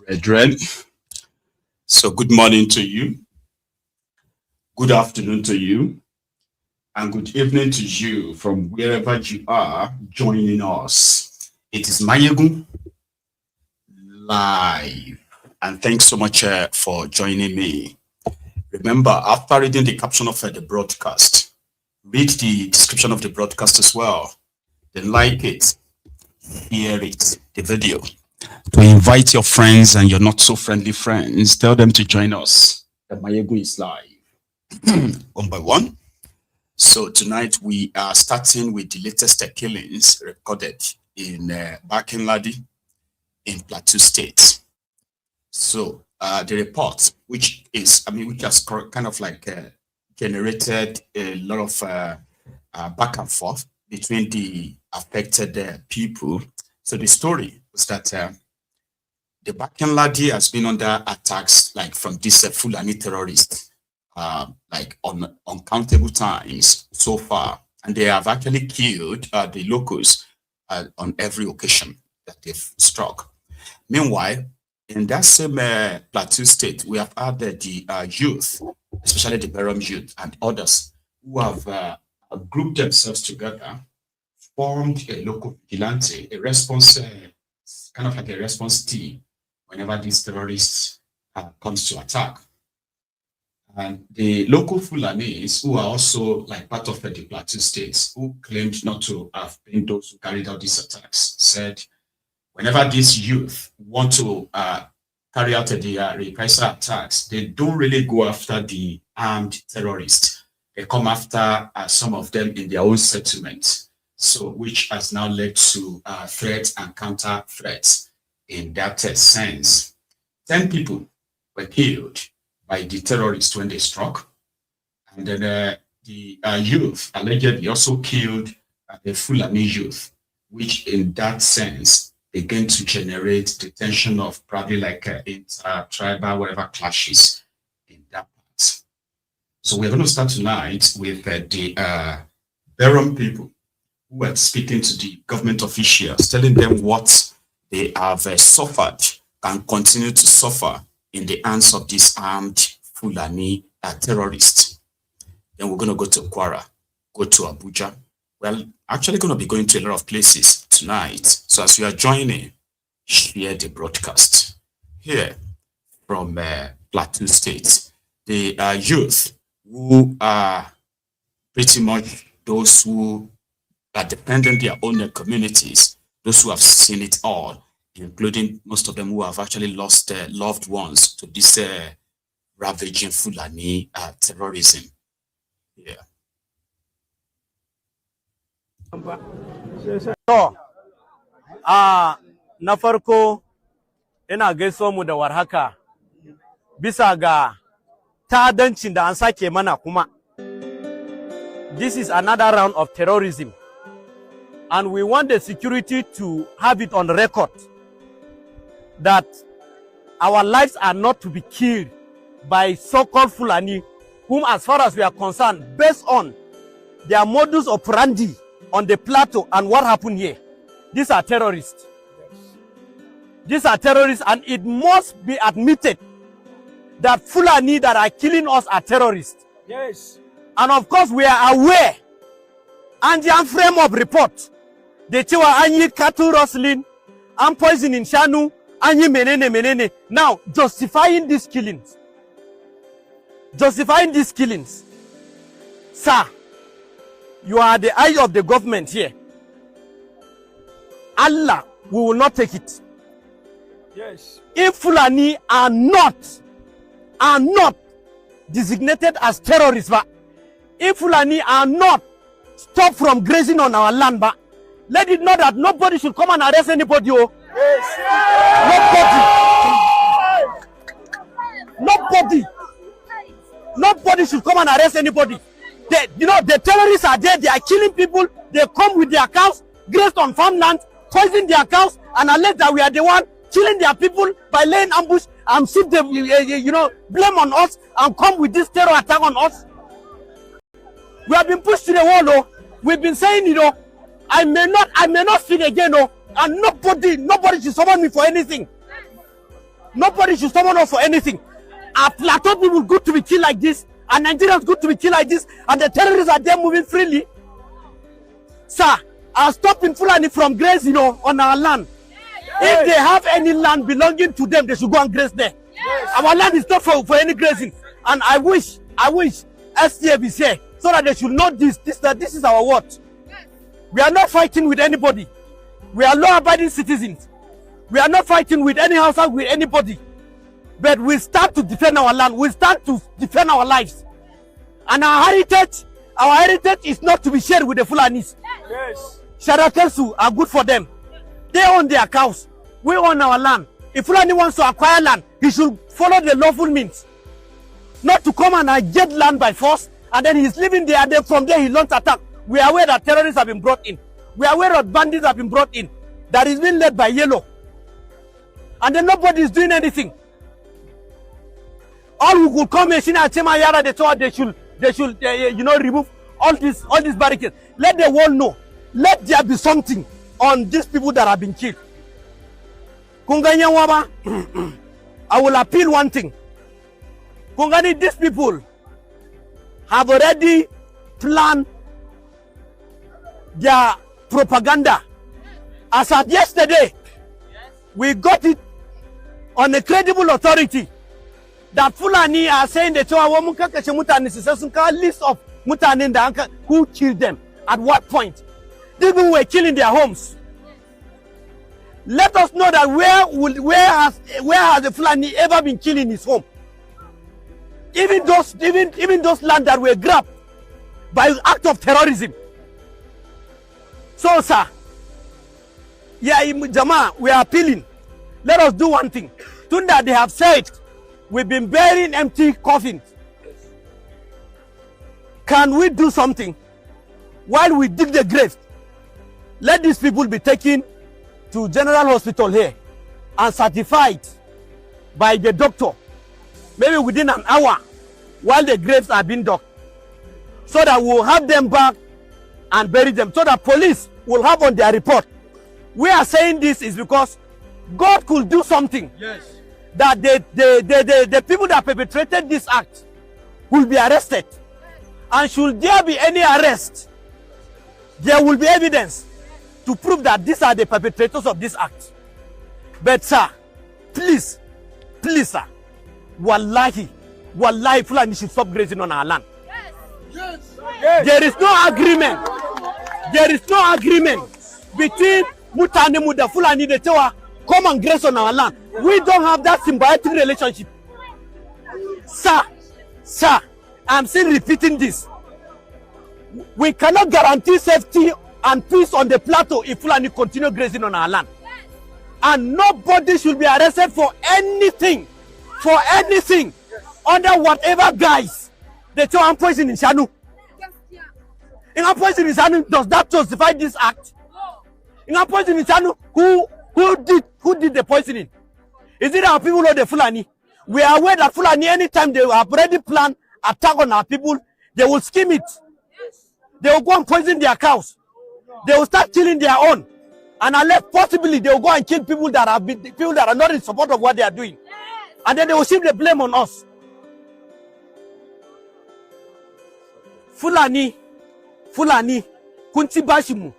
brethren. So good morning to you, good afternoon to you, and good evening to you from wherever you are joining us. It is Maiyegun live, and thanks so much for joining me. Remember, after reading the caption of the broadcast, read the description of the broadcast as well. Then like it, hear it, the video. To invite your friends and your not so friendly friends, tell them to join us. The Maiyegun is live. One by one. So tonight we are starting with the latest killings recorded in Ladi in Plateau State. So the report, which has kind of like generated a lot of back and forth between the affected people. So the story was that the Ladi has been under attacks like from these Fulani terrorists like on uncountable times so far, and they have actually killed the locals on every occasion that they've struck. Meanwhile, in that same Plateau State, we have had the youth, especially the Berom youth and others, who have grouped themselves together, formed a local vigilante, a response, kind of like a response team whenever these terrorists comes to attack. And the local Fulanis, who are also like part of the Plateau States, who claimed not to have been those who carried out these attacks, said whenever these youth want to carry out the reprisal attacks, they don't really go after the armed terrorists. They come after some of them in their own settlements. So, which has now led to threats and counter threats in that sense. 10 people were killed by the terrorists when they struck. And then the youth allegedly also killed the Fulani youth, which in that sense began to generate the tension of probably like inter-tribal, whatever clashes in that part. So we're going to start tonight with the Berom people, who are speaking to the government officials, telling them what they have suffered and continue to suffer in the hands of these armed Fulani terrorists. Then we're going to go to Kwara, go to Abuja. Well, actually going to be going to a lot of places tonight. So as you are joining, share the broadcast. Here from Plateau State, the youth who are pretty much those who are dependent on their own communities, those who have seen it all, including most of them who have actually lost their loved ones to this ravaging Fulani terrorism. Yeah. So, na farko ina gaiso mu da warhaka bisa ga ta'addancin da an sake mana kuma. This is another round of terrorism, and we want the security to have it on record that our lives are not to be killed by so-called Fulani, whom as far as we are concerned, based on their modus operandi on the plateau and what happened here, these are terrorists. These are terrorists, and it must be admitted that Fulani that are killing us are terrorists. Yes. And of course, we are aware, and the frame of report, the Chiwa Anyi cattle rustling, and poisoning Shanu, Anyi menene. Now, justifying these killings. Sir, you are the eye of the government here. Allah, we will not take it. Yes. If Fulani are not designated as terrorists, but if Fulani are not stopped from grazing on our land, but let it know that nobody should come and arrest anybody. Oh. Yes. Nobody should come and arrest anybody. The terrorists are there. They are killing people. They come with their cows, grazed on farmland, poison their cows, and allege that we are the one killing their people by laying ambush and shift them, blame on us and come with this terror attack on us. We have been pushed to the wall. Oh. We've been saying, I may not speak again. Oh. And nobody should summon me for anything. Nobody should summon us for anything. Are Plateau people good to be killed like this? Are Nigerians good to be killed like this? And the terrorists are there moving freely? Sir, are stopping Fulani from grazing on our land. If they have any land belonging to them, they should go and graze there. Our land is not for any grazing. And I wish STF is here so that they should know that this is our word. We are not fighting with anybody. We are law-abiding citizens. We are not fighting with any household, with anybody. But we stand to defend our land. We stand to defend our lives. And our heritage is not to be shared with the Fulanis. Yes. Sharakelsu are good for them. They own their cows. We own our land. If Fulani wants to acquire land, he should follow the lawful means. Not to come and get land by force, and then he's living there, and then from there he launch attack. We are aware that terrorists have been brought in. We are aware that bandits have been brought in. That is being led by Yellow. And then nobody is doing anything. All who could come and Yara, they should remove all these barricades. Let the world know. Let there be something on these people that have been killed. Kunganya Waba, I will appeal one thing. Kungani, these people have already planned their propaganda. As of yesterday, we got it on a credible authority that Fulani are saying that list of mutane who killed them at what point. These people were killing their homes. Let us know that where has the Fulani ever been killing his home? Even those land that were grabbed by act of terrorism. So, sir, Jama, we are appealing. Let us do one thing. Tunda, they have said we've been burying empty coffins. Can we do something while we dig the grave? Let these people be taken to General Hospital here and certified by the doctor, maybe within an hour, while the graves are being dug, so that we'll have them back and bury them, so that police will have on their report. We are saying this is because God could do something. Yes. That the people that perpetrated this act will be arrested. And should there be any arrest, there will be evidence to prove that these are the perpetrators of this act. But sir, please, sir, wallahi, Fulani should stop grazing on our land. Yes. Yes. There is no agreement. There is no agreement between Mutane Muda Fulani the Tewa come and graze on our land. We don't have that symbiotic relationship. Sir, I'm still repeating this. We cannot guarantee safety and peace on the plateau if Fulani continue grazing on our land. And nobody should be arrested for anything, under whatever guise. They tell I'm poison in Shanu. In a poison in Shanu, does that justify this act? In a poison in Shanu, who did the poisoning? Is it our people or the Fulani? We are aware that Fulani, anytime they have already planned attack on our people, they will scheme it. They will go and poison their cows. They will start killing their own. And unless possibly they will go and kill people that are not in support of what they are doing. And then they will shift the blame on us. Fulani, kunti bashimu.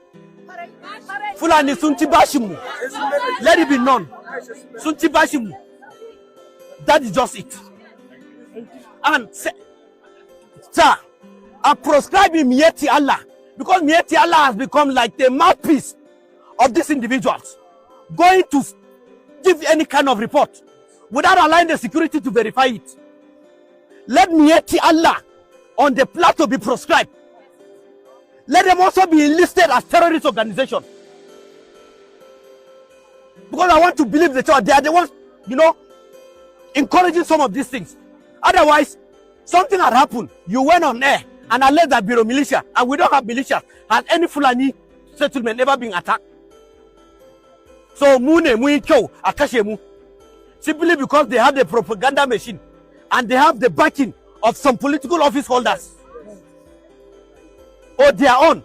Fulani sunti bashimu. Let it be known. Sunti bashimu. That is just it. And sir, I'm prescribing Miyetti Allah, because Miyetti Allah has become like the mouthpiece of these individuals, going to give any kind of report without allowing the security to verify it. Let Miyetti Allah on the plateau be proscribed. Let them also be enlisted as terrorist organization. Because I want to believe that they are the ones, encouraging some of these things. Otherwise, something had happened. You went on air and alleged that Berom militia, and we don't have militia. Has any Fulani settlement ever been attacked? So simply because they have the propaganda machine and they have the backing of some political office holders or their own.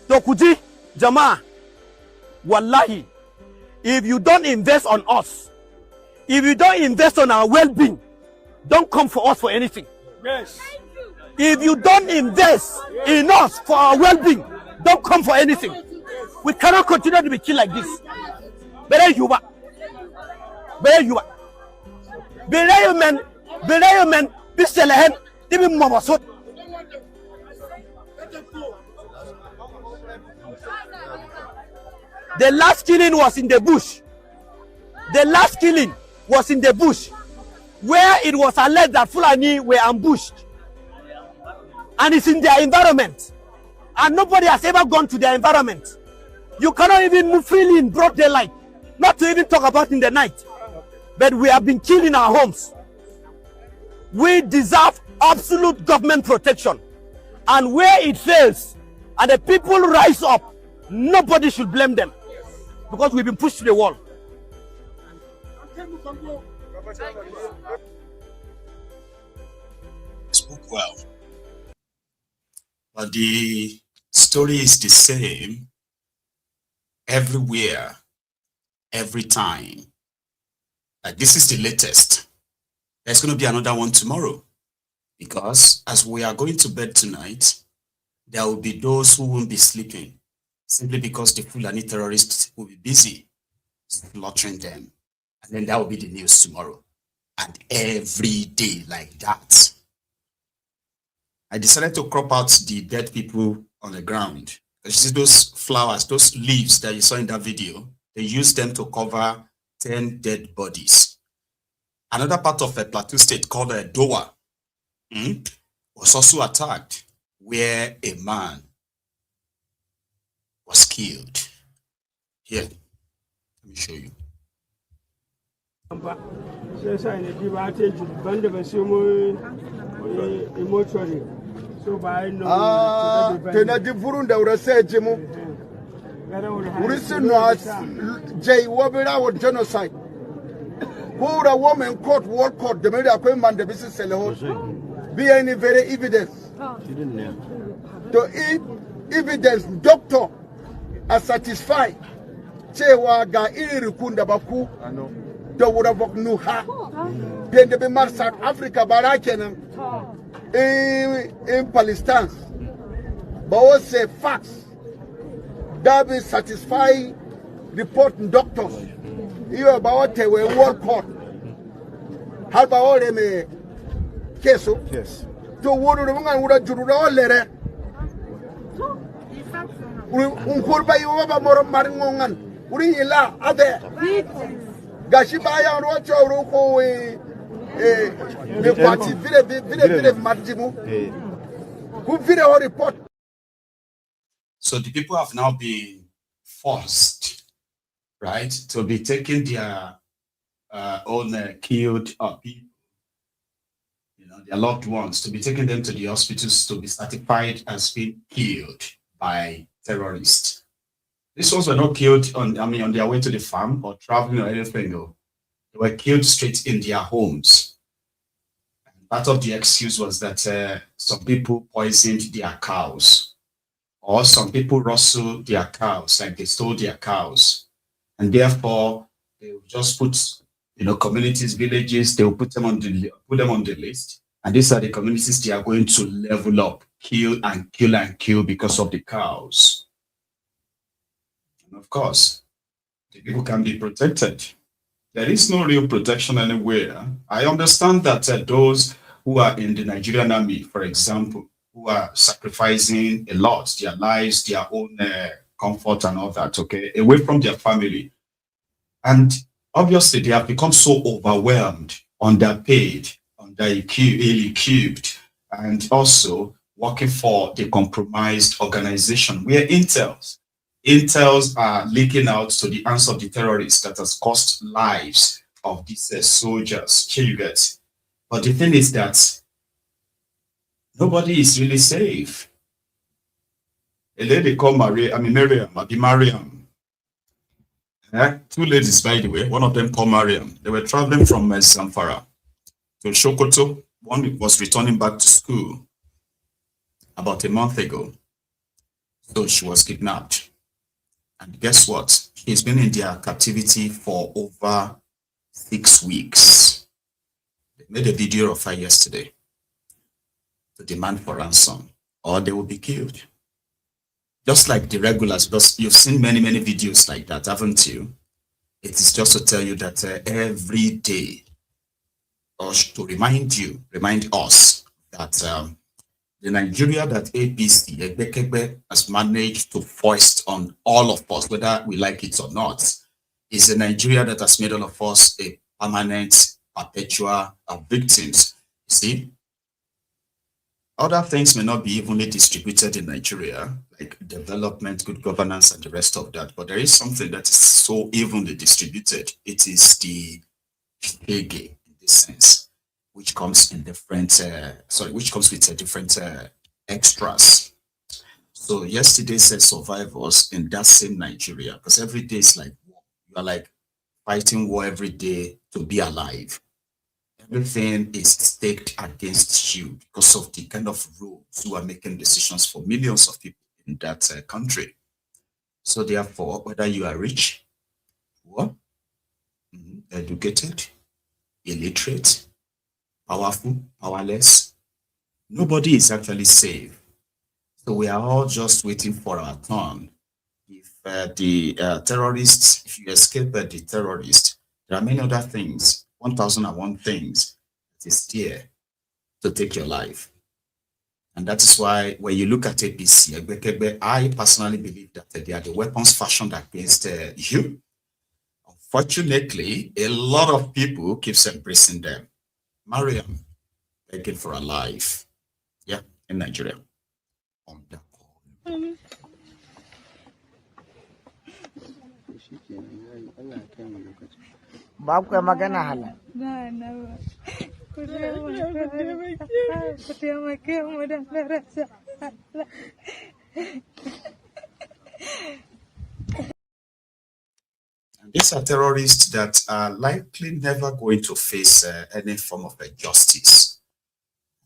Dokuji, Jama, wallahi, if you don't invest on us, If you don't invest on our well-being, don't come for us for anything. Yes. If you don't invest in us for our well-being, don't come for anything. We cannot continue to be killed like this. Better you are. Better you are. Better you men. Better you men. Be selling. Even more so. The last killing was in the bush. The last killing was in the bush, where it was alleged that Fulani were ambushed. And it's in their environment. And nobody has ever gone to their environment. You cannot even move freely in broad daylight, not to even talk about in the night. But we have been killed in our homes. We deserve absolute government protection. And where it fails, and the people rise up, nobody should blame them. Because we've been pushed to the wall. Spoke well. But the story is the same everywhere, every time. This is the latest. There's going to be another one tomorrow. Because as we are going to bed tonight, there will be those who won't be sleeping simply because the Fulani terrorists will be busy slaughtering them. And then that will be the news tomorrow. And every day like that. I decided to crop out the dead people on the ground. You see those flowers, those leaves that you saw in that video, they used them to cover 10 dead bodies. Another part of a Plateau state called Dowa was also attacked, where a man was killed. Here, let me show you. Genocide. Who a woman court, world court, the media appointment, the business be any very evidence. To evidence, doctor, are satisfied. Chewaga irikunda baku. The would have nuha. Then the Bemar South Africa Baraken in Palestine. But also facts. That will satisfy reporting doctors. You about a world court. How about them a case? Yes. To what would have Jurua letter? Unculpa you over more Maringongan. Urilla, other Gashibaya and Rocho Roko, the party, Village Martimu, who video report. So the people have now been forced, right, to be taking their own killed people, you know, their loved ones, to be taking them to the hospitals to be certified as being killed by terrorists. These ones were not killed on their way to the farm or traveling or anything. No. They were killed straight in their homes. And part of the excuse was that some people poisoned their cows, or some people rustled their cows, like they stole their cows, and therefore they will just put, you know, communities, villages, they will put them on the list, and these are the communities they are going to level up, kill and kill and kill because of the cows. And of course, the people can be protected. There is no real protection anywhere. I understand that those who are in the Nigerian army, for example, who are sacrificing a lot, their lives, their own comfort and all that, okay, away from their family. And obviously they have become so overwhelmed, underpaid, ill-equipped, and also working for the compromised organization where intels are leaking out to the hands of the terrorists that has cost lives of these soldiers, children. But the thing is that nobody is really safe. A lady called Mariam. Two ladies, by the way, one of them called Mariam. They were traveling from Zamfara to Sokoto. One was returning back to school about a month ago. So she was kidnapped. And guess what? She's been in their captivity for over 6 weeks. They made a video of her yesterday to demand for ransom, or they will be killed. Just like the regulars, because you've seen many videos like that, haven't you? It is just to tell you that every day, or to remind us that the Nigeria that APC, Egbekebe, has managed to foist on all of us, whether we like it or not, is a Nigeria that has made all of us a permanent, perpetual victims. You see, other things may not be evenly distributed in Nigeria, like development, good governance, and the rest of that. But there is something that is so evenly distributed. It is the thuggery in this sense, which comes in different, which comes with different extras. So yesterday's survivors in that same Nigeria, because every day is like war. You are like fighting war every day to be alive. Everything is staked against you because of the kind of rules who are making decisions for millions of people in that country. So therefore, whether you are rich, poor, educated, illiterate, powerful, powerless, nobody is actually safe. So we are all just waiting for our turn. If the terrorists, if you escape the terrorists, there are many other things, 1001 things that is there to take your life. And that is why when you look at APC, I personally believe that they are the weapons fashioned against you. Unfortunately, a lot of people keeps embracing them. Mariam, begging for a life. Yeah, in Nigeria. On the call. Babu magana hala. These are terrorists that are likely never going to face any form of justice.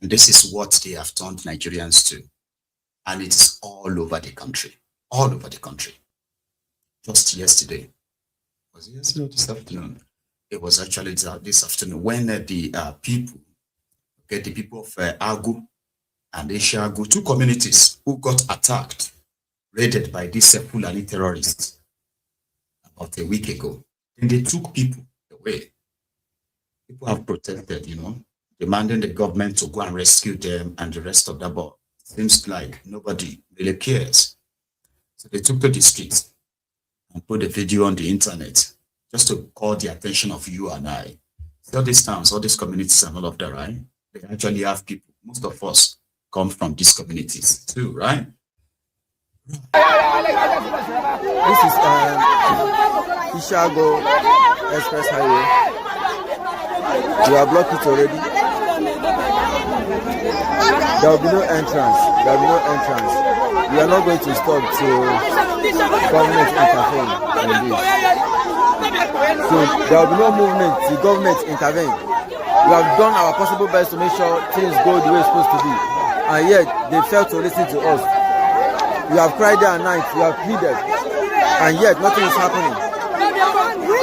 And this is what they have turned Nigerians to. And it is all over the country. All over the country. Just yesterday. Was it yesterday or this afternoon? It was actually this afternoon when the people, okay, the people of Agu and Ishagu, two communities who got attacked, raided by these Fulani terrorists about a week ago. And they took people away. People have protested, demanding the government to go and rescue them and the rest of that, but it seems like nobody really cares. So they took to the streets and put the video on the internet just to call the attention of you and I. So all these towns, all these communities and all of that, right? They actually have people. Most of us come from these communities too, right? This is Ishago Express Highway. You have blocked it already. There will be no entrance. There will be no entrance. We are not going to stop till government intervene in this. So there will be no movement till government intervene. We have done our possible best to make sure things go the way it's supposed to be, and yet they failed to listen to us. We have cried day and night, we have pleaded, and yet nothing is happening.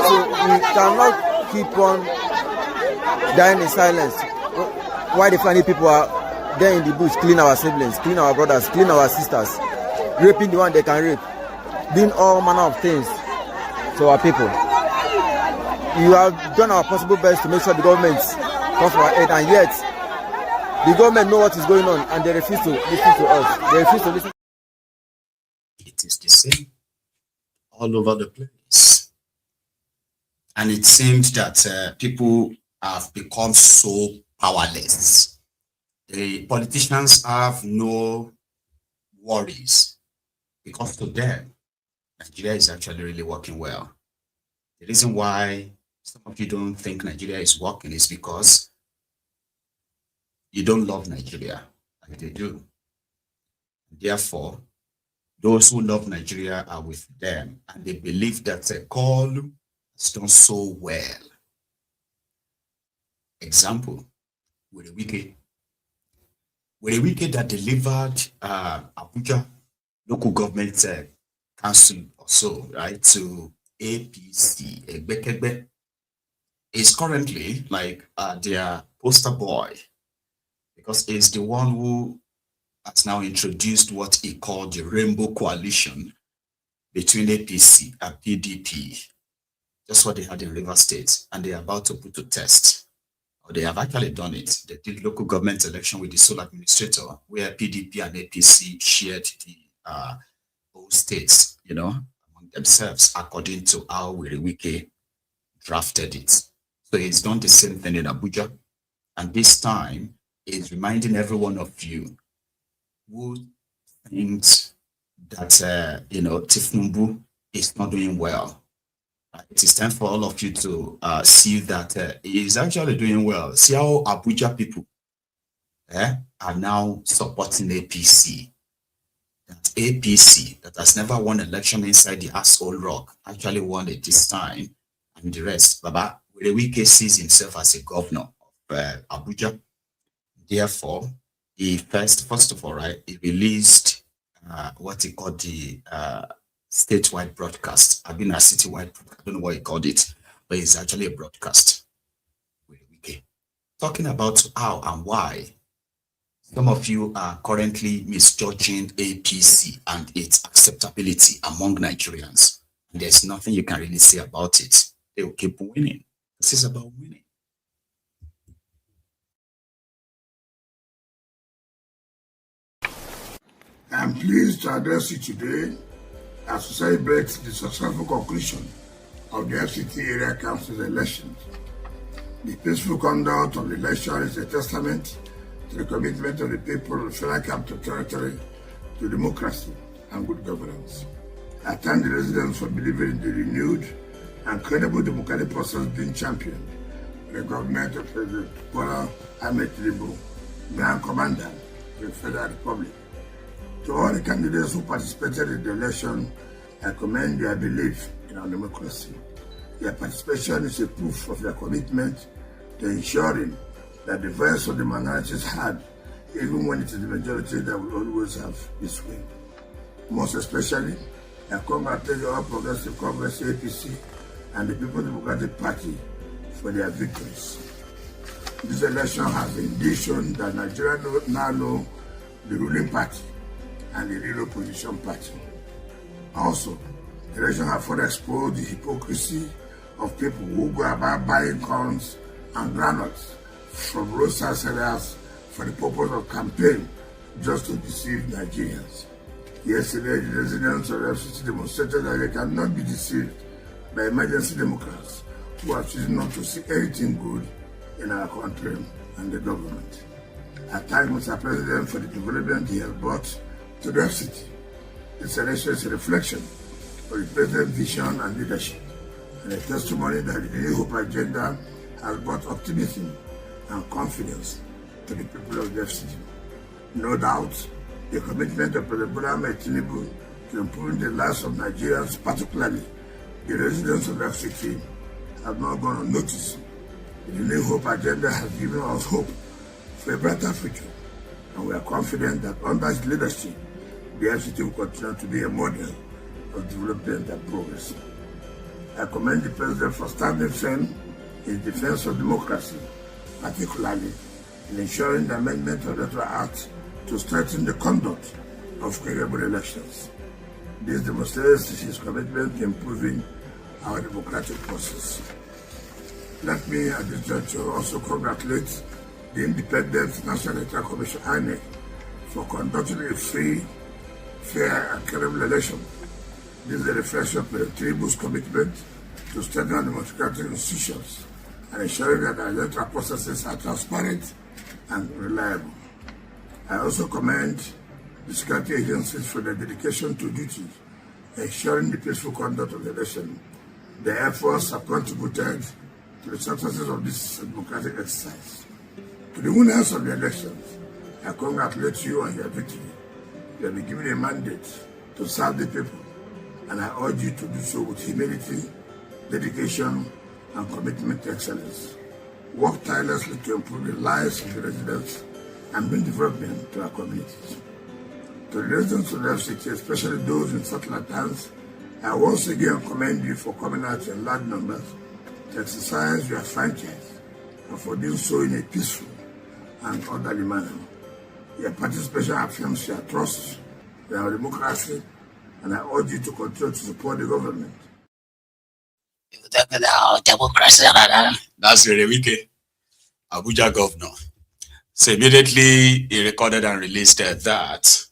So we cannot keep on dying in silence while the Fulani people are there in the bush, killing our siblings, killing our brothers, killing our sisters, raping the one they can rape, doing all manner of things to our people. We have done our possible best to make sure the government comes for our aid, and yet the government know what is going on and they refuse to listen to us. They refuse to listen. It is the same all over the place. And it seems that people have become so powerless. The politicians have no worries because to them, Nigeria is actually really working well. The reason why some of you don't think Nigeria is working is because you don't love Nigeria like they do. Therefore, those who love Nigeria are with them, and they believe that a call has done so well. Example, with a wiki that delivered Abuja local government council or so, right, to APC, Egbekebe. is currently like their poster boy, because he's the one who has now introduced what he called the rainbow coalition between APC and PDP. That's what they had in River State, and they're about to put to test. Or they have actually done it. They did local government election with the sole administrator, where PDP and APC shared the whole states, among themselves, according to how Wike drafted it. So he's done the same thing in Abuja. And this time, he's reminding every one of you who thinks that, Tifnumbu is not doing well. It is time for all of you to see that he is actually doing well. See how Abuja people are now supporting APC. That APC, that has never won election inside the asshole rock, actually won it this time, and the rest. Baba Wike sees himself as a governor of Abuja. Therefore, he first of all, right, he released what he called the statewide broadcast. I've been a citywide, I don't know what he called it, but it's actually a broadcast. Talking about how and why some of you are currently misjudging APC and its acceptability among Nigerians. And there's nothing you can really say about it. They will keep winning. This is about winning. I'm pleased to address you today as we celebrate the successful conclusion of the FCT area council's elections. The peaceful conduct of the election is a testament to the commitment of the people of the Federal Capital Territory to democracy and good governance. I thank the residents for believing in the renewed and credible democratic process being championed by the government of President Bola Ahmed Tinubu, Grand Commander of the Federal Republic. To all the candidates who participated in the election, I commend their belief in our democracy. Their participation is a proof of their commitment to ensuring that the voice of the minorities heard, even when it is the majority that will always have this way. Most especially, I congratulate the All Progressive Congress APC and the People's Democratic Party for their victories. This election has indeed shown that Nigeria now know the ruling party and the real opposition party. Also, the election has further exposed the hypocrisy of people who go about buying corns and granules from roadside sellers for the purpose of campaign just to deceive Nigerians. Yesterday, the residents of FCT demonstrated that they cannot be deceived by emergency Democrats who are choosing not to see anything good in our country and the government. I thank Mr. President for the development he has brought to the FCT. This election is a reflection of the President's vision and leadership, and a testimony that the New Hope agenda has brought optimism and confidence to the people of the FCT. No doubt, the commitment of President Bola Ahmed Tinubu to improving the lives of Nigerians, particularly the residents of the FCT, have not gone unnoticed. The New Hope agenda has given us hope for a brighter future, and we are confident that under his leadership, the FCT will continue to be a model of development and progress. I commend the President for standing firm in defense of democracy, particularly in ensuring the amendment of the Electoral Act to strengthen the conduct of credible elections. This demonstrates his commitment to improving our democratic process. Let me at this juncture also congratulate the Independent National Electoral Commission (INEC) for conducting a free, fair and credible election. This is a reflection of the tribu's commitment to strengthen democratic institutions and ensuring that our electoral processes are transparent and reliable. I also commend the security agencies for their dedication to duty, ensuring the peaceful conduct of the election. Their efforts have contributed to the successes of this democratic exercise. To the winners of the elections, I congratulate you on your victory. You have been given a mandate to serve the people, and I urge you to do so with humility, dedication, and commitment to excellence. Work tirelessly to improve the lives of the residents and bring development to our communities. To the residents of the FCT, especially those in satellite towns, I once again commend you for coming out in large numbers to exercise your franchise and for doing so in a peaceful and orderly manner. Your participation affirms your trust in our democracy, and I urge you to continue to support the government. Democracy. That's really wicked. Abuja governor. So immediately he recorded and released that.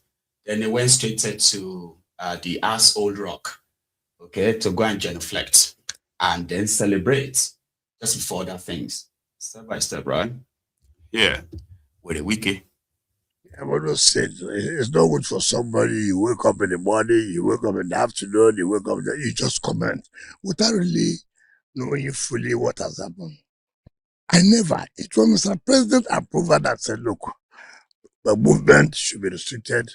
Then he went straight to the asshole rock, okay, to go and genuflect and then celebrate just before other things. Step by step, right? Yeah. With a wiki. I've always said it's not good for somebody. You wake up in the morning, you wake up in the afternoon, you wake up, you just comment without really knowing fully what has happened. It was Mr. President approval that said, look, the movement should be restricted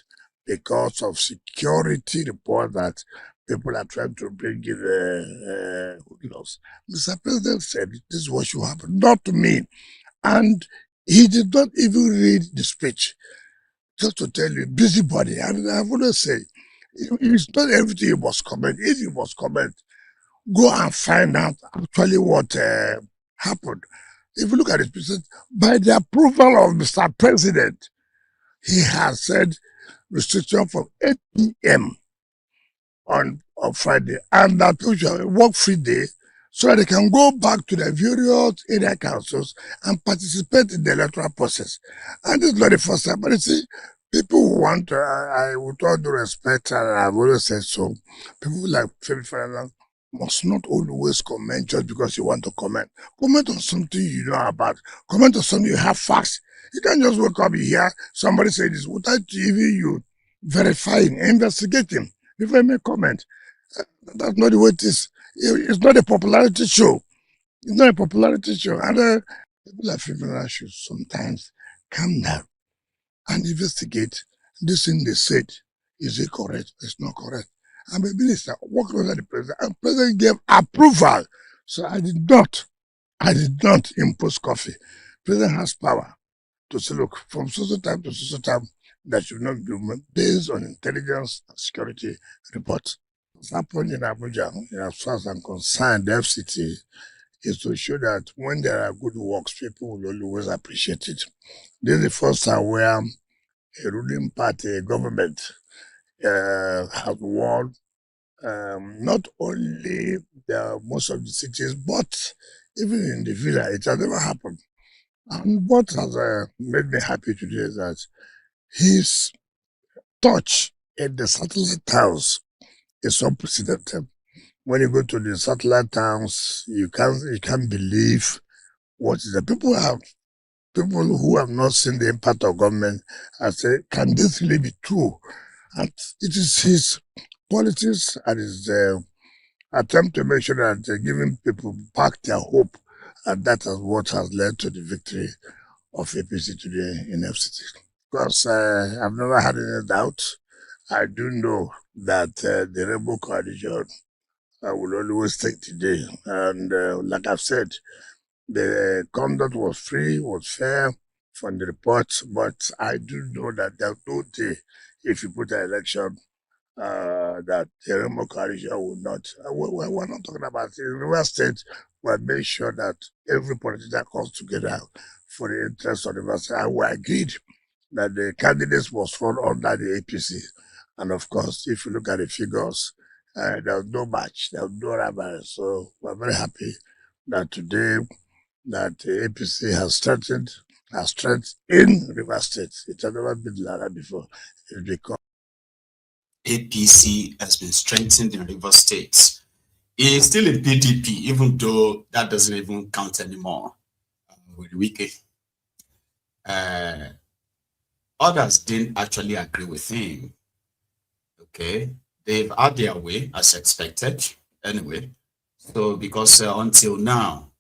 because of security report that people are trying to bring in laws. Mr. President said this is what should happen, not to me. And he did not even read the speech. Just to tell you, busybody. And I want to say, it's not everything you must comment. If you must comment, go and find out actually what happened. If you look at it, by the approval of Mr. President, he has said restriction from 8 p.m. on Friday, and that people should work free day so that they can go back to their various area councils and participate in the electoral process. And this is not the first time, but you see, people who want to, I with all due respect, and I've always said so, people like Femi must not always comment just because you want to comment. Comment on something you know about. Comment on something you have facts. You can't just wake up, you hear somebody say this without even you verifying, investigating before you make comment. That's not the way it is. It's not a popularity show. It's not a popularity show. And people like Femi should sometimes calm down and investigate this thing they said. Is it correct? It's not correct. I'm a minister working under the president, and the president gave approval. So I did not impose coffee. The president has power to say, look, from so time to so time, that should not be based on intelligence and security reports. What's happened in Abuja, as far as I'm concerned, the FCT is to show that when there are good works, people will always appreciate it. This is the first time where a ruling party, a government, has won not only most of the cities, but even in the villa. It has never happened. And what has made me happy today is that his touch in the satellite towns is unprecedented. When you go to the satellite towns, you can't believe what is the people who have not seen the impact of government and say, can this really be true? And it is his politics and his attempt to make sure that they're giving people back their hope, and that is what has led to the victory of APC today in FCT. Because I've never had any doubt. I do know that the Rebel Coalition will always take the day. And like I've said, the conduct was free, was fair from the reports, but I do know that there's no day if you put an election that the Rebel Coalition will not. We're not talking about it. In River State, we'll make sure that every politician comes together for the interest of the River and we agreed that the candidates must fall under the APC. And of course, if you look at the figures, there was no match, there was no rival. So we're very happy that today that the APC has strengthened our strength in River State. It has never been like that before. It's because APC has been strengthened in River State. It is still a PDP, even though that doesn't even count anymore with Wiki. Others didn't actually agree with him. Okay, they've had their way as expected anyway. So because until now,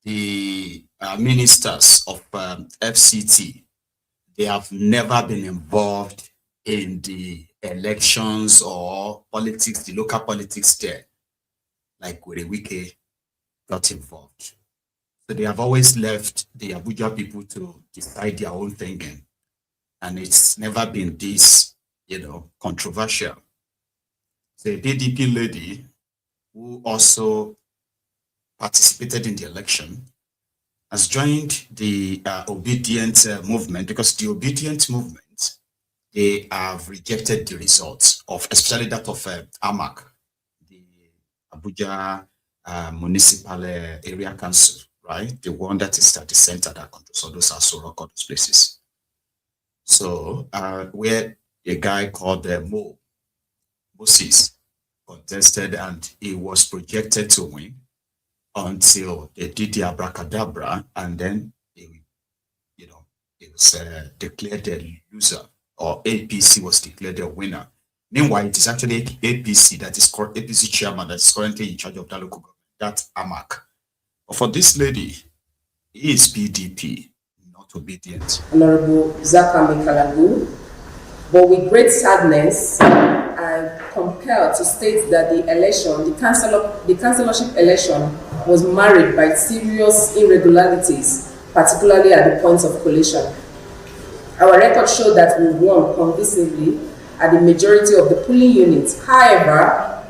the ministers of FCT, they have never been involved in the elections or politics, the local politics there, like where Wiki got involved. So they have always left the Abuja people to decide their own thinking. And it's never been this, controversial. The PDP lady who also participated in the election has joined the obedient movement, because the obedient movement, they have rejected the results of, especially that of AMAC, the Abuja Municipal Area Council, right? The one that is at the center that controls all those Asorok, all those places. So where a guy called Moses contested, and he was projected to win until they did the abracadabra, and then he was declared the loser, or APC was declared the winner. Meanwhile, it is actually APC that is APC chairman that is currently in charge of that local government, that AMAC. But for this lady, he is PDP, not obedient. Honorable Zakame Kalagu, but with great sadness, I'm compelled to state that the election, the councillorship election, was marred by serious irregularities, particularly at the points of collation. Our records show that we won convincingly at the majority of the polling units. However,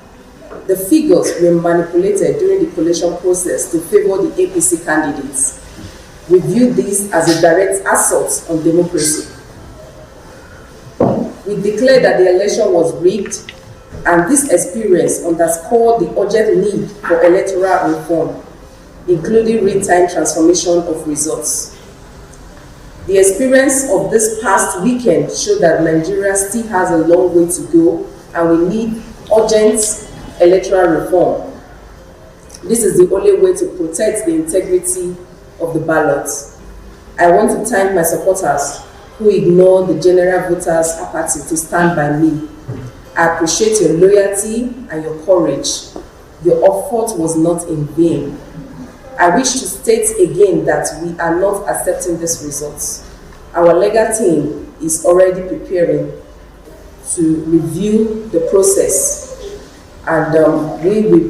the figures were manipulated during the collation process to favor the APC candidates. We view this as a direct assault on democracy. We declared that the election was rigged, and this experience underscored the urgent need for electoral reform, including real-time transformation of results. The experience of this past weekend showed that Nigeria still has a long way to go, and we need urgent electoral reform. This is the only way to protect the integrity of the ballot. I want to thank my supporters who ignored the general voters' apathy to stand by me. I appreciate your loyalty and your courage. Your effort was not in vain. I wish to state again that we are not accepting these results. Our legal team is already preparing to review the process, and we will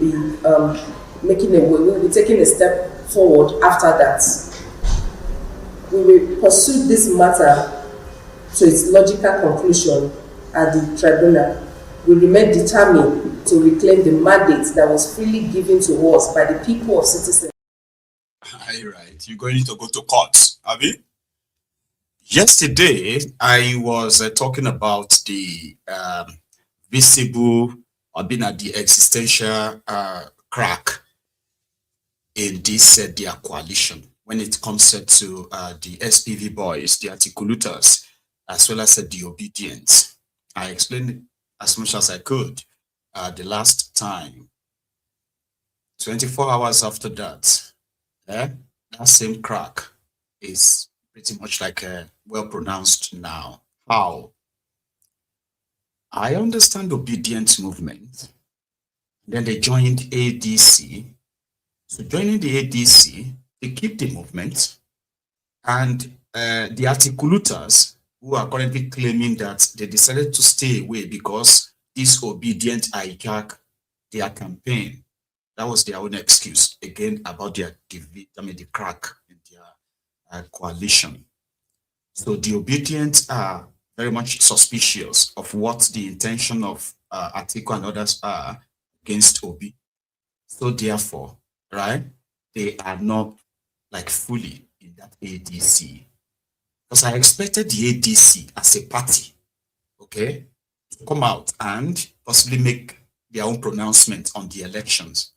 be taking a step forward after that. We will pursue this matter to its logical conclusion at the tribunal. We remain determined to reclaim the mandate that was freely given to us by the people of citizens. Right, you're going to go to court, Abby? Yesterday, I was talking about the visible, or being at the existential crack in this their coalition when it comes to the SPV boys, the articulators, as well as the obedience. I explained as much as I could the last time. 24 hours after that, that same crack is pretty much like well pronounced now. How? I understand obedience movement. Then they joined ADC. So joining the ADC, they keep the movement, and the articulators who are currently claiming that they decided to stay away because disobedient hijack their campaign. That was their own excuse, again, about their the crack in their coalition. So the obedient are very much suspicious of what the intention of Atiku and others are against Obi. So therefore, right, they are not like fully in that ADC. Because I expected the ADC as a party, okay, to come out and possibly make their own pronouncement on the elections,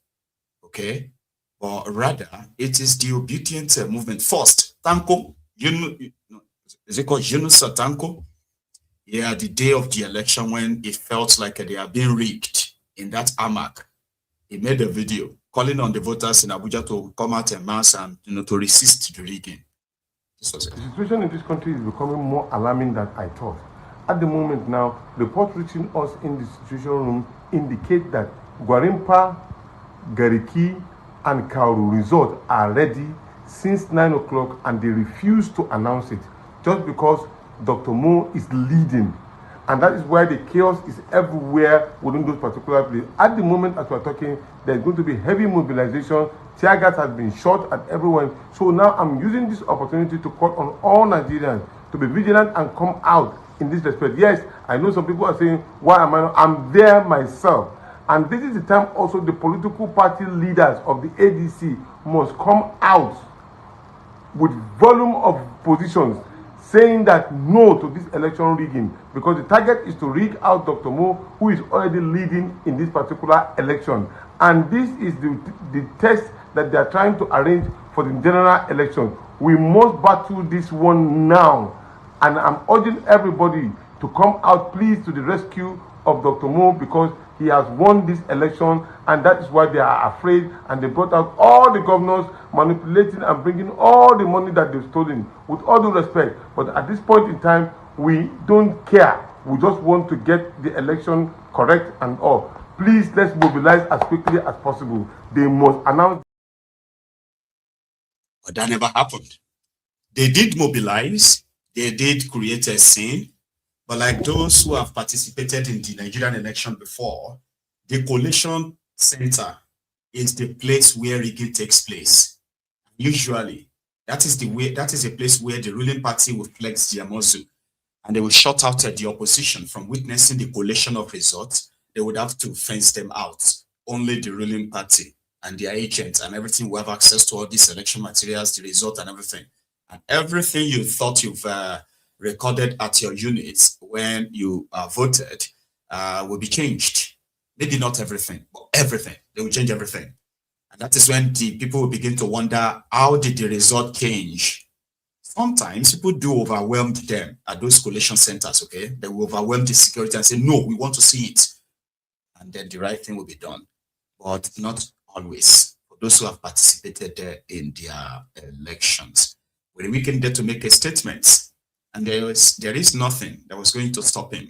okay? But rather, it is the obedient movement. First, Tanko, is it called Genocide Tanko? Yeah, the day of the election when it felt like they are being rigged in that AMAC, he made a video calling on the voters in Abuja to come out en masse and to resist the rigging. This was it. The situation in this country is becoming more alarming than I thought. At the moment now, reports reaching us in the situation room indicate that Gwarimpa, Gariki, and Kauru resort are ready since 9 o'clock, and they refuse to announce it just because Dr. Mo is leading. And that is why the chaos is everywhere within those particular places. At the moment, as we're talking, there's going to be heavy mobilization. Tear gas has been shot at everyone. So now I'm using this opportunity to call on all Nigerians to be vigilant and come out in this respect. Yes, I know some people are saying, why am I not? I'm there myself. And this is the time also the political party leaders of the ADC must come out with volume of positions saying that no to this election rigging, because the target is to rig out Dr. Mo, who is already leading in this particular election. And this is the test that they are trying to arrange for the general election. We must battle this one now. And I'm urging everybody to come out, please, to the rescue of Dr. Mo, because he has won this election, and that is why they are afraid, and they brought out all the governors manipulating and bringing all the money that they've stolen, with all due respect. But at this point in time, we don't care. We just want to get the election correct and all. Please, let's mobilize as quickly as possible. They must announce. But that never happened. They did mobilize, they did create a scene, but like those who have participated in the Nigerian election before, the collation center is the place where rigging takes place. Usually, that is a place where the ruling party will flex their muscle, and they will shut out the opposition from witnessing the collation of results. They would have to fence them out. Only the ruling party and their agents and everything will have access to all these election materials, the result and everything. And everything you thought you've recorded at your units when you voted will be changed. Maybe not everything, but everything. They will change everything. And that is when the people will begin to wonder, how did the result change? Sometimes people do overwhelm them at those collation centers, okay? They will overwhelm the security and say, no, we want to see it. And then the right thing will be done. But not always. For those who have participated in their elections. When we came there to make a statement, and there is nothing that was going to stop him.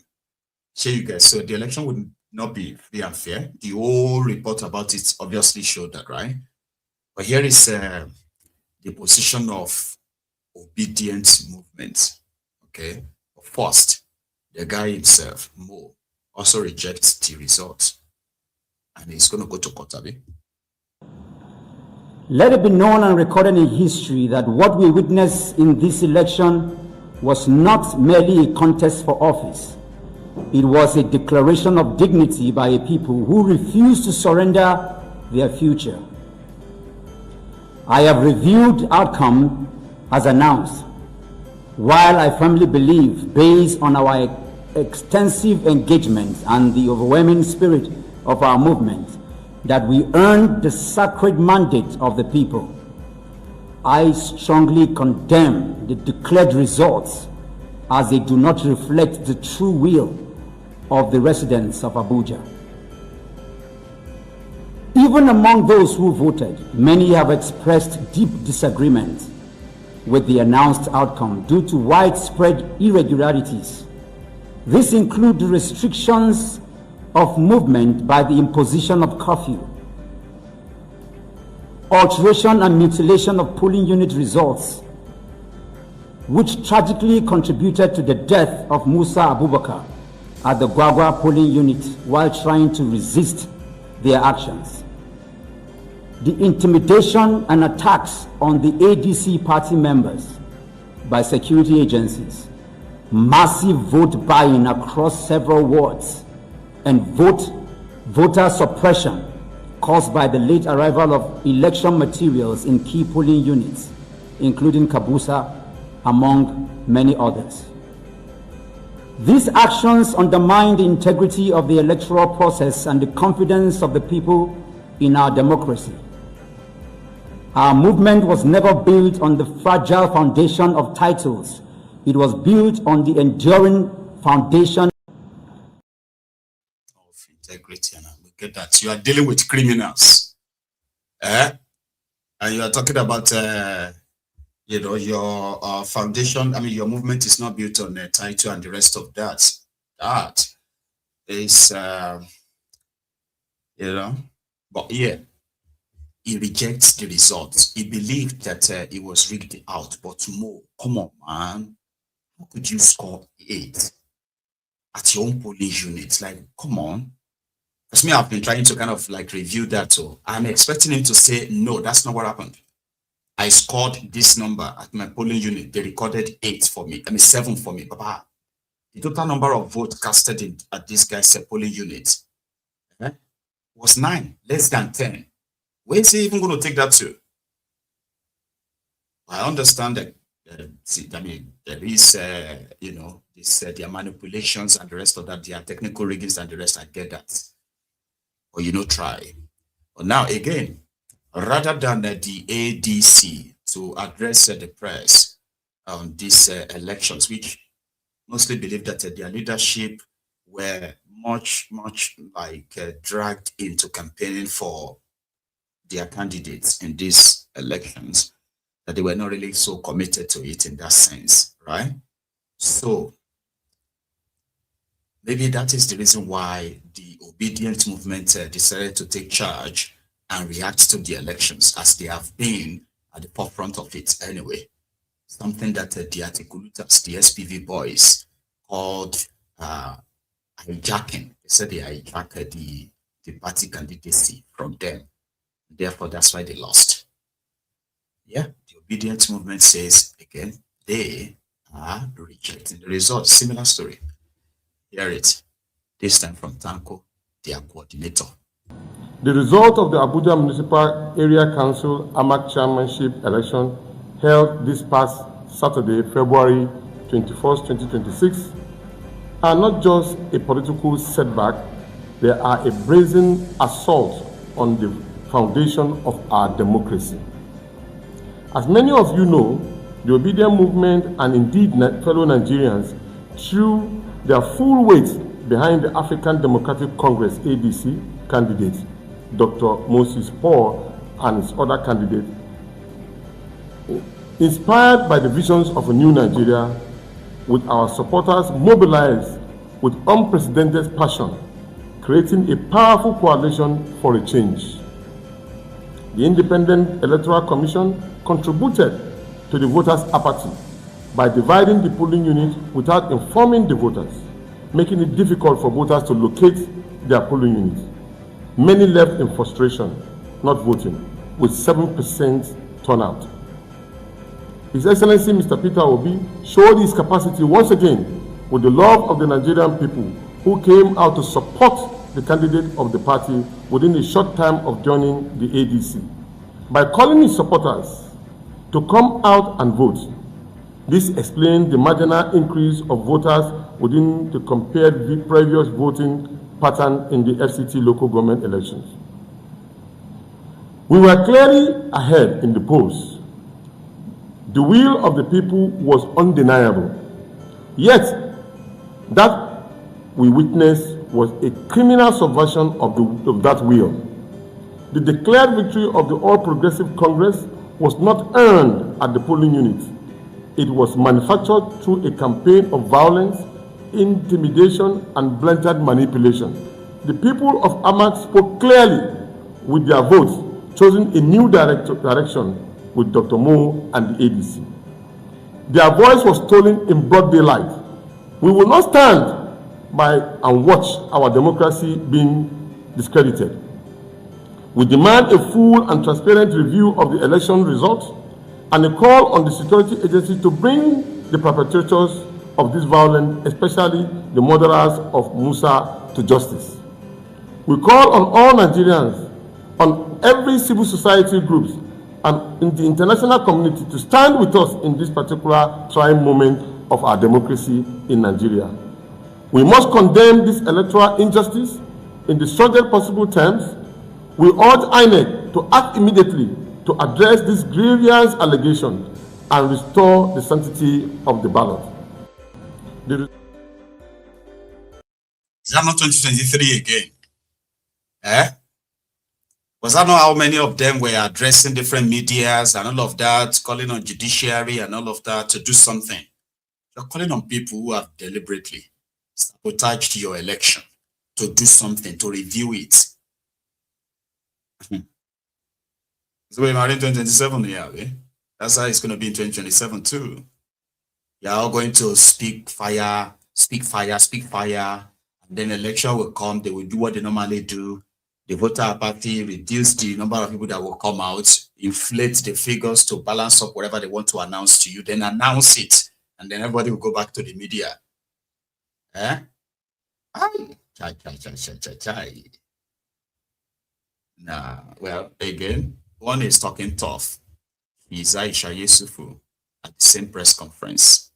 Show you guys. So the election would not be free and fair. The whole report about it obviously showed that, right? But here is the position of obedient movement. Okay. First, the guy himself, Mo, also rejects the results. And he's going to go to Kotabe. Let it be known and recorded in history that what we witnessed in this election was not merely a contest for office. It was a declaration of dignity by a people who refused to surrender their future. I have reviewed outcome as announced. While I firmly believe, based on our extensive engagement and the overwhelming spirit of our movement, that we earned the sacred mandate of the people, I strongly condemn the declared results as they do not reflect the true will of the residents of Abuja. Even among those who voted, many have expressed deep disagreement with the announced outcome due to widespread irregularities. This includes the restrictions of movement by the imposition of curfew, alteration and mutilation of polling unit results, which tragically contributed to the death of Musa Abubakar at the Gwagwa polling unit while trying to resist their actions. The intimidation and attacks on the ADC party members by security agencies, massive vote buying across several wards, and voter suppression caused by the late arrival of election materials in key polling units, including Kabusa, among many others. These actions undermine the integrity of the electoral process and the confidence of the people in our democracy. Our movement was never built on the fragile foundation of titles. It was built on the enduring foundation of integrity. And we get that. You are dealing with criminals. And you are talking about your foundation. I mean, your movement is not built on a title and the rest of that. That is, but yeah, he rejects the results. He believed that it was rigged out. But more, come on, man. How could you score 8 at your own polling unit? Like, come on. Because me, I've been trying to kind of like review that. So I'm expecting him to say, no, that's not what happened. I scored this number at my polling unit. They recorded 8 for me. I mean, 7 for me. Papa, the total number of votes casted in at this guy's polling unit was 9, less than 10. Where's he even going to take that to? I understand that, I mean, there is, you know, this, their manipulations and the rest of that, their technical riggings and the rest, I get that. Or, you know, try. But now, again, rather than the ADC to address the press on these elections, which mostly believe that their leadership were much like dragged into campaigning for their candidates in these elections, that they were not really so committed to it in that sense, right? So maybe that is the reason why the obedient movement decided to take charge and react to the elections, as they have been at the forefront of it anyway. Something that the Articulutas, the SPV boys, called hijacking. They said they hijacked the party candidacy from them. Therefore, that's why they lost. Yeah, the obedient movement says, again, they are rejecting the results. Similar story. Hear it. This time from Tanko, their coordinator. The result of the Abuja Municipal Area Council AMAC chairmanship election held this past Saturday, February 21st, 2026, are not just a political setback, they are a brazen assault on the foundation of our democracy. As many of you know, the obedient movement and indeed fellow Nigerians threw their full weight behind the African Democratic Congress ADC candidate, Dr. Moses Paul, and his other candidates. Inspired by the visions of a new Nigeria, with our supporters mobilized with unprecedented passion, creating a powerful coalition for a change. The Independent Electoral Commission contributed to the voters' apathy by dividing the polling unit without informing the voters, making it difficult for voters to locate their polling units. Many left in frustration, not voting, with 7% turnout. His Excellency Mr. Peter Obi showed his capacity once again with the love of the Nigerian people who came out to support the candidate of the party within a short time of joining the ADC. By calling his supporters to come out and vote, this explained the marginal increase of voters within the compared previous voting pattern in the FCT local government elections. We were clearly ahead in the polls. The will of the people was undeniable. Yet, that we witnessed was a criminal subversion of that will. The declared victory of the All Progressive Congress was not earned at the polling unit. It was manufactured through a campaign of violence, intimidation, and blatant manipulation. The people of AMAC spoke clearly with their votes, choosing a new direction with Dr. Mo and the ADC. Their voice was stolen in broad daylight. We will not stand by and watch our democracy being discredited. We demand a full and transparent review of the election results and a call on the security agency to bring the perpetrators of this violence, especially the murderers of Musa, to justice. We call on all Nigerians, on every civil society groups, and in the international community to stand with us in this particular trying moment of our democracy in Nigeria. We must condemn this electoral injustice in the strongest possible terms. We urge INEC to act immediately to address this grievous allegation and restore the sanctity of the ballot. Is that not 2023 again? Eh? Was that not how many of them were addressing different medias and all of that, calling on judiciary and all of that to do something? You're calling on people who have deliberately sabotaged your election to do something, to review it. So we're in 2027 here, eh? That's how it's going to be in 2027 too. You're all going to speak fire, and then election will come, they will do what they normally do. The voter apathy, reduce the number of people that will come out, inflate the figures to balance up whatever they want to announce to you, then announce it, and then everybody will go back to the media. Eh? Chai. Nah, well, again, one is talking tough. He's Aisha Yesufu at the same press conference.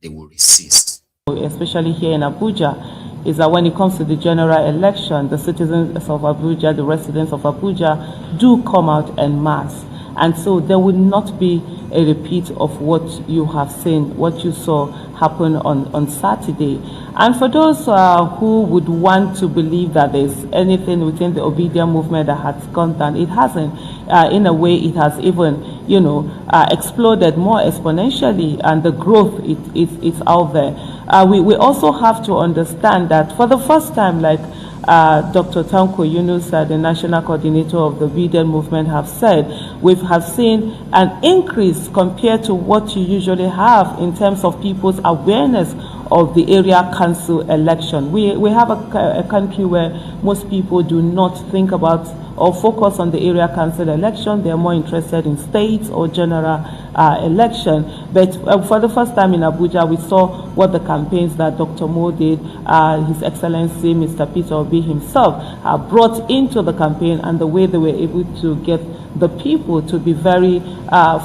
They will resist. Especially here in Abuja, is that when it comes to the general election, the citizens of Abuja, the residents of Abuja do come out en masse. And so there will not be a repeat of what you have seen, what you saw happen on Saturday. And for those who would want to believe that there's anything within the Obidia movement that has gone down, it hasn't. In a way, it has even, exploded more exponentially, and the growth it's out there. We also have to understand that for the first time, like Dr. Tanko Yunus, the national coordinator of the Obidia movement, have said, we have seen an increase compared to what you usually have in terms of people's awareness of the area council election. We have a country where most people do not think about or focus on the area council election. They are more interested in states or general election. But for the first time in Abuja, we saw what the campaigns that Dr. Mo did, His Excellency Mr. Peter Obi himself brought into the campaign, and the way they were able to get the people to be very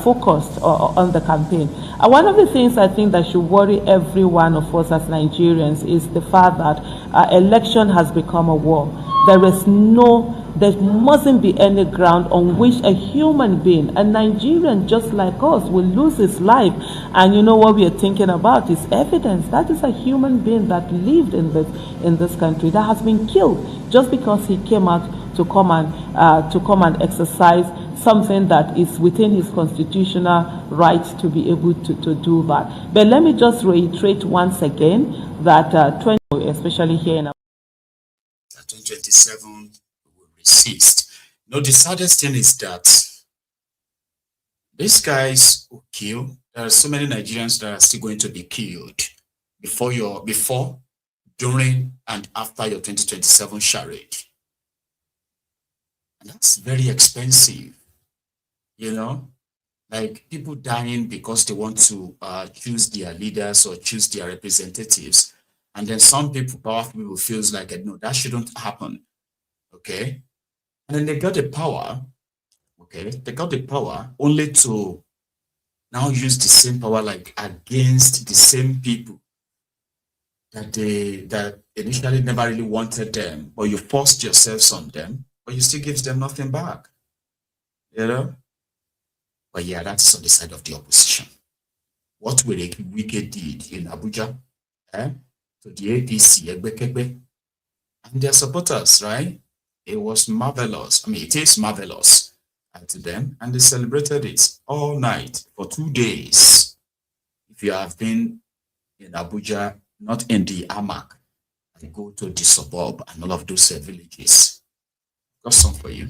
focused on the campaign. One of the things I think that should worry every one of us as Nigerians is the fact that election has become a war. There mustn't be any ground on which a human being, a Nigerian just like us, will lose his life. And you know what we are thinking about is evidence. That is a human being that lived in this country that has been killed just because he came out to come and exercise something that is within his constitutional right to be able to do that. But let me just reiterate once again that especially here in 2027 will resist. No, the saddest thing is that these guys who kill, there are so many Nigerians that are still going to be killed before, during, and after your 2027 charade. And that's very expensive, like people dying because they want to choose their leaders or choose their representatives. And then some people, powerful people, feels like, no, that shouldn't happen, okay? And then they got the power, okay? They got the power only to now use the same power like against the same people that initially never really wanted them, but you forced yourselves on them, but you still gives them nothing back, But yeah, that's on the side of the opposition. What Wike did in Abuja, to the APC, and their supporters, right? It was marvelous. I mean, it is marvelous to them, and they celebrated it all night for 2 days. If you have been in Abuja, not in the Amak, and go to the suburb and all of those villages, got some for you.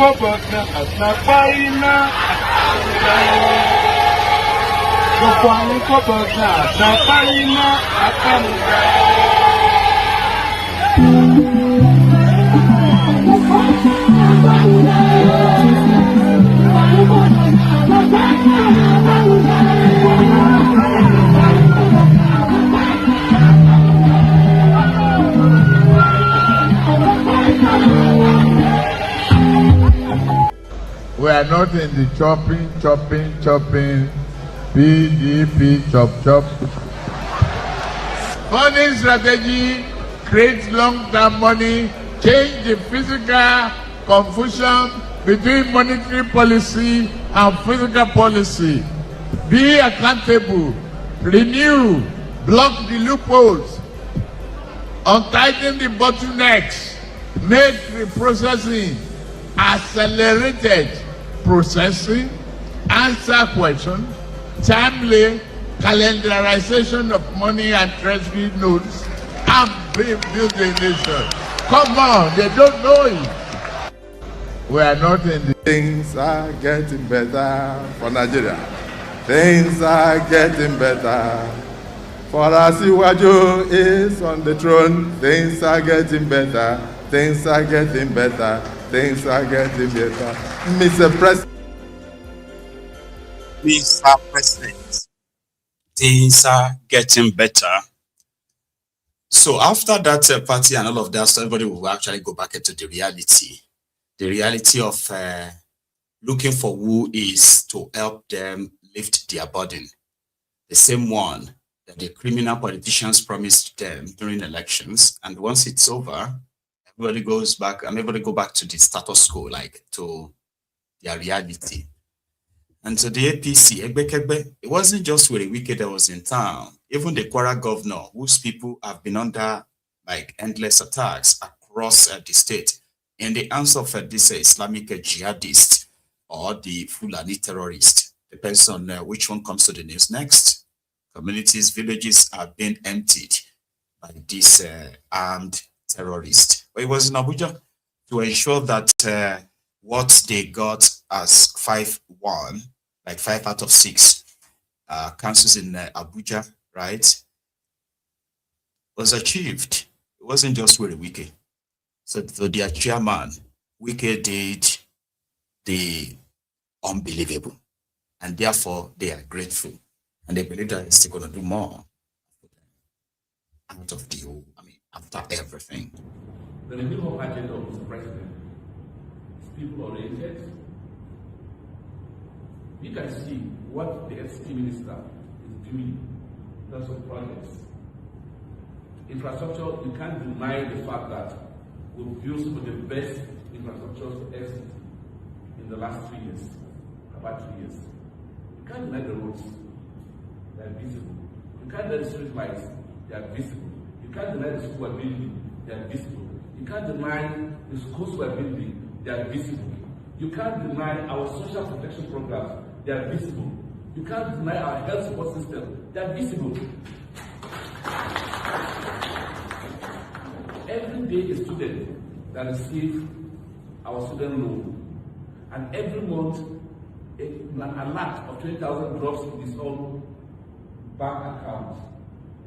We are not in the chopping, PDP, chop. Funding strategy creates long-term money, change the physical confusion between monetary policy and physical policy. Be accountable, renew, block the loopholes, untighten the bottlenecks, make reprocessing accelerated processing, answer questions, timely calendarization of money and treasury notes, and build the nation. Come on, they don't know it. We are not in the... Things are getting better for Nigeria. Things are getting better. For Asiwaju is on the throne. Things are getting better. Things are getting better. Things are getting better. Mr. President. Mr. President, things are getting better. So after that party and all of that, so everybody will actually go back into the reality of looking for who is to help them lift their burden. The same one that the criminal politicians promised them during elections. And once it's over, everybody goes back and everybody go back to the status quo, like to their reality. And so the APC, it wasn't just with a wicked that was in town. Even the Kwara governor, whose people have been under like endless attacks across the state, in the hands of this Islamic jihadist or the Fulani terrorist, depends on which one comes to the news next. Communities, villages are being emptied by this armed terrorist. But it was in Abuja to ensure that what they got as 5-1, like 5 out of 6 councils in Abuja, right, was achieved. It wasn't just with Wike. So their chairman, Wike, did the unbelievable. And therefore, they are grateful. And they believe that it's still going to do more out of the whole, after everything. The renewal agenda of Mr. President is people-oriented. You can see what the FCT minister is doing in terms of projects. Infrastructure, you can't deny the fact that we've built some of the best infrastructure FCT in the last 3 years, about 2 years. You can't deny the roads, they are visible. You can't deny the street lights, they are visible. You can't deny the school we're building, they are visible. You can't deny the schools we're building, they are visible. You can't deny our social protection programs, they are visible. You can't deny our health support system, they are visible. Every day a student that receives our student loan, and every month an alert of 20,000 drops in his own bank account.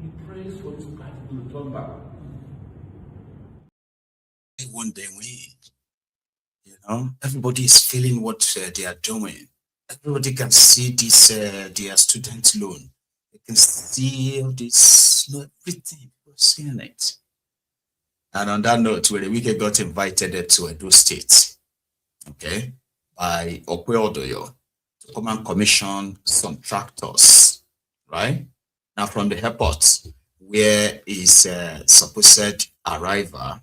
He prays for this party to return back. One day everybody is feeling what they are doing. Everybody can see this their student loan. They can see all this, everything. We're seeing it. And on that note, where the Wike got invited to Edo State, okay, by Okwe Odoyo to come and commission some tractors, right? Now from the airport, where is supposed arrival,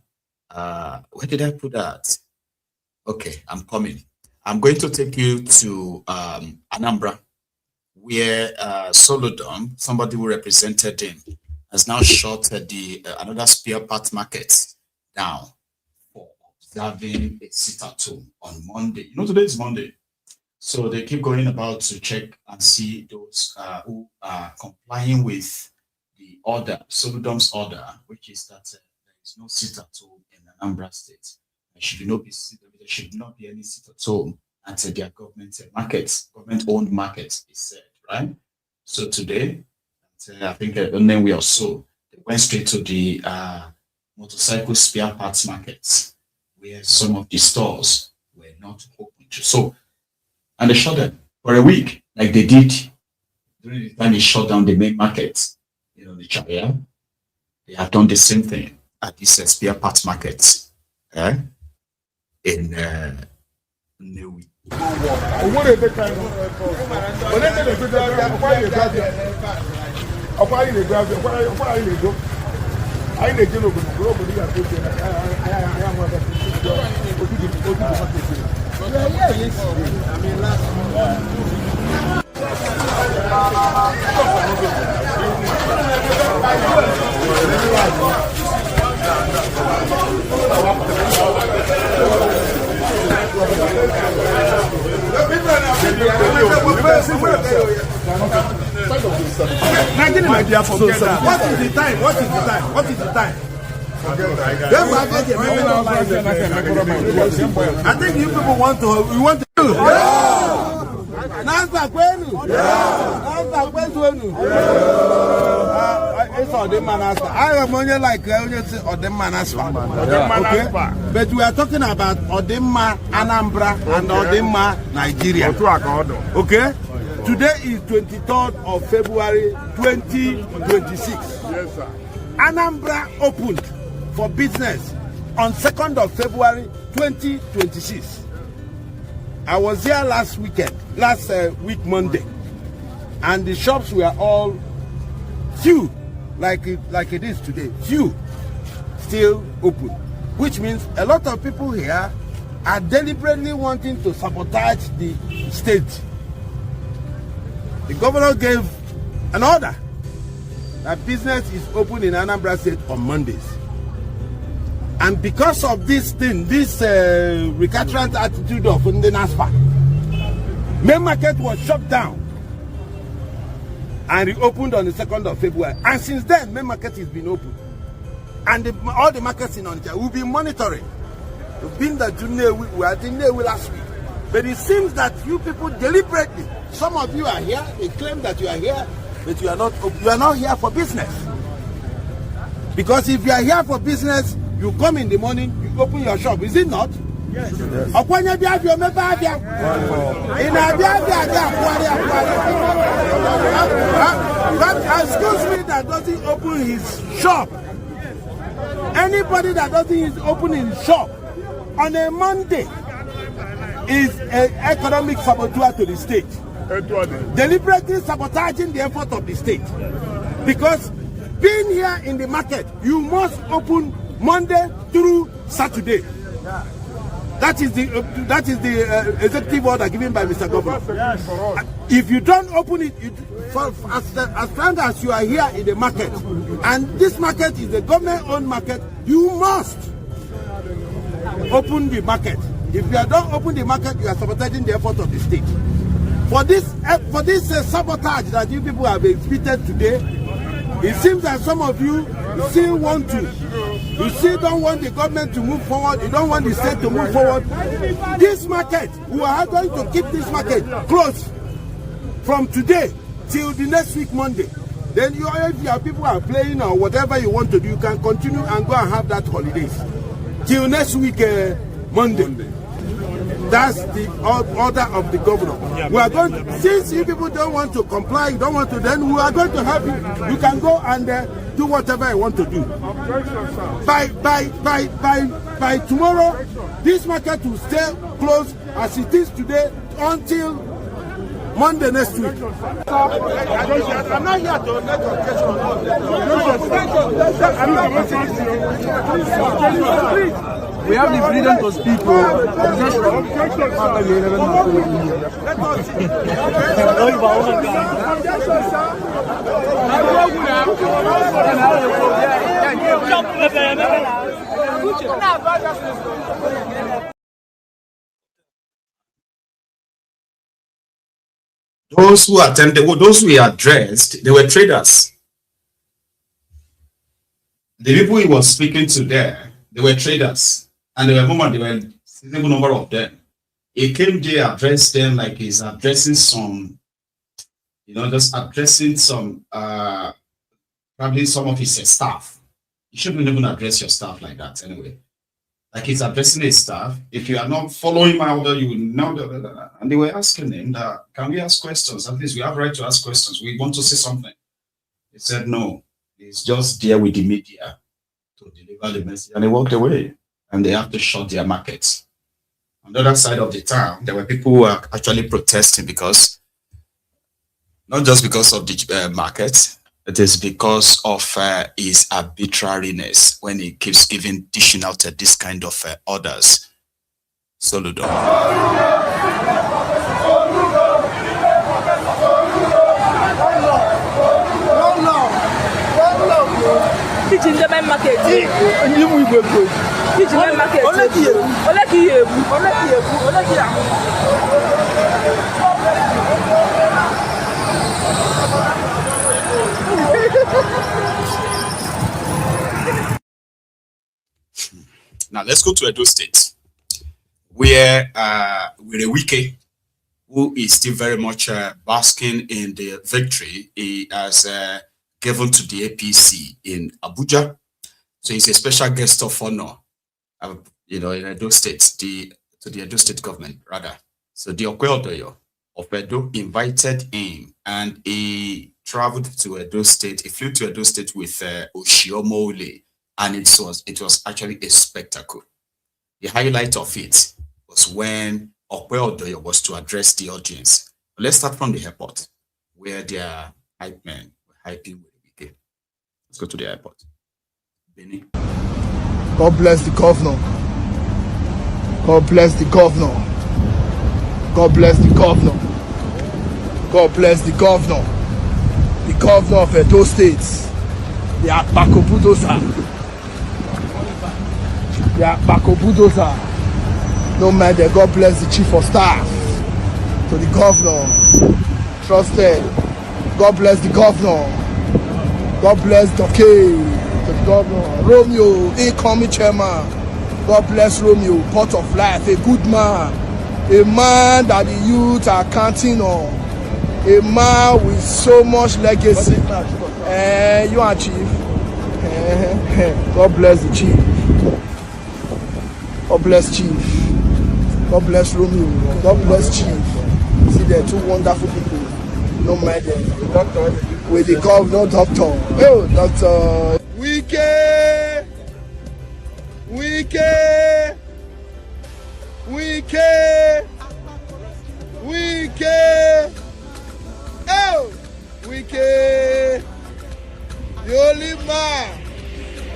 where did I put that? Okay, I'm coming. I'm going to take you to Anambra, where Solodom, somebody who represented him, has now shut the another spare part market down for observing a sit-at-home on Monday. Today is Monday. So they keep going about to check and see those who are complying with the order, Solodom's order, which is that there is no sit-at-home in Anambra State. There should not be there should not be any sit at home until their government markets, government-owned markets is said, right? So today, I think then we also went straight to the motorcycle spare parts markets, where some of the stores were not open to. So, and they shut them for a week, like they did during the time they shut down the main markets, the Charade. They have done the same thing at these spare parts markets in New. What is the time? What is the time? What is the time? I think you people want to. We want to. It's all the manas. I am only like the manas. Okay, but we are talking about Odema Anambra and Odema Nigeria. Okay, today is 23rd of February 2026. Yes, sir. Anambra opened for business on 2nd of February 2026. I was here last week Monday, and the shops were all few, like it is today, few still open, which means a lot of people here are deliberately wanting to sabotage the state. The governor gave an order that business is open in Anambra State on Mondays. And because of this thing, this recalcitrant attitude of the NASFA, main market was shut down and reopened on the 2nd of February. And since then, main market has been open. And all the markets in Onitsha will be monitoring. We've been there we are in Newi last week. But it seems that you people deliberately, some of you are here, they claim that you are here, but you are not here for business. Because if you are here for business, you come in the morning, you open your shop, is it not? Yes. But excuse me, that doesn't open his shop. Anybody that doesn't open his shop on a Monday is an economic saboteur to the state. Deliberately sabotaging the effort of the state. Because being here in the market, you must open Monday through Saturday. That is the executive order given by Mr. Governor. If you don't open it, as long as you are here in the market, and this market is a government-owned market, you must open the market. If you don't open the market, you are sabotaging the effort of the state. For this sabotage that you people have exhibited today, it seems that some of you still want to. You still don't want the government to move forward. You don't want the state to move forward. This market, we are going to keep this market closed from today till the next week Monday. Then if your people are playing or whatever you want to do, you can continue and go and have that holidays till next week Monday. That's the order of the governor. We are going to, since you people don't want to comply, don't want to, then we are going to have you. You can go and do whatever you want to do. By tomorrow, this market will stay closed as it is today until Monday next week. I'm not here to make objection. We have the freedom to speak. Those who attended, those who addressed, they were traders. The people he was speaking to there, they were traders. And there were moments they were Sizable number of them. He came there, addressed them like he's addressing some, just addressing some, probably some of his staff. You shouldn't even address your staff like that anyway. Like he's addressing his staff. If you are not following my order, you will know that. And they were asking him that, can we ask questions? At least we have right to ask questions. We want to say something. He said, no, he's just there with the media to deliver the message. And they walked away and they have to shut their markets. On the other side of the town, there were people who were actually protesting because, not just because of the market, it is because of his arbitrariness when he keeps dishing out this kind of orders. Soludo. Teaching the main market. Teaching the market. Now let's go to Edo State, where Wike, who is still very much basking in the victory he has given to the APC in Abuja. So he's a special guest of honor, in Edo State, to the Edo State government, rather. So the Okweodoyo of Edo invited him, and he traveled to Edo State. He flew to Edo State with Oshiomole, and it was actually a spectacle. The highlight of it was when Okweodoyo was to address the audience. Let's start from the airport, where their hype men were hyping with Wike. Let's go to the airport. Benny. God bless the governor. God bless the governor. God bless the governor. God bless the governor. The governor of Edo State. The Akpako Budosa. The Akpako Budosa. No matter, God bless the chief of staff. To the governor. Trusted. God bless the governor. God bless Doke. To the governor. Romeo, incoming chairman. God bless Romeo, pot of life, a good man. A man that the youth are counting on. A man with so much legacy. You are chief. God bless the chief. God bless chief. God bless Romeo. God bless chief. See, they're two wonderful people. No matter. With the governor, doctor. Oh, doctor. Wike. Wike. Wike. Wike. Oh, Wike. The only man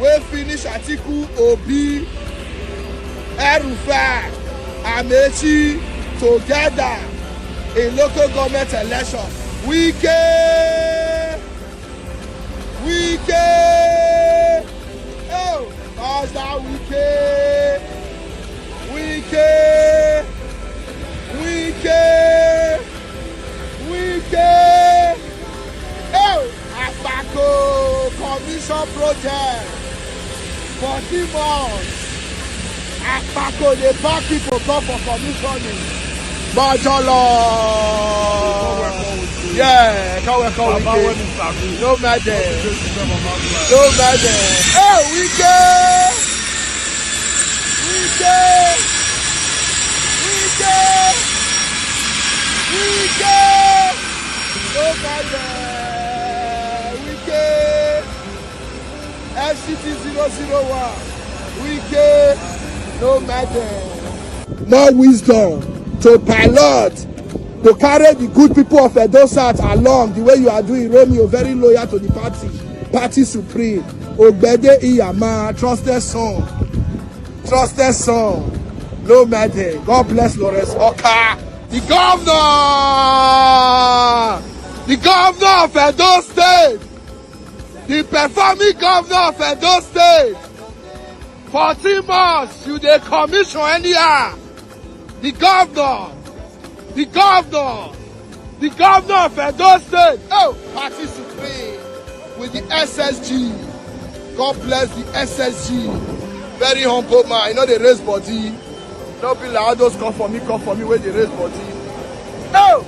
wey finish Atiku, Obi, Erufai, Amechi together in local government election. Wike. Wike. Oh, how's that Wike? Wike. Wike. Wike. Oh, Akpako commission project. 40 months. Akpako, they back people come for commissioning. Bajolo. Yeah, can't work out with it. No matter. No matter. Oh, Wike. Wike. Wike. Wike. No matter. Wike. FCT 001. Wike. No matter. More wisdom to pilot, to carry the good people of Edo South along the way you are doing. Romeo, very loyal to the party supreme. Ogbede Iyama, trusted son. Trusted son. No matter. God bless Lawrence Oka. The governor of Edo State, the performing governor of Edo State. 14 months, you dey commission anyhow. The governor of Edo State. Oh, party supreme with the SSG. God bless the SSG. Very humble man. You know they raise body. No be like those come for me, where they raise body. No!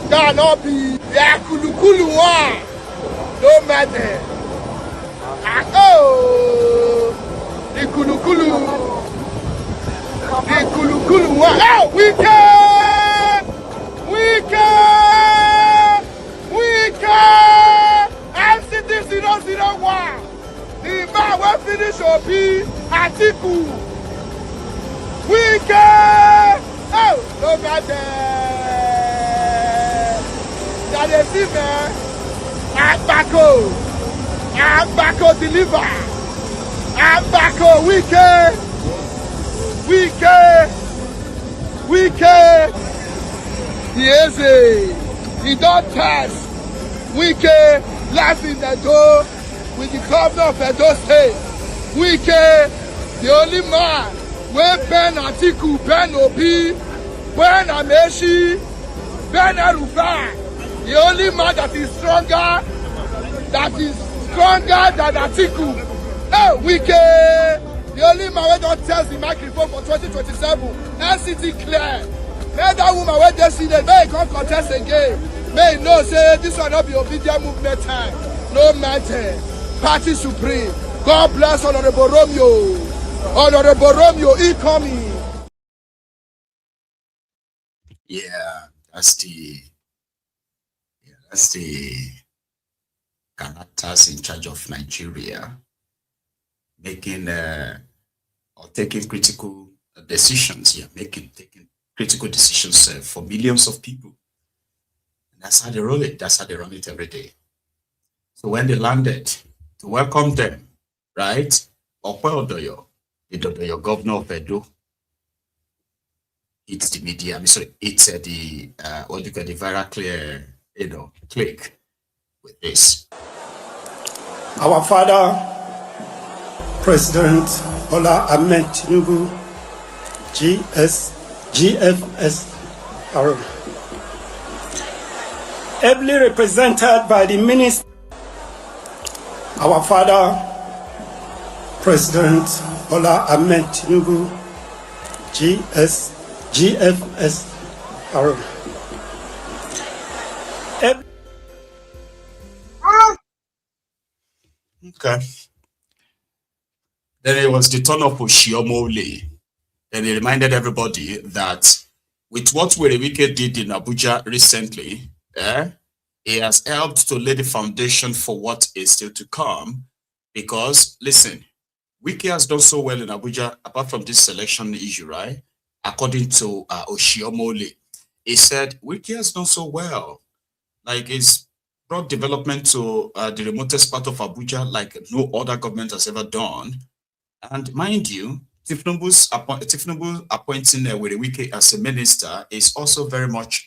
Cannot be. Yeah, kulu one. No matter. Oh! The kulu. The kulu one. Oh! We can! MCT 001. The man will finish OP Atiku. We can! Oh! No matter. That is it, man. Agbako deliver. Agbako wicked. Yes, he don't test. Wicked last in the door with the governor of Edo State. Wicked, the only man where Ben Atiku, Ben Obi, Ben Amechi, Ben Arufai. The only man that is stronger than Atiku. Oh, Wicked! The only man who don't test the microphone for 2027. NCT clear. May that woman where they see that may come contest again. May no say this will not be obedient movement time. No matter. Party Supreme. God bless Honorable Romeo. Honorable Romeo, he coming. Yeah, that's the characters in charge of Nigeria making or taking critical decisions. Yeah, taking critical decisions for millions of people. And that's how they roll it. That's how they run it every day. So when they landed, to welcome them, right? Odoyo, the governor of Edo, it's the media. I'm sorry, it's the what you call the viral clear, click with this. Our father, President Bola Ahmed Tinubu, GFS, ably represented by the minister. Our father, President Bola Ahmed Tinubu, GFS. Okay. Then it was the turn of Oshiomole. And he reminded everybody that with what Werewike did in Abuja recently, he has helped to lay the foundation for what is still to come. Because, listen, Wike has done so well in Abuja, apart from this selection issue, right? According to Oshiomole, he said, Wike has done so well. Like, it's brought development to the remotest part of Abuja like no other government has ever done. And mind you, Tinubu appointing Werewike as a minister is also very much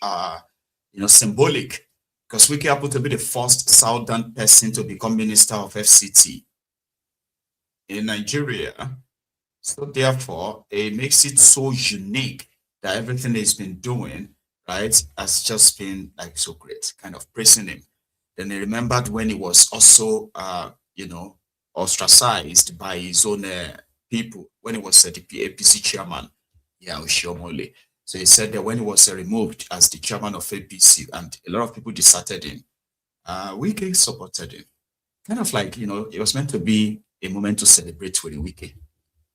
symbolic, because Wike happened to be the first southern person to become minister of FCT in Nigeria. So therefore, it makes it so unique that everything he's been doing, right, has just been like so great, kind of praising him. Then he remembered when he was also, ostracized by his own people, when he was the APC chairman, Oshiomole. So he said that when he was removed as the chairman of APC, and a lot of people deserted him, Wike supported him. Kind of like, it was meant to be a moment to celebrate with Wike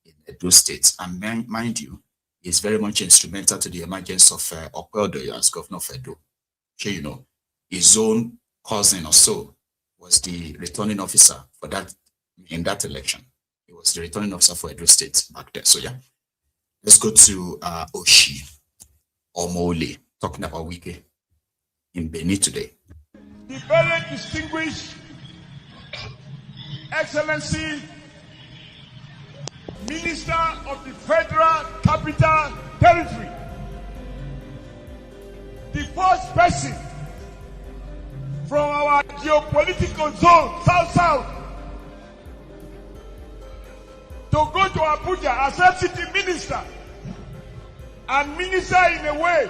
in Edo State. And mind you, he's very much instrumental to the emergence of Odoyo as governor of Edo. So, his own cousin or so was the returning officer for that in that election. He was the returning officer for Edo State back then. So yeah, let's go to Oshiomole talking about Wike in Benin today. The very distinguished Excellency Minister of the Federal Capital Territory, the first person from our geopolitical zone, South-South, to go to Abuja as FCT minister and minister in a way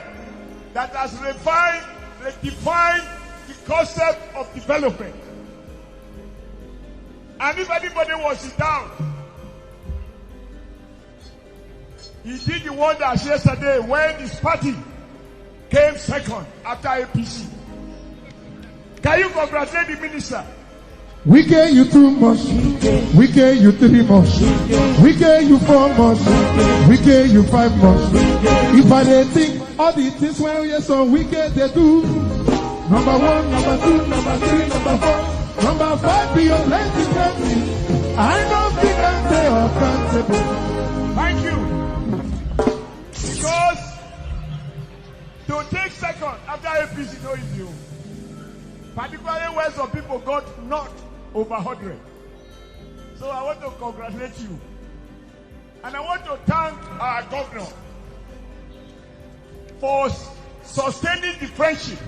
that has redefined the concept of development. And if anybody was down, He did the wonders yesterday when his party came second after APC. Can you congratulate the minister? We gave you 2 months, we gave you 3 months, we gave you 4 months, we gave you 5 months. If I didn't think all the things when we so we get they do. Number 1, number 2, number 3, number 4, number 5 be your legislative. I don't think I'm accountable. Thank you. Because to take second after APC no easy. Particularly when some people got not over 100. So I want to congratulate you. And I want to thank our governor for sustaining the friendship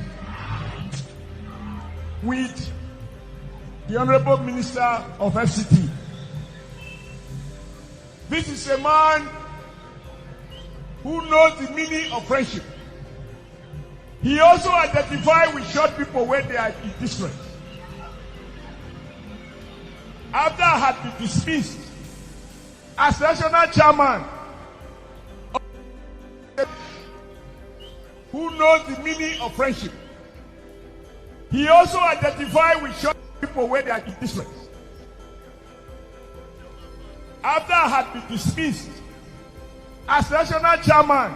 with the Honorable Minister of FCT. This is a man who knows the meaning of friendship. He also identifies with short people when they are in distress. After I had been dismissed as national chairman, who knows the meaning of friendship, he also identifies with short people when they are in distress. After I had been dismissed as national chairman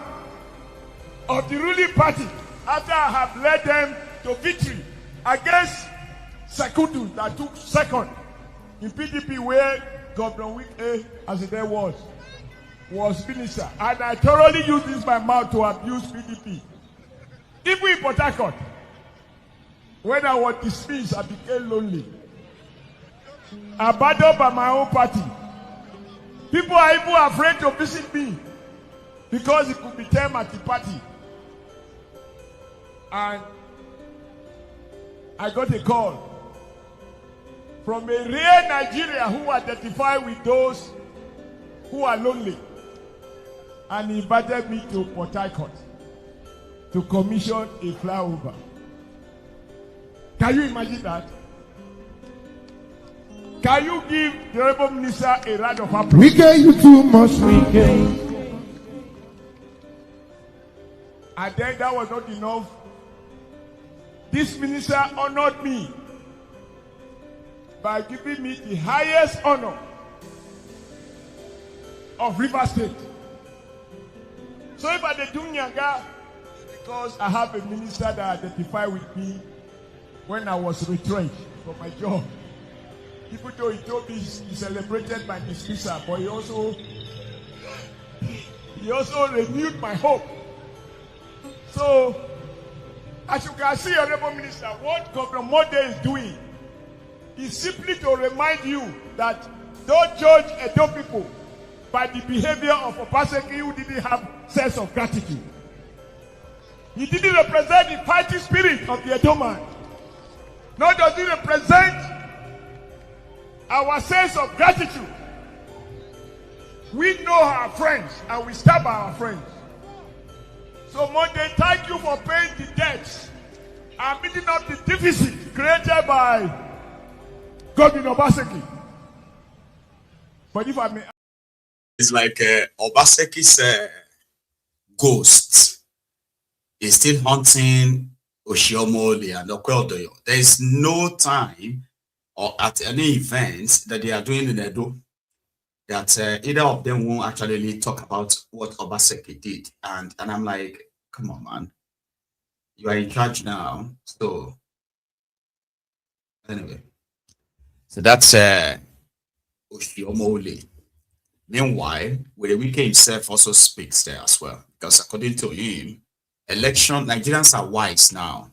of the ruling party, after I have led them to victory against Sekudu that took second in PDP where Governor Wike, as it there was minister. And I thoroughly used this my mouth to abuse PDP. Even in Port Harcourt, when I was dismissed, I became lonely. Abandoned by my own party. People are even afraid to visit me because it could be them at the party. And I got a call from a real Nigeria who identify with those who are lonely, and he invited me to Port Harcourt to commission a flyover. Can you imagine that? Can you give the Honorable Minister a round of applause? We gave you 2 months, we gave. And then that was not enough. This minister honored me by giving me the highest honor of River State. So if I do Nyaga, because I have a minister that identified with me when I was retrenched from my job. People though he told me he celebrated my dismissal, but he also renewed my hope. So as you can see, Honorable Minister, what Governor Mode is doing is simply to remind you that don't judge Edo people by the behavior of a person who didn't have sense of gratitude. He didn't represent the fighting spirit of the Edo man. Nor does he represent our sense of gratitude. We know our friends and we stab our friends. So Monday, thank you for paying the debts and meeting up the deficit created by Governor Obaseki. But if I may, it's like Obaseki's ghost is still haunting Oshiomole and Okweldoyo. There is no time or at any event that they are doing in Edo that either of them won't actually talk about what Obaseki did. And I'm like, come on, man. You are in charge now. So, anyway. So that's Oshiomole. Meanwhile, Wike himself also speaks there as well. Because according to him, Nigerians are wise now.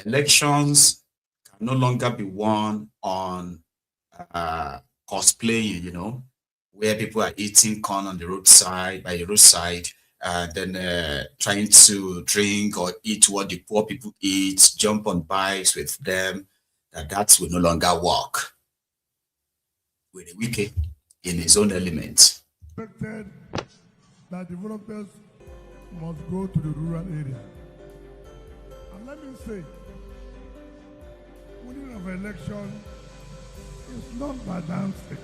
Elections can no longer be won on cosplaying, you know, where people are eating corn on the roadside, by the roadside, then trying to drink or eat what the poor people eat, jump on bikes with them, that will no longer work. With the Wike in his own element. Expected that developers must go to the rural area. And let me say, winning of election is not by dancing.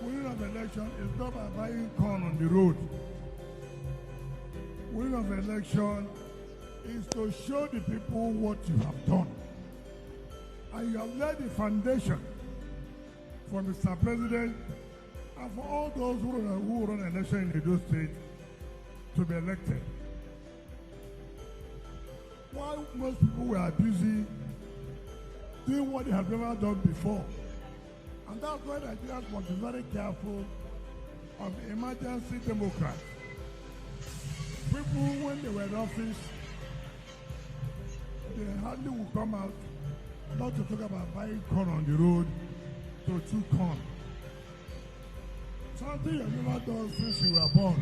Winning of election is not by buying corn on the road. Winning of election is to show the people what you have done. And you have laid the foundation for Mr. President and for all those who run an election in Edo State to be elected. While most people were busy doing what they have never done before. And that's why Nigerians must be very careful of emergency democrats. People, when they were in office, they hardly would come out not to talk about buying corn on the road to chew corn. Something you have never done since you were born.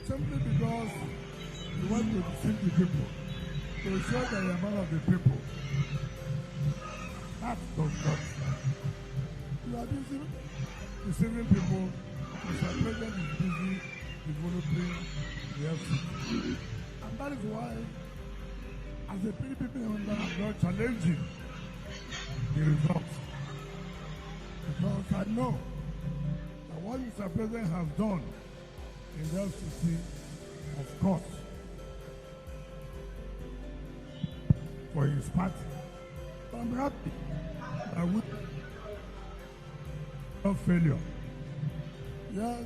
Simply because you want to deceive the people, to show that you are one of the people. That does not. You are busy deceiving people. Mr. President is busy developing the FCT. And that is why, as a PDP member, I'm not challenging the results. Because I know that what Mr. President has done in the FCT, of course, for his party. But I'm happy that we no failure. Yes.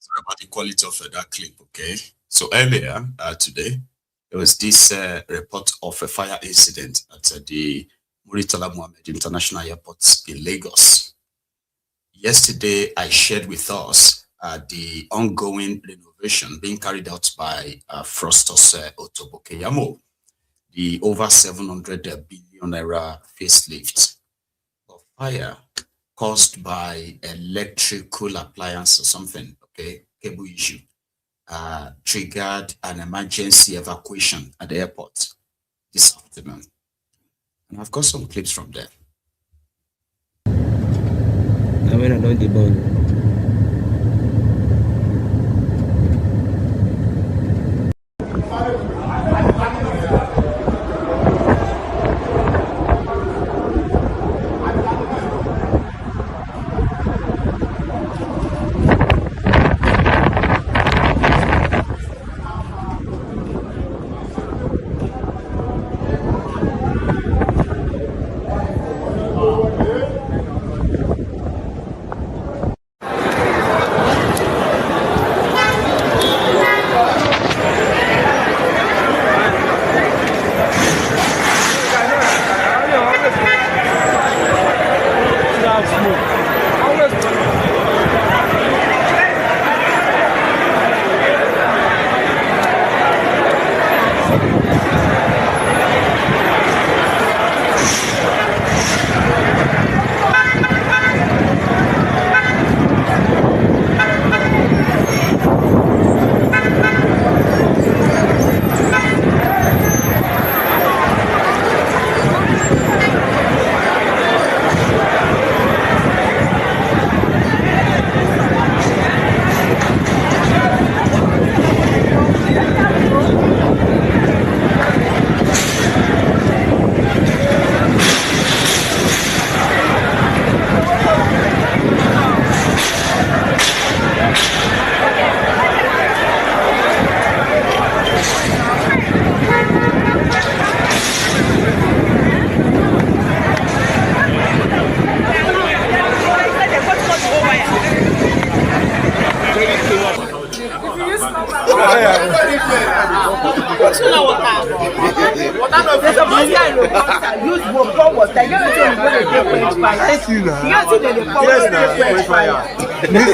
Sorry about the quality of that clip, okay? So earlier today, there was this report of a fire incident at the Muritala Mohammed International Airport in Lagos. Yesterday, I shared with us the ongoing renovation being carried out by Frostos Otobokeyamo, the over 700 billion naira facelift of fire caused by electrical appliance or something, okay, cable issue, triggered an emergency evacuation at the airport this afternoon. And I've got some clips from there. I mean, I don't debone.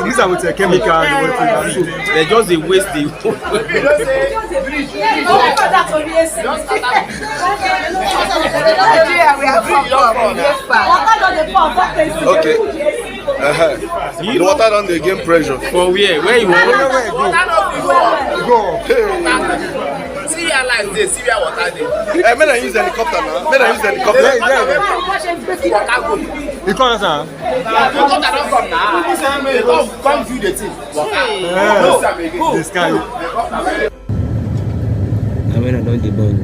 These are with a chemical. They just they waste the. Okay. The water on the game pressure. For where? Where you want? Go. Syria like this, Syria water there. May I use the helicopter now? May I use the helicopter? You can't answer. Helicopter don't come now. They come view the thing. This guy. I mean, I don't debone.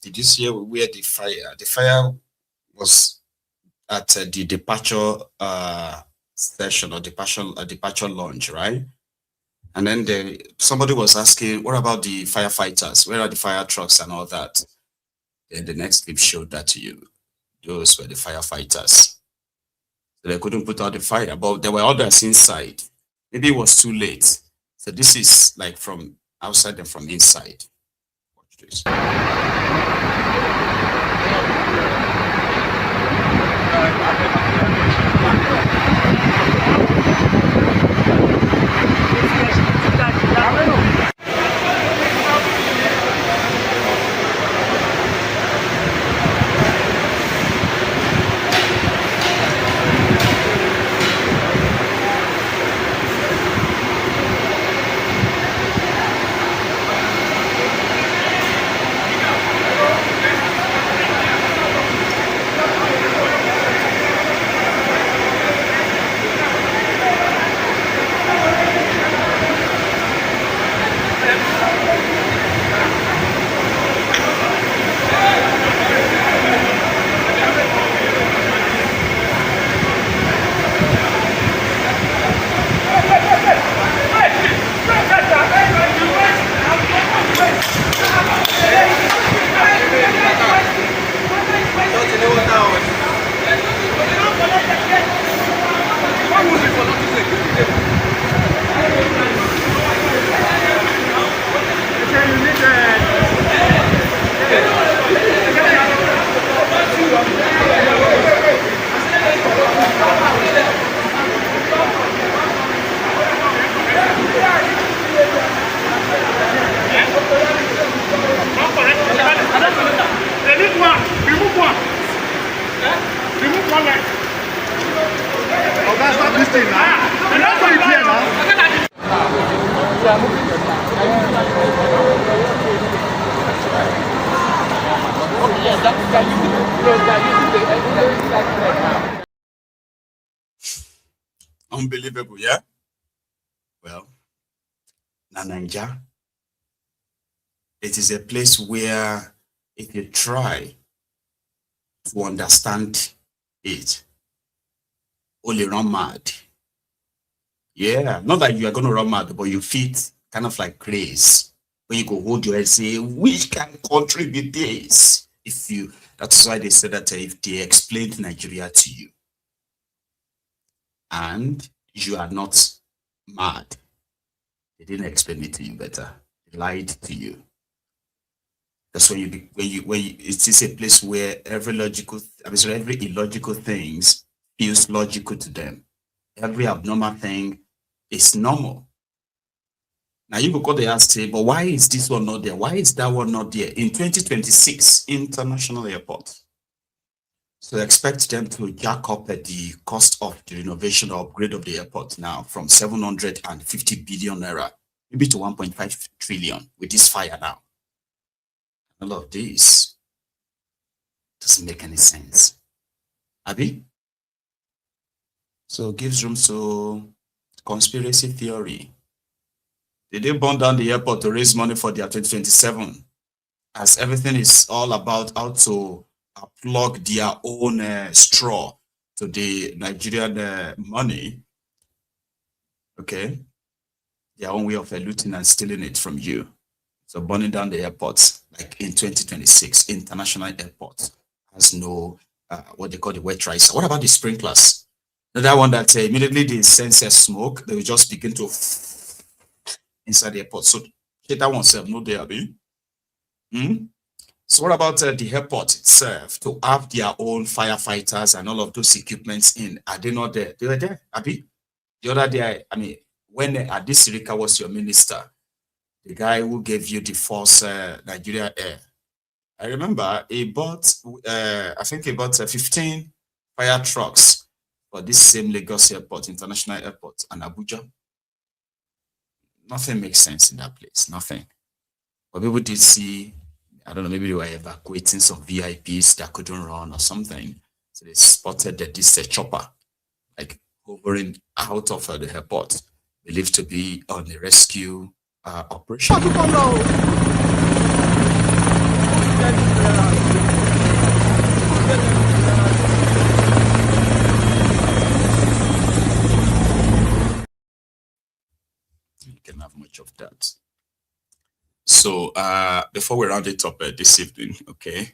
Did you see where the fire? The fire was at the departure session or departure launch, right? And then somebody was asking, what about the firefighters? Where are the fire trucks and all that? Then the next clip showed that to you. Those were the firefighters. So they couldn't put out the fire, but there were others inside. Maybe it was too late. So this is like from outside and from inside. Watch this. Unbelievable, yeah? Well, Nananja, it is a place where if you try to understand it, only run mad. Yeah, not that you are going to run mad, but you feel kind of like craze. When you go hold your head and say, which kind of country be this? That's why they said that if they explained Nigeria to you, and you are not mad, they didn't explain it to you better. They lied to you. That's when it is a place where every illogical things feels logical to them. Every abnormal thing is normal. Now you go there and say, but why is this one not there? Why is that one not there? In 2026, international airport. So expect them to jack up at the cost of the renovation or upgrade of the airport now from 750 billion naira, maybe to 1.5 trillion with this fire now. All of this doesn't make any sense. Abi? So it gives room to conspiracy theory. Did they burn down the airport to raise money for their 2027? As everything is all about how to plug their own straw to the Nigerian money, okay? Their own way of looting and stealing it from you. So burning down the airports, like in 2026, international airport has no, what they call the wet riser. What about the sprinklers? Another one that immediately they sense smoke, they will just begin to inside the airport. So that one self, no there, be. So what about the airport itself to have their own firefighters and all of those equipments in? Are they not there? They were there, Abi. The other day, I mean, when Adis Sirika was your minister, the guy who gave you the first Nigeria Air, I remember he bought, I think he bought 15 fire trucks for this same Lagos airport, international airport, and Abuja. Nothing makes sense in that place, nothing. But people did see, I don't know, maybe they were evacuating some VIPs that couldn't run or something. So they spotted that this chopper, like hovering out of the airport, believed to be on a rescue operation. You can have much of that. So before we round it up this evening, okay,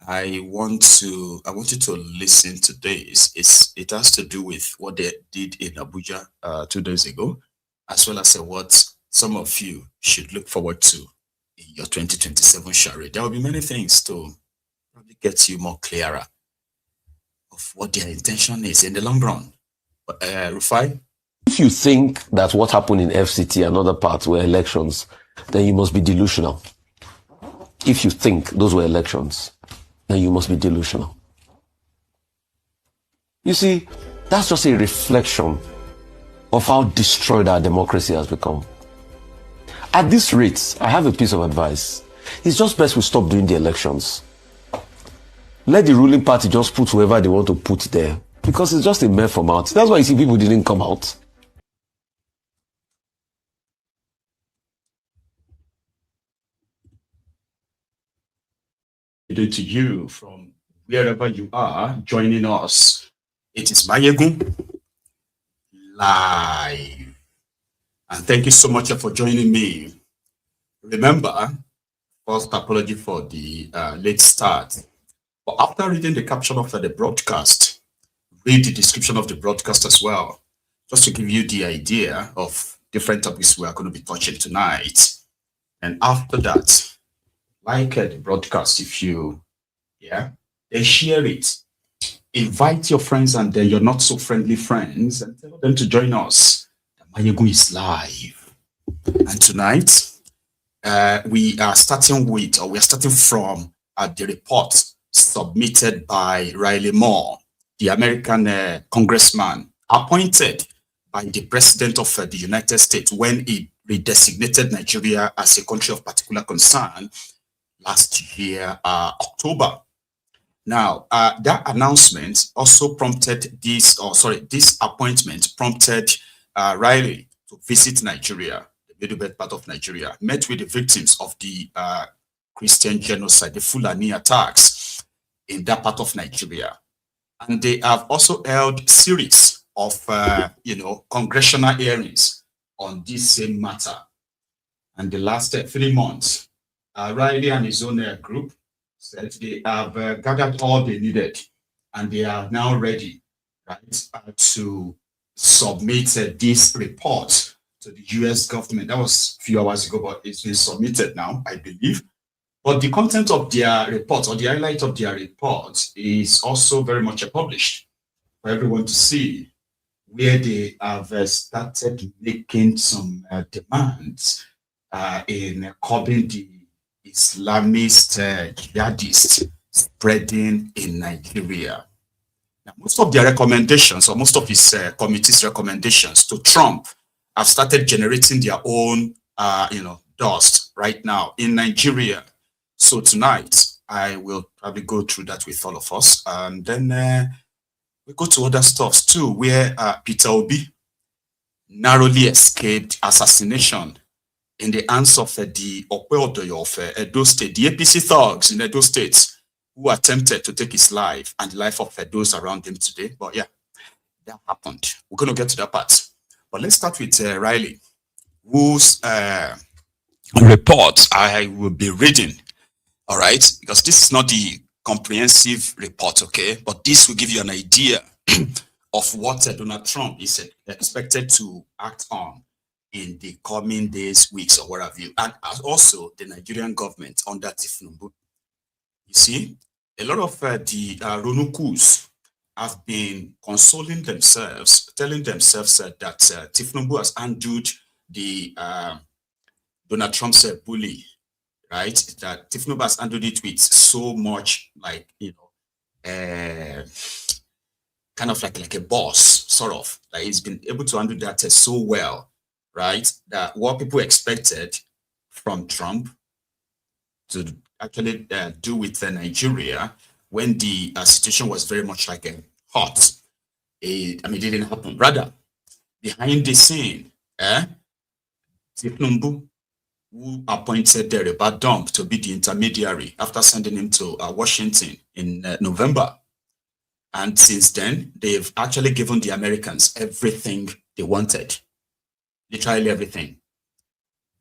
I want you to listen to this. It has to do with what they did in Abuja 2 days ago, as well as what some of you should look forward to in your 2027 Charade. There will be many things to probably get you more clearer of what their intention is in the long run. Rufai? If you think that what happened in FCT and other parts were elections, then you must be delusional. If you think those were elections, then you must be delusional. You see, that's just a reflection of how destroyed our democracy has become. At this rate, I have a piece of advice. It's just best we stop doing the elections. Let the ruling party just put whoever they want to put there, because it's just a mere formality. That's why you see people didn't come out. To you from wherever you are joining us. It is Maiyegun live. And thank you so much for joining me. Remember, first apology for the late start. But after reading the caption of the broadcast, read the description of the broadcast as well, just to give you the idea of different topics we are going to be touching tonight. And after that, like the broadcast if you, then share it. Invite your friends and your not so friendly friends and tell them to join us. Maiyegun is live. And tonight, we are starting from the report submitted by Riley Moore, the American congressman appointed by the president of the United States when he redesignated Nigeria as a country of particular concern last year, October. Now, that announcement also prompted this appointment prompted Riley to visit Nigeria, the middle belt part of Nigeria, met with the victims of the Christian genocide, the Fulani attacks in that part of Nigeria. And they have also held series of, congressional hearings on this same matter. And the last 3 months, Riley and his own group said they have gathered all they needed and they are now ready, right, to submit this report to the US government. That was a few hours ago, but it's been submitted now, I believe. But the content of their report, or the highlight of their report, is also very much published for everyone to see, where they have started making some demands in curbing the Islamist jihadists spreading in Nigeria. Now, most of their recommendations, or most of his committee's recommendations to Trump, have started generating their own, dust right now in Nigeria. So tonight, I will probably go through that with all of us, and then we go to other stuffs too, where Peter Obi narrowly escaped assassination in the hands of the Okweodoyo of Edo State, the APC thugs in Edo State, who attempted to take his life and the life of those around him today. But yeah, that happened. We're going to get to that part. But let's start with Riley, whose report I will be reading, all right? Because this is not the comprehensive report, okay? But this will give you an idea of what Donald Trump is expected to act on in the coming days, weeks, or what have you, and also the Nigerian government under Tifnumbu. You see, a lot of the Ronukus have been consoling themselves, telling themselves that Tifnumbu has undone the Donald Trump's bully, right? That Tifnumbu has undone it with so much, like, kind of like a boss, sort of. Like, he's been able to undo that so well, right? That what people expected from Trump to actually do with Nigeria when the situation was very much like hot. It didn't happen. Rather, behind the scene, Tifnumbu who appointed Berom to be the intermediary after sending him to Washington in November. And since then, they've actually given the Americans everything they wanted, literally everything.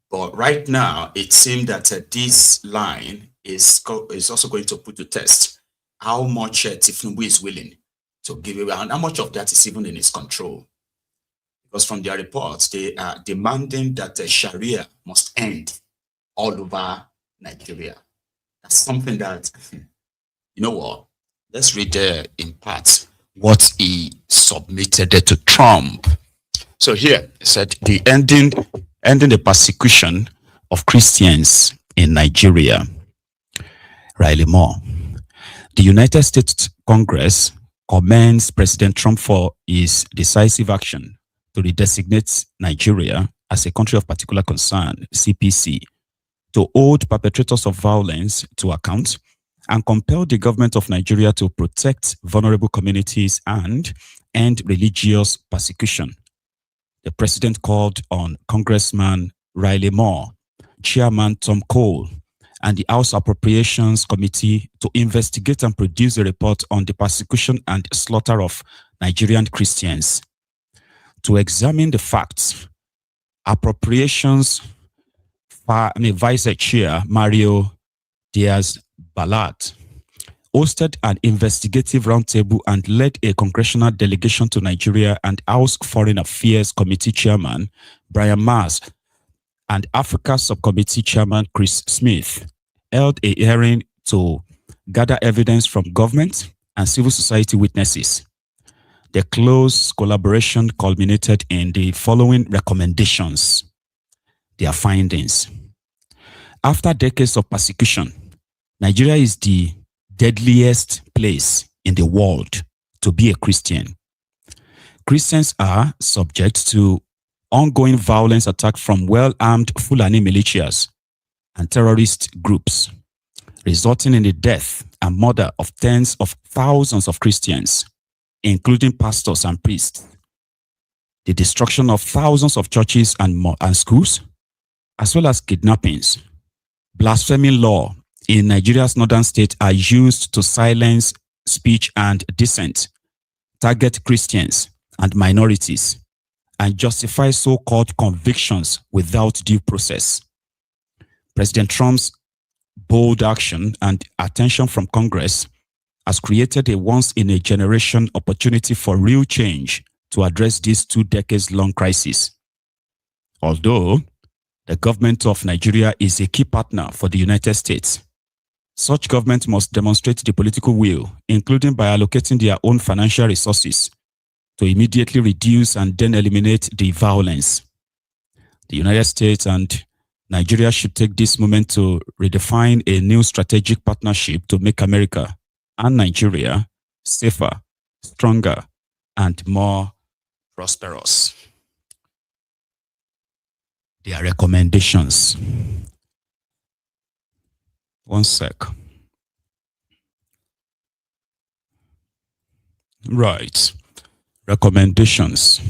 But right now, it seems that this line is also going to put to test how much Tinubu is willing to give away, and how much of that is even in his control. Because from their reports, they are demanding that Sharia must end all over Nigeria. That's something that, you know what? Let's read in part what he submitted to Trump. So here, it said, the ending the persecution of Christians in Nigeria. Riley Moore. The United States Congress commends President Trump for his decisive action to redesignate Nigeria as a country of particular concern, CPC, to hold perpetrators of violence to account and compel the government of Nigeria to protect vulnerable communities and end religious persecution. The president called on Congressman Riley Moore, Chairman Tom Cole, and the House Appropriations Committee to investigate and produce a report on the persecution and slaughter of Nigerian Christians. To examine the facts, Appropriations Vice Chair Mario Diaz-Balart hosted an investigative roundtable and led a congressional delegation to Nigeria, and House Foreign Affairs Committee Chairman Brian Mars and Africa Subcommittee Chairman Chris Smith held a hearing to gather evidence from government and civil society witnesses. The close collaboration culminated in the following recommendations. Their findings. After decades of persecution, Nigeria is the deadliest place in the world to be a Christian. Christians are subject to ongoing violence attacks from well-armed Fulani militias and terrorist groups, resulting in the death and murder of tens of thousands of Christians, including pastors and priests, the destruction of thousands of churches and schools, as well as kidnappings. Blasphemy law in Nigeria's northern state are used to silence speech and dissent, target Christians and minorities, and justify so-called convictions without due process. President Trump's bold action and attention from Congress has created a once-in-a-generation opportunity for real change to address this 2 decades-long crisis. Although the government of Nigeria is a key partner for the United States, such government must demonstrate the political will, including by allocating their own financial resources to immediately reduce and then eliminate the violence. The United States and Nigeria should take this moment to redefine a new strategic partnership to make America and Nigeria safer, stronger, and more prosperous. Their recommendations. One sec. Right. Recommendations.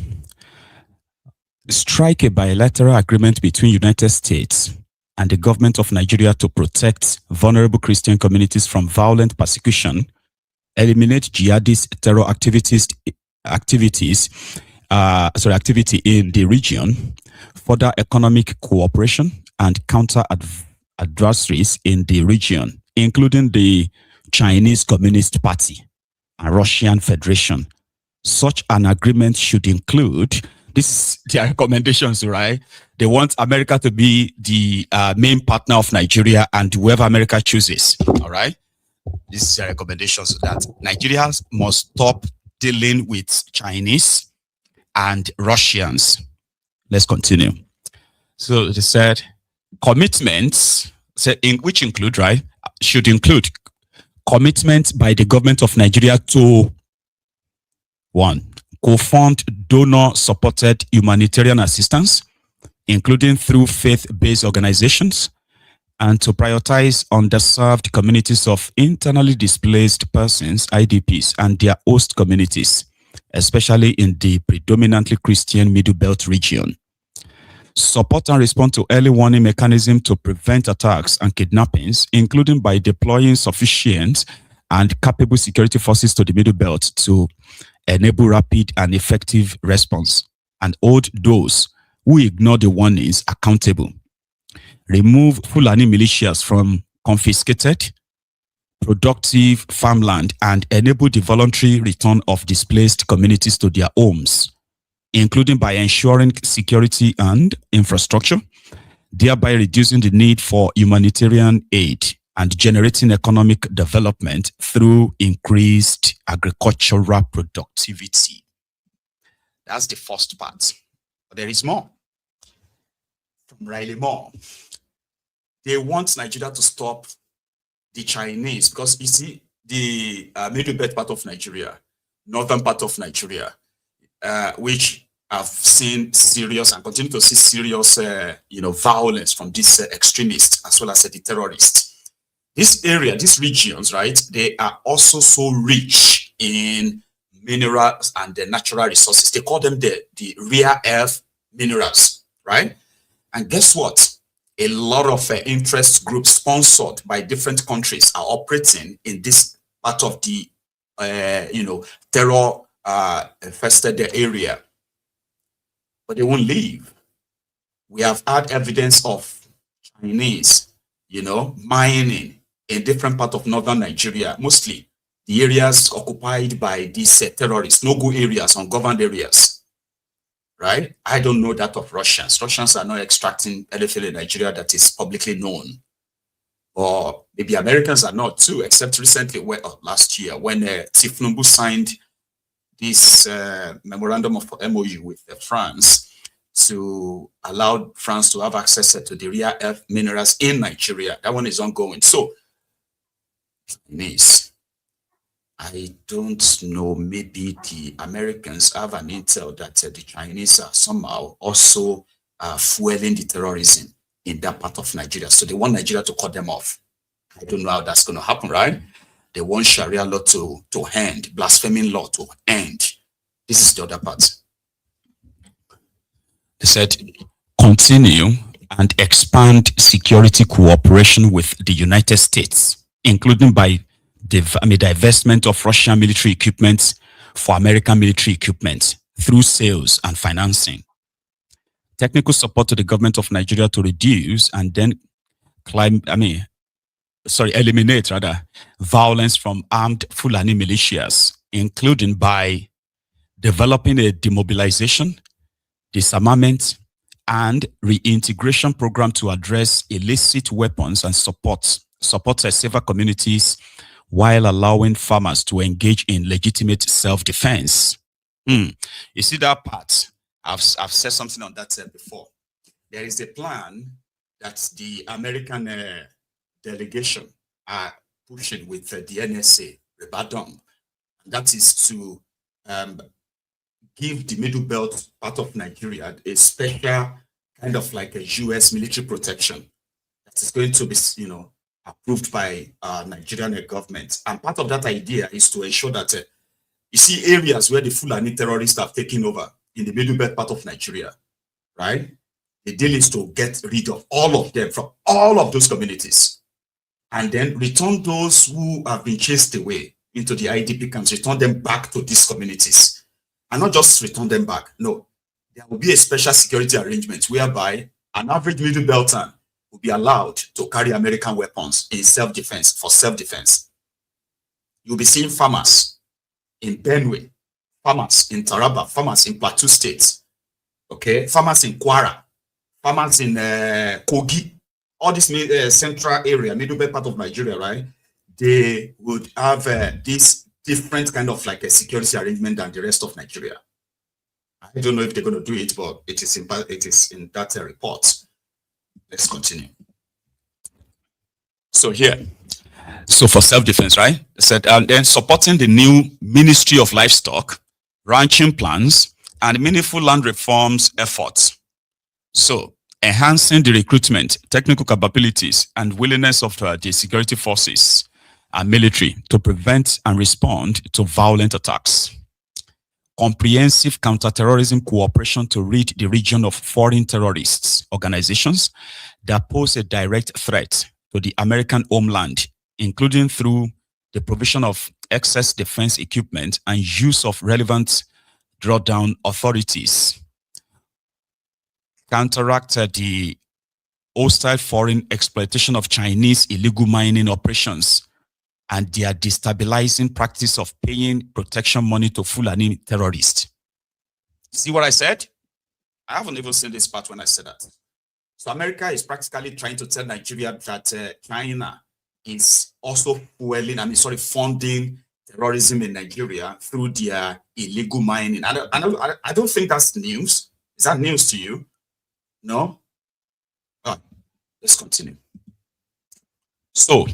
Strike a bilateral agreement between United States and the government of Nigeria to protect vulnerable Christian communities from violent persecution, eliminate jihadist terror activity in the region, further economic cooperation, and counter adversaries in the region, including the Chinese Communist Party and Russian Federation. Such an agreement should include, this is their recommendations, right? They want America to be the main partner of Nigeria and whoever America chooses, all right? This is their recommendations, that Nigeria must stop dealing with Chinese and Russians. Let's continue. So they said commitments, which include, right, should include commitment by the government of Nigeria to 1. Co-fund donor-supported humanitarian assistance, including through faith-based organizations, and to prioritize underserved communities of internally displaced persons, IDPs, and their host communities, especially in the predominantly Christian Middle Belt region. support and respond to early warning mechanism to prevent attacks and kidnappings, including by deploying sufficient and capable security forces to the Middle Belt to enable rapid and effective response, and hold those who ignore the warnings accountable. Remove Fulani militias from confiscated, productive farmland and enable the voluntary return of displaced communities to their homes, including by ensuring security and infrastructure, thereby reducing the need for humanitarian aid and generating economic development through increased agricultural productivity. That's the first part. But there is more. From Riley Moore. They want Nigeria to stop the Chinese, because you see the middle belt part of Nigeria, northern part of Nigeria, which have seen serious and continue to see serious, violence from these extremists as well as the terrorists. This area, these regions, right, they are also so rich in minerals and the natural resources. They call them the rare earth minerals, right? And guess what? A lot of interest groups sponsored by different countries are operating in this part of the, terror infested area. But they won't leave. We have had evidence of Chinese, mining in different parts of northern Nigeria, mostly the areas occupied by these terrorists, no-go areas, ungoverned areas. Right? I don't know that of Russians. Russians are not extracting anything in Nigeria that is publicly known. Or maybe Americans are not too, except recently, last year, when Tifnumbu signed this memorandum of MOU with France to allow France to have access to the rare earth minerals in Nigeria. That one is ongoing. So, Chinese. I don't know, maybe the Americans have an intel that the Chinese are somehow also fueling the terrorism in that part of Nigeria. So they want Nigeria to cut them off. I don't know how that's going to happen, right? They want Sharia law to end, blaspheming law to end. This is the other part. They said, continue and expand security cooperation with the United States, including by the divestment of Russian military equipment for American military equipment through sales and financing. Technical support to the government of Nigeria to reduce and then eliminate violence from armed Fulani militias, including by developing a demobilization, disarmament, and reintegration program to address illicit weapons and support safer communities while allowing farmers to engage in legitimate self-defense. You see that part? I've said something on that before. There is a plan that the American delegation are pushing with the NSA, Referendum. That is to give the Middle Belt part of Nigeria a special kind of like a U.S. military protection that is going to be, approved by Nigerian government. And part of that idea is to ensure that you see areas where the Fulani terrorists have taken over in the Middle Belt part of Nigeria, right? The deal is to get rid of all of them from all of those communities and then return those who have been chased away into the IDP camps, return them back to these communities. And not just return them back. No, there will be a special security arrangement whereby an average Middle Beltan will be allowed to carry American weapons in self-defense, for self-defense. You'll be seeing farmers in Benue, farmers in Taraba, farmers in Plateau states, okay, farmers in Kwara, farmers in Kogi, all this central area, middle belt part of Nigeria, right? They would have this different kind of like a security arrangement than the rest of Nigeria. I don't know if they're going to do it, but it is in that report. Let's continue. So here, so for self-defense, right? They said, and then supporting the new Ministry of Livestock, ranching plans, and meaningful land reforms efforts. So enhancing the recruitment, technical capabilities, and willingness of the security forces and military to prevent and respond to violent attacks. comprehensive counterterrorism cooperation to rid the region of foreign terrorists organizations that pose a direct threat to the American homeland, including through the provision of excess defense equipment and use of relevant drawdown authorities. Counteract the hostile foreign exploitation of Chinese illegal mining operations and their destabilizing practice of paying protection money to Fulani terrorists. See what I said? I haven't even seen this part when I said that. So America is practically trying to tell Nigeria that China is also funding terrorism in Nigeria through their illegal mining. I don't think that's news. Is that news to you? No? All right, let's continue. So,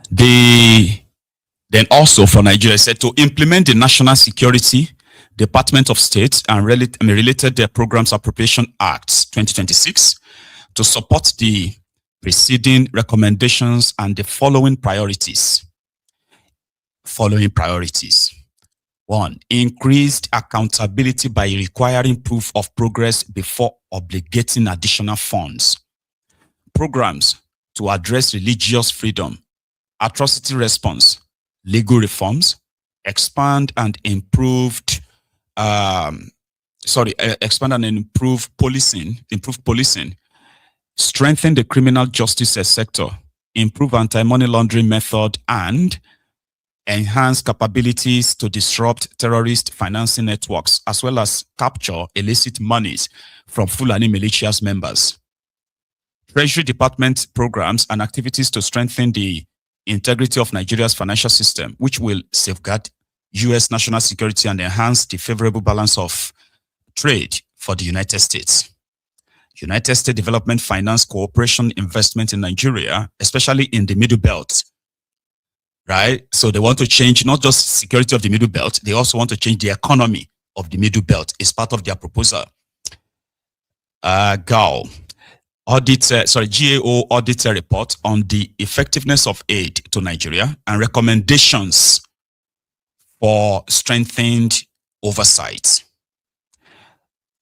then also for Nigeria said to implement the National Security, Department of State and related Programs Appropriation Act 2026 to support the preceding recommendations and the following priorities. One, increased accountability by requiring proof of progress before obligating additional funds. Programs to address religious freedom, atrocity response, legal reforms, expand and improve policing, strengthen the criminal justice sector, improve anti-money laundering method, and enhance capabilities to disrupt terrorist financing networks, as well as capture illicit monies from Fulani militias members. Treasury Department programs and activities to strengthen the integrity of Nigeria's financial system, which will safeguard U.S. national security and enhance the favorable balance of trade for the United States. United States Development Finance Cooperation investment in Nigeria, especially in the Middle Belt, right? So they want to change not just security of the Middle Belt, they also want to change the economy of the Middle Belt. It's part of their proposal. GAO audit report on the effectiveness of aid to Nigeria and recommendations for strengthened oversight.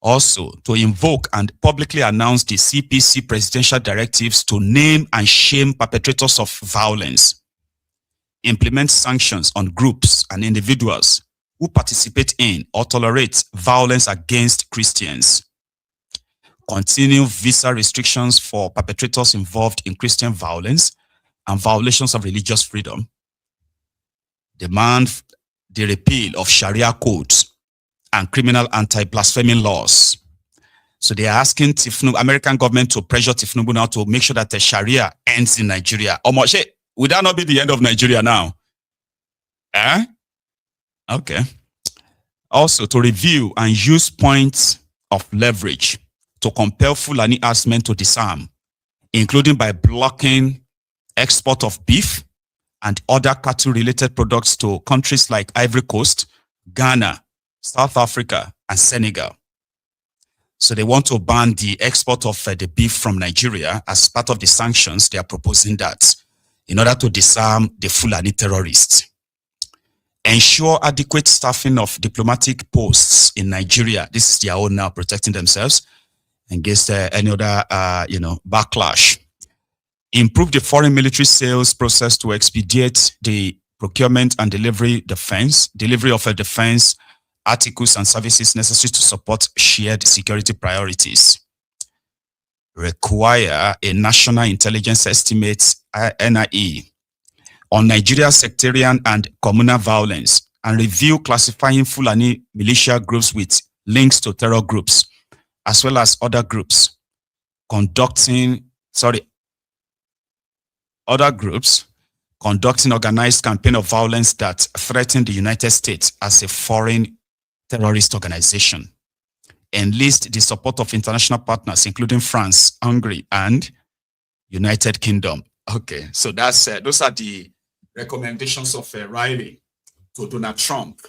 Also, to invoke and publicly announce the CPC presidential directives to name and shame perpetrators of violence, implement sanctions on groups and individuals who participate in or tolerate violence against Christians, continue visa restrictions for perpetrators involved in Christian violence and violations of religious freedom, demand the repeal of Sharia codes and criminal anti-blasphemy laws. So they are asking American government to pressure Tinubu now to make sure that the Sharia ends in Nigeria. Would that not be the end of Nigeria now? Okay. Also, to review and use points of leverage to compel Fulani herdsmen to disarm, including by blocking export of beef and other cattle-related products to countries like Ivory Coast, Ghana, South Africa, and Senegal. So they want to ban the export of the beef from Nigeria as part of the sanctions. They are proposing that in order to disarm the Fulani terrorists. Ensure adequate staffing of diplomatic posts in Nigeria. This is their own now, protecting themselves against any other, backlash. Improve the foreign military sales process to expedite the procurement and delivery of defense articles and services necessary to support shared security priorities. Require a national intelligence estimate, NIE, on Nigeria's sectarian and communal violence and review classifying Fulani militia groups with links to terror groups, as well as other groups conducting organized campaign of violence that threaten the United States as a foreign terrorist organization. Enlist the support of international partners, including France, Hungary, and United Kingdom. Okay, so that's those are the recommendations of Riley to Donald Trump.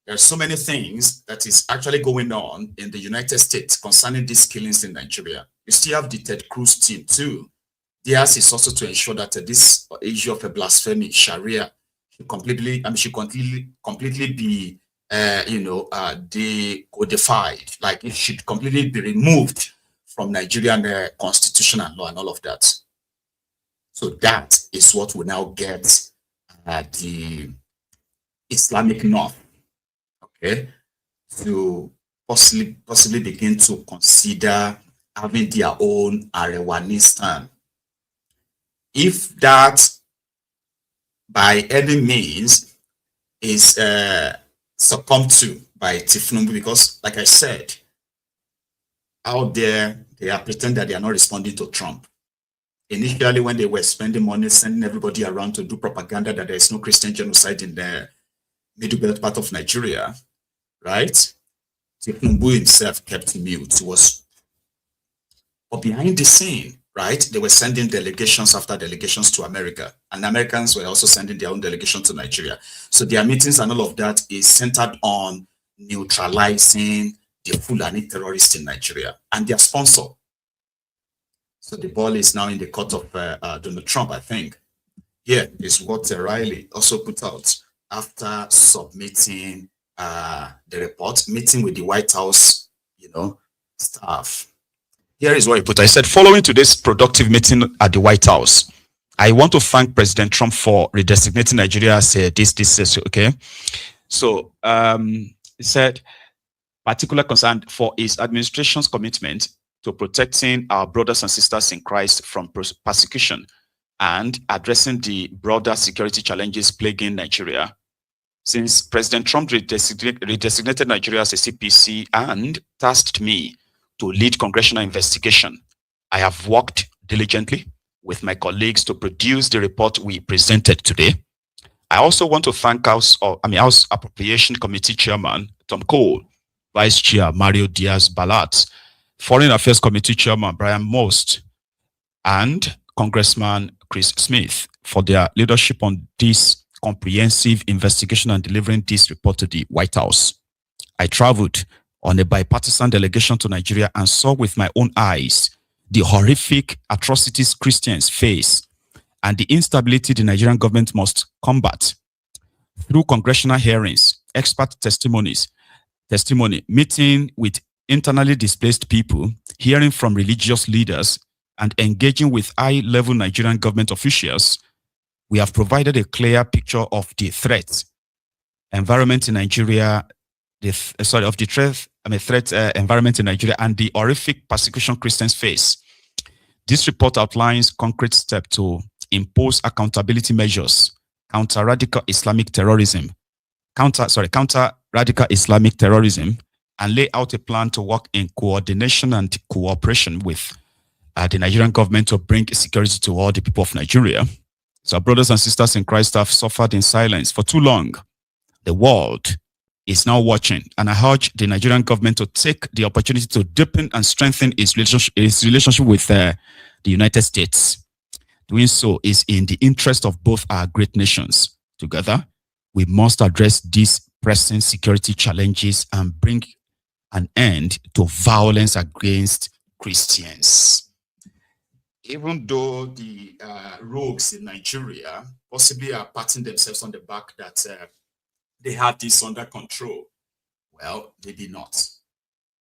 There are so many things that is actually going on in the United States concerning these killings in Nigeria. You still have the Ted Cruz team too. Theirs is also to ensure that this issue of a blasphemy, Sharia, should completely be decodified, like it should completely be removed from Nigerian constitution and law and all of that. So that is what will now get the Islamic North, okay, to possibly begin to consider having their own Arewanistan. If that by any means is succumbed to by Tifnumbu, because like I said, out there, they are pretending that they are not responding to Trump. Initially, when they were spending money, sending everybody around to do propaganda that there is no Christian genocide in the middle belt part of Nigeria, right? Tifnumbu himself kept mute. He was, but behind the scene, right, they were sending delegations after delegations to America, and Americans were also sending their own delegation to Nigeria. So their meetings and all of that is centered on neutralizing the Fulani terrorists in Nigeria and their sponsor. So the ball is now in the court of Donald Trump, I think. Here is what Riley also put out after submitting the report, meeting with the White House, staff. Here is what he put. I said, following today's productive meeting at the White House, I want to thank President Trump for redesignating Nigeria as this, okay? So he said, particular concern for his administration's commitment to protecting our brothers and sisters in Christ from persecution and addressing the broader security challenges plaguing Nigeria. Since President Trump redesignated Nigeria as a CPC and tasked me to lead congressional investigation, I have worked diligently with my colleagues to produce the report we presented today. I also want to thank House Appropriation Committee Chairman Tom Cole, Vice Chair Mario Diaz-Balart, Foreign Affairs Committee Chairman Brian Most, and Congressman Chris Smith for their leadership on this comprehensive investigation and delivering this report to the White House. I traveled on a bipartisan delegation to Nigeria and saw with my own eyes the horrific atrocities Christians face and the instability the Nigerian government must combat. Through congressional hearings, expert testimony, meeting with internally displaced people, hearing from religious leaders, and engaging with high-level Nigerian government officials, we have provided a clear picture of the threat environment in Nigeria, environment in Nigeria and the horrific persecution Christians face. This report outlines concrete steps to impose accountability measures, counter radical Islamic terrorism, and lay out a plan to work in coordination and cooperation with the Nigerian government to bring security to all the people of Nigeria. So our brothers and sisters in Christ have suffered in silence for too long. The world is now watching, and I urge the Nigerian government to take the opportunity to deepen and strengthen its relationship with the United States. Doing so is in the interest of both our great nations. Together, we must address these pressing security challenges and bring an end to violence against Christians. Even though the rogues in Nigeria possibly are patting themselves on the back that they have this under control, well, they did not.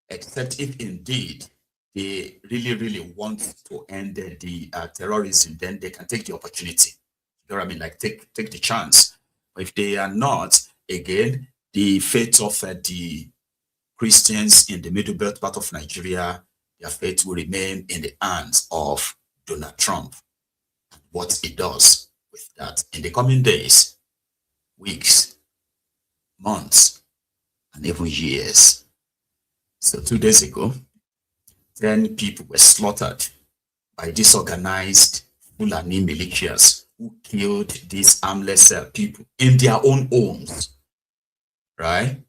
Except if indeed they really want to end the terrorism, then they can take the opportunity. You know what I mean? Like take the chance. But if they are not, again, the fate of the Christians in the middle belt part of Nigeria, their fate will remain in the hands of Donald Trump. What he does with that in the coming days, weeks, months, and even years. So 2 days ago, 10 people were slaughtered by disorganized Fulani militias who killed these armless people in their own homes, right?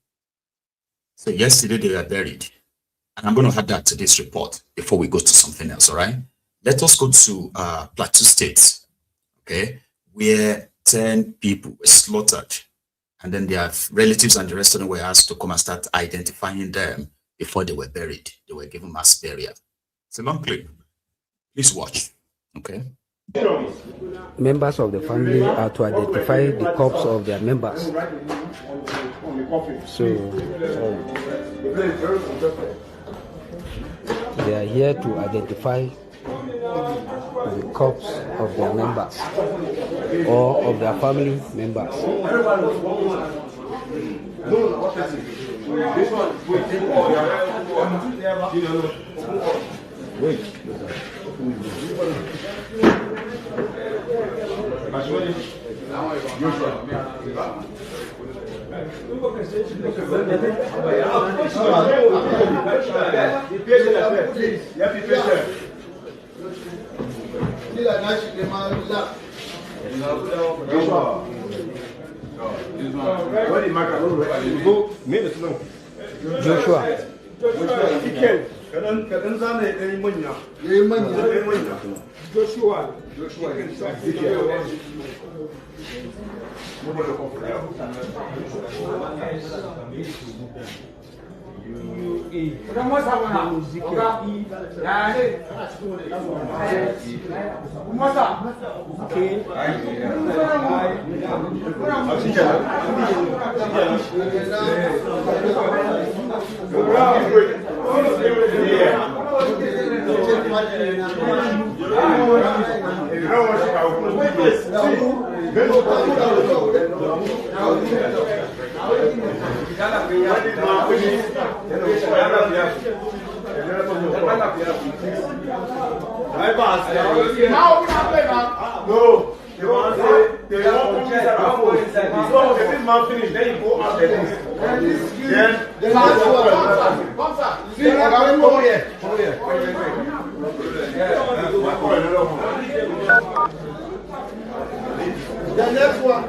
So yesterday they were buried. And I'm going to add that to this report before we go to something else, all right? Let us go to Plateau State, okay, where 10 people were slaughtered. And then their relatives and the rest of them were asked to come and start identifying them before they were buried. They were given mass burial. It's a long clip. Please watch, okay? Members of the family are to identify the corpse of their members So they are here to identify the corpse of their members or of their family members. Joshua. The next one.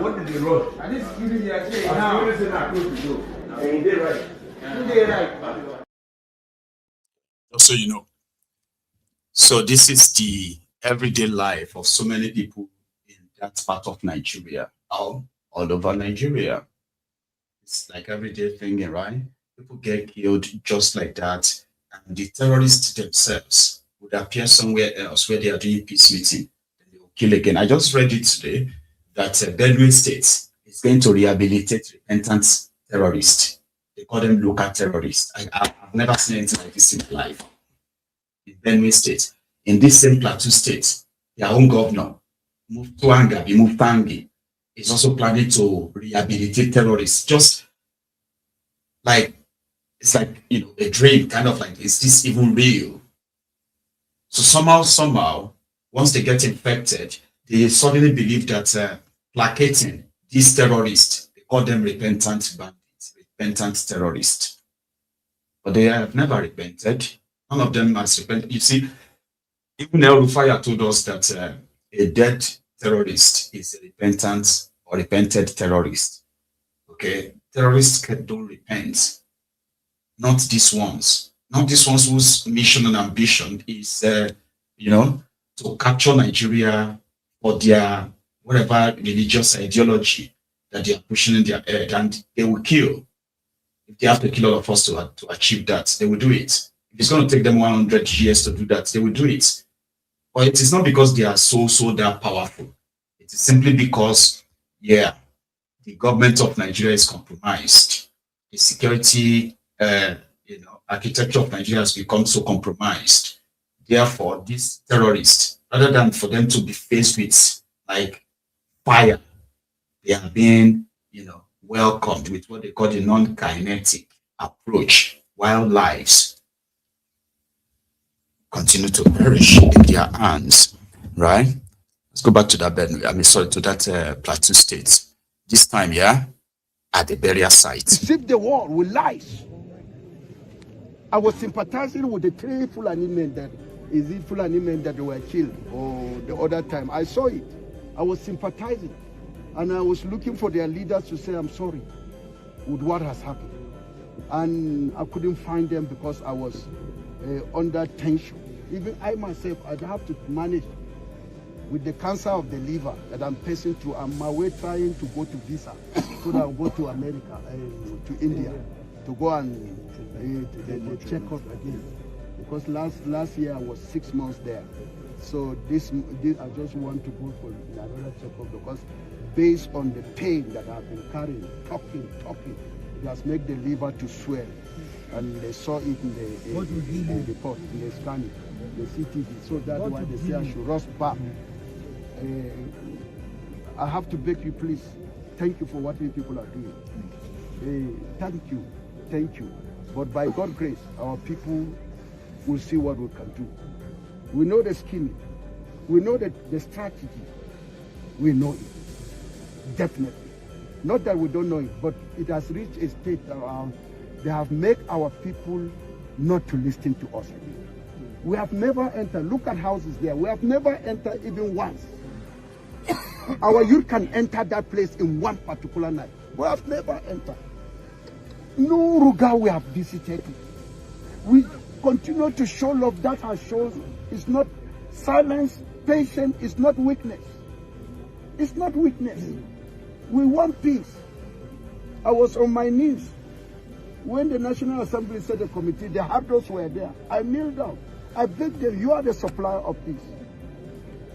What did they run? And this security they are saying now. And they right. Just so you know. So this is the everyday life of so many people in that part of Nigeria, all over Nigeria. It's like everyday thing, right? People get killed just like that. And the terrorists themselves would appear somewhere else where they are doing peace meeting. And they will kill again. I just read it today that Benue State is going to rehabilitate repentant terrorists. They call them local terrorists. I've never seen anything like this in my life. In Benue State, in this same Plateau State, their own governor, Mufangi, is also planning to rehabilitate terrorists. Just like, it's like, you know, a dream, kind of like, is this even real? So somehow, once they get infected, they suddenly believe that placating these terrorists, they call them repentant bandits, repentant terrorists. But they have never repented. None of them has repented. You see, even El Rufaya told us that a dead terrorist is a repentant or repented terrorist. Okay? Terrorists don't repent. Not these ones. Not these ones whose mission and ambition is, you know, to capture Nigeria for their whatever religious ideology that they are pushing in their head, and they will kill. If they have to kill all of us to achieve that, they will do it. If it's going to take them 100 years to do that, they will do it. But it is not because they are so that powerful. It is simply because, yeah, the government of Nigeria is compromised. The security, architecture of Nigeria has become so compromised. Therefore, these terrorists, rather than for them to be faced with like fire, they are being, welcomed with what they call the non-kinetic approach, while lives continue to perish in their hands. Right? Let's go back to that to that Plateau State. This time, at the burial site. Deceive the world with lies. I was sympathizing with the 3 Fulani men that were killed, or the other time. I saw it. I was sympathizing. And I was looking for their leaders to say, I'm sorry with what has happened. And I couldn't find them because I was under tension. Even I myself, I'd have to manage with the cancer of the liver that I'm facing through. I'm my way trying to go to visa so that I'll go to America, to India, to go and check up again. Because last year I was 6 months there. So this I just want to go for another checkup because based on the pain that I've been carrying, talking, it has made the liver to swell. And they saw it in the report, in the scanning, the CTG. So that's why they say I should rush back. I have to beg you, please, thank you for what you people are doing. Thank you. But by God's grace, our people will see what we can do. We know the scheme. We know the strategy. We know it, definitely. Not that we don't know it, but it has reached a state around. They have made our people not to listen to us. We have never entered. Look at houses there. We have never entered even once. Our youth can enter that place in one particular night. We have never entered. No Ruga we have visited. We continue to show love. That has shown it's not silence, patience, it's not weakness. It's not weakness. We want peace. I was on my knees when the National Assembly set a committee. The Hardos were there. I kneeled down. I begged them, you are the supplier of peace.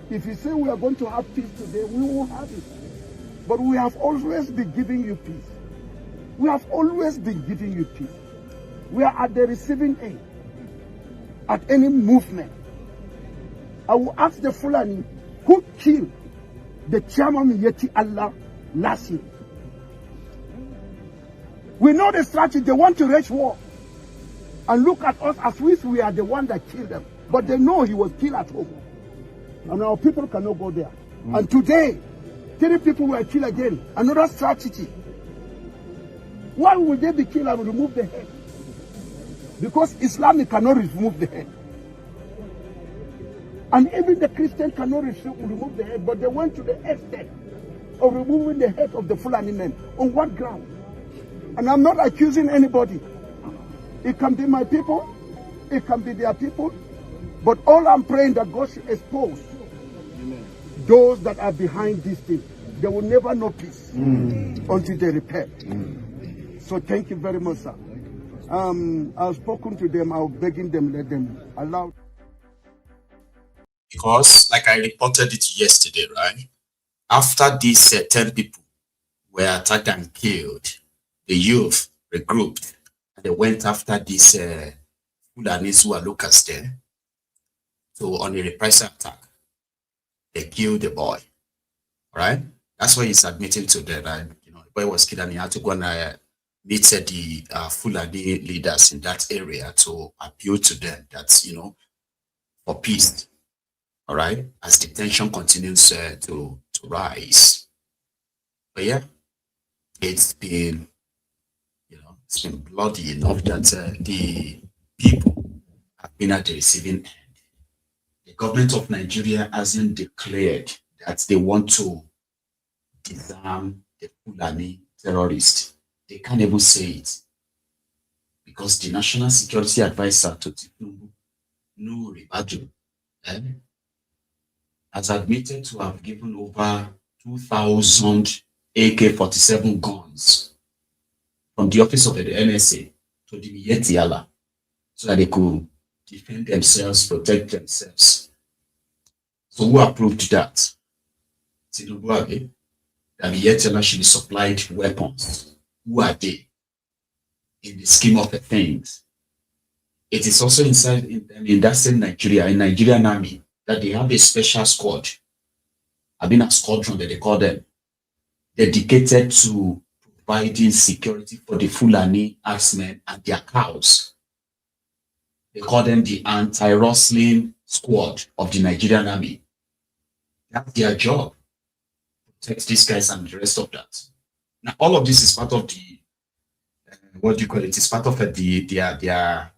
If you say we are going to have peace today, we will have it. But we have always been giving you peace. We have always been giving you peace. We are at the receiving end. At any movement. I will ask the Fulani who killed the chairman Yeti Allah last year. We know the strategy. They want to wage war. And look at us as if we are the one that killed them. But they know he was killed at home. And our people cannot go there. And today, 3 people were killed again. Another strategy. Why would they be killed and remove the head? Because Islam cannot remove the head. And even the Christian cannot remove the head. But they went to the extent of removing the head of the Fulani men. On what ground? And I'm not accusing anybody. It can be my people. It can be their people. But all I'm praying that God should expose those that are behind this thing. They will never know peace until they repent. So thank you very much, sir. I've spoken to them. I'm begging them, let them allow. Because, like I reported it yesterday, right? After these 10 people were attacked and killed, the youth regrouped and they went after these Fulanis who are locals there. So on a reprisal attack, they killed the boy. Right? That's why he's admitting to that. Right? You know, the boy was killed and he had to go and meet the Fulani leaders in that area to appeal to them that, you know, for peace. All right, as the tension continues to rise. But yeah, it's been, you know, it's been bloody enough that the people have been at the receiving end. The government of Nigeria hasn't declared that they want to disarm the Fulani terrorists. They can't even say it because the National Security Advisor to Tinubu, Nuhu Ribadu, has admitted to have given over 2,000 AK-47 guns from the office of the NSA to the Yeti Allah so that they could defend themselves, protect themselves. So who approved that? Tinubu Abe, that the Yeti Allah should be supplied weapons. Who are they in the scheme of the things? It is also inside in that same Nigeria, in Nigerian army, that they have a special squad. I've been a squadron that they call them, dedicated to providing security for the Fulani axemen and their cows. They call them the anti-rustling squad of the Nigerian army. That's their job. Protect these guys and the rest of that. Now, all of this is part of the, what do you call it? It's part of their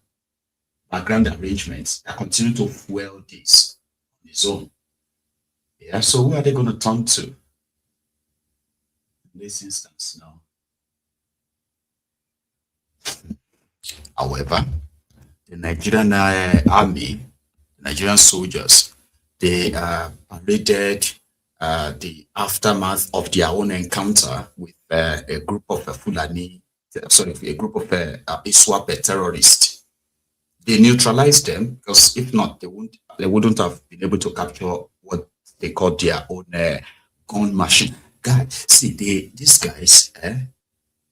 background arrangements that continue to fuel this on its own. Yeah, so who are they going to turn to in this instance now? However, the Nigerian army, Nigerian soldiers, they paraded the aftermath of their own encounter with a group of Fulani, a group of ISWAP terrorists. They neutralized them because if not, they won't they wouldn't have been able to capture what they call their own gun machine. Guys, see, these guys,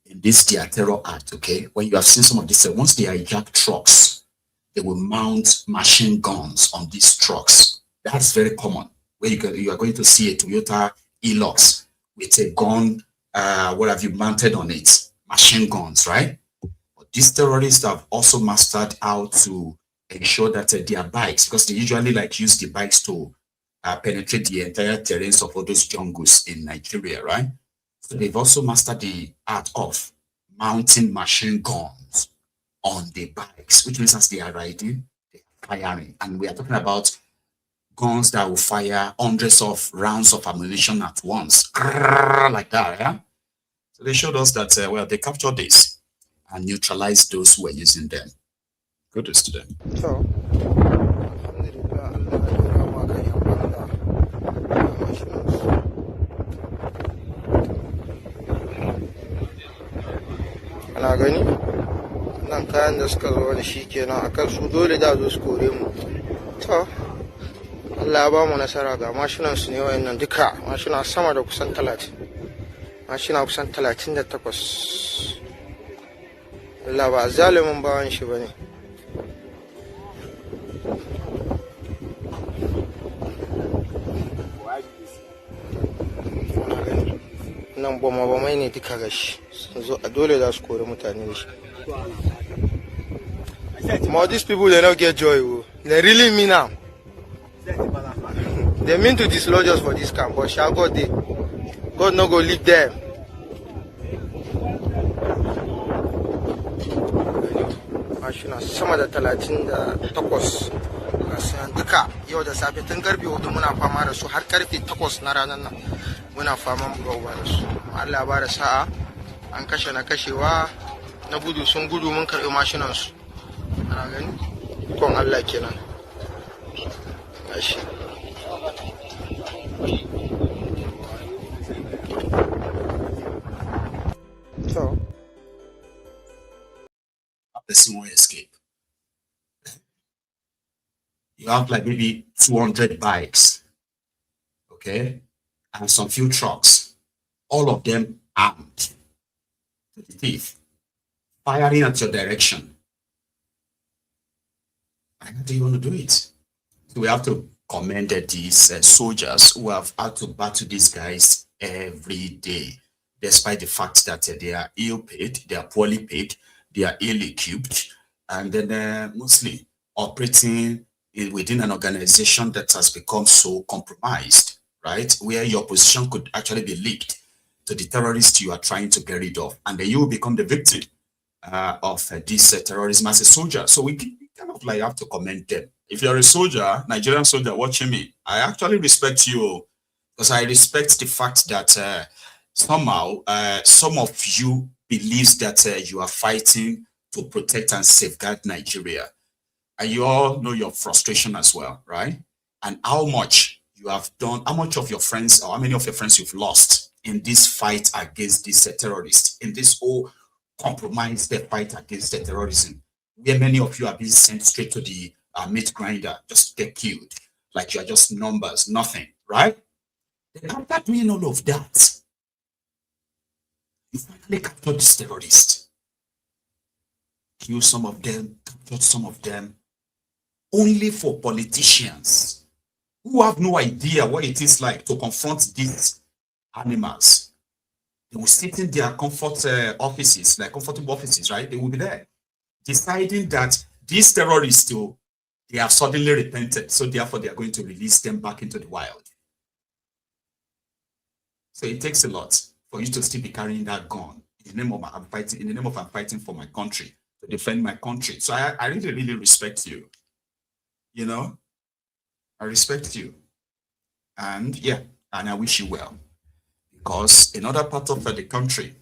in this their terror act, okay, when you have seen some of this, once they hijack trucks, they will mount machine guns on these trucks. That's very common. Where you are going to see a Toyota Hilux with a gun, what have you mounted on it? Machine guns, right? But these terrorists have also mastered how to ensure that their bikes, because they usually like use the bikes to penetrate the entire terrains of all those jungles in Nigeria, right? So they've also mastered the art of mounting machine guns on the bikes, which means as they are riding, they are firing. And we are talking about guns that will fire hundreds of rounds of ammunition at once, like that, yeah? So they showed us that, well, they captured this and neutralized those who were using them. Kudos to them. So, ana gani nan kayan da suka zo da shi kenan akan su dole da zo su kore mu. To Allah ya ba mu nasara ga mashinan su ne wayannan duka mashina sama da kusan 30 mashina kusan 38. Allah ba zalimin bawan shi bane. Nan bama ne duka gashi sun zo a dole za su kore mutane da shi. But these people, they don't get joy. They really mean now. They mean to dislodge us for this camp, but shall God they? God no go leave them. Mashina sama da 38 gasan duka yau da safe tun karfe 4 muna fama da su har karfe 8 na ranar nan muna fama mu gawa da su. Allah ba da sa'a an kashe na kashewa na gudu sun gudu mun karɓi mashinan su. Ana gani kon Allah kenan. Gashi. So a person won't escape. You have like maybe 200 bikes, okay, and some few trucks, all of them armed to the teeth, firing at your direction. How do you want to do it? So we have to commend these soldiers who have had to battle these guys every day, despite the fact that they are ill paid, they are poorly paid, they are ill-equipped, and then mostly operating within an organization that has become so compromised, right? Where your position could actually be leaked to the terrorists you are trying to get rid of, and then you will become the victim of this terrorism as a soldier. So we kind of like have to commend them. If you're a soldier, Nigerian soldier watching me, I actually respect you because I respect the fact that somehow some of you believes that you are fighting to protect and safeguard Nigeria. And you all know your frustration as well, right? And how much you have done, how much of your friends or how many of your friends you've lost in this fight against these terrorists, in this whole compromised fight against the terrorism, where many of you are being sent straight to the meat grinder, just get killed, like you are just numbers, nothing, right? Then after doing all of that, you finally captured this terrorist, kill some of them, captured some of them, only for politicians who have no idea what it is like to confront these animals. They will sit in their comfort offices, like comfortable offices, right? They will be there, deciding that these terrorists, they have suddenly repented, so therefore they are going to release them back into the wild. So it takes a lot for you to still be carrying that gun in the name of I'm fighting for my country, to defend my country. So I really, really respect you. You know, I respect you. And yeah, and I wish you well. Because in other parts of the country,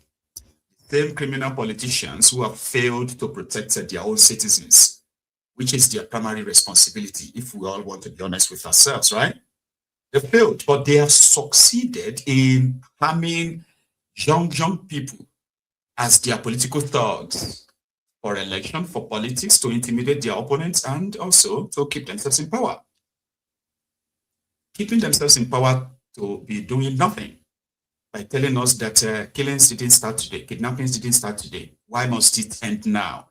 the same criminal politicians who have failed to protect their own citizens, which is their primary responsibility, if we all want to be honest with ourselves, right? They failed, but they have succeeded in harming young people as their political thugs for election, for politics, to intimidate their opponents, and also to keep themselves in power. keeping themselves in power to be doing nothing by telling us that killings didn't start today, kidnappings didn't start today. Why must it end now?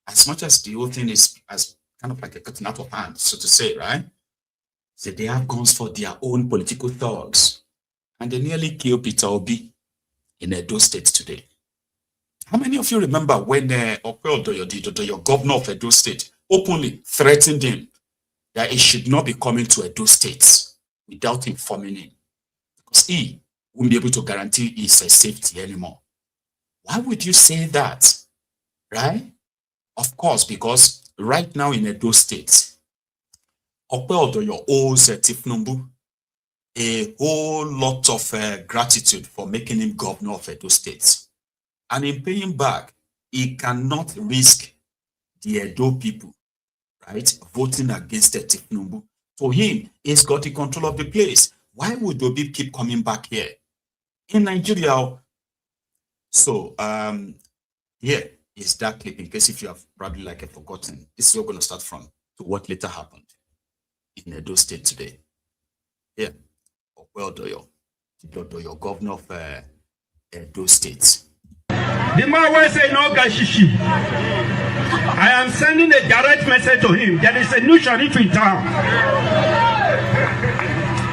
As much as the whole thing is as kind of like a cutting out of hand, so to say, right? So they have guns for their own political thugs. And they nearly killed Peter Obi in Edo State today. How many of you remember when your governor of Edo State openly threatened him that he should not be coming to Edo State without informing him? Because he won't be able to guarantee his safety anymore. Why would you say that? Right? Of course, because right now in Edo State, Opeodoyo owes Tifnumbu a whole lot of gratitude for making him governor of Edo State. And in paying back, he cannot risk the Edo people, right, voting against Tifnumbu. For him, he's got the control of the place. Why would Obi keep coming back here? In Nigeria, so here is that clip, in case if you have probably forgotten. This is where we're going to start from, to what later happened in Edo State today. Here, Opeodoyo, governor of Edo State. The man will say no gashishi. I am sending a direct message to him. There is a new sheriff in town.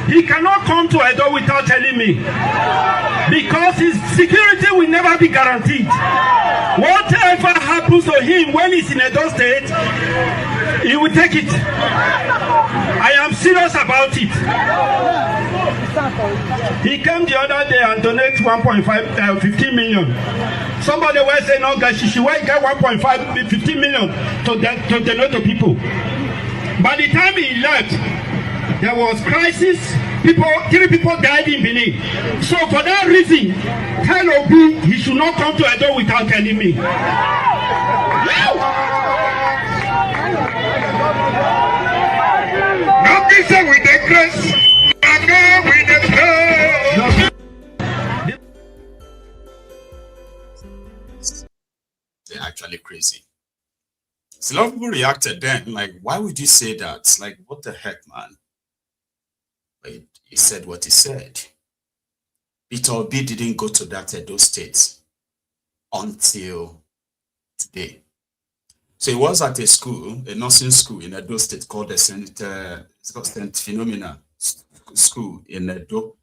He cannot come to Edo without telling me, because his security will never be guaranteed. Whatever happens to him when he's in Edo State, he will take it. I am serious about it. He came the other day and donated 15 million. Somebody will say, no, Gashishi, why get 15 million to donate to people? By the time he left, there was crisis. 3 people died in Benin. So for that reason, tell Obi he should not come to Edo without telling me. Nothing say with the grace, and go with the praise. They're actually crazy. So a lot of people reacted then, like, why would you say that? Like, what the heck, man? But he said what he said. Peter Obi didn't go to that Edo State until today. So he was at a school, a nursing school in Edo State called the St. Phenomena School in Edo,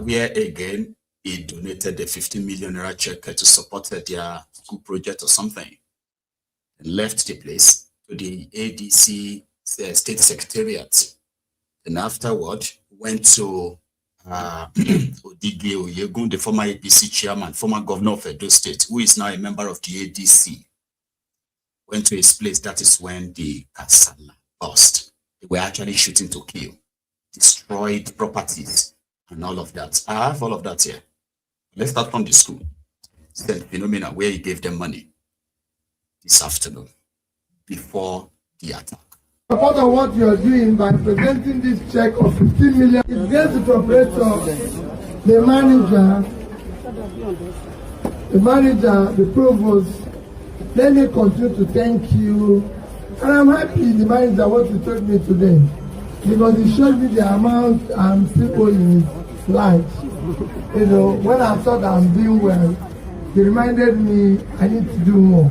where again he donated the 50 million naira check to support their school project or something, and left the place to the ADC state secretariat. And afterward, went to Maiyegun, the former APC chairman, former governor of Edo State, who is now a member of the ADC. Went to his place. That is when the Kasala burst. They were actually shooting to kill, destroyed properties, and all of that. I have all of that here. Let's start from the school. St. Phenomena, where he gave them money this afternoon before the attack. Part of what you are doing by presenting this check of 15 million, it gets the operator, the manager, the provost. Let me continue to thank you. And I'm happy the manager what you told me today, because he showed me the amount I'm still in his life. You know, when I thought I'm doing well, he reminded me I need to do more.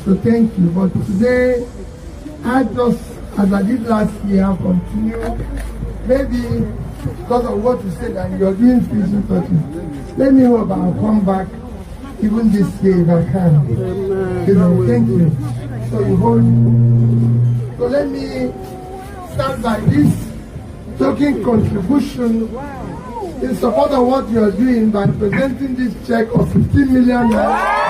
So thank you. But today, I just, as I did last year, I'll continue. Maybe because of what you said and you're doing physical touching. Let me hope I'll come back even this year if I can. You know, thank you. So you hold. So let me start by this token contribution in support of what you are doing by presenting this check of 15 million naira.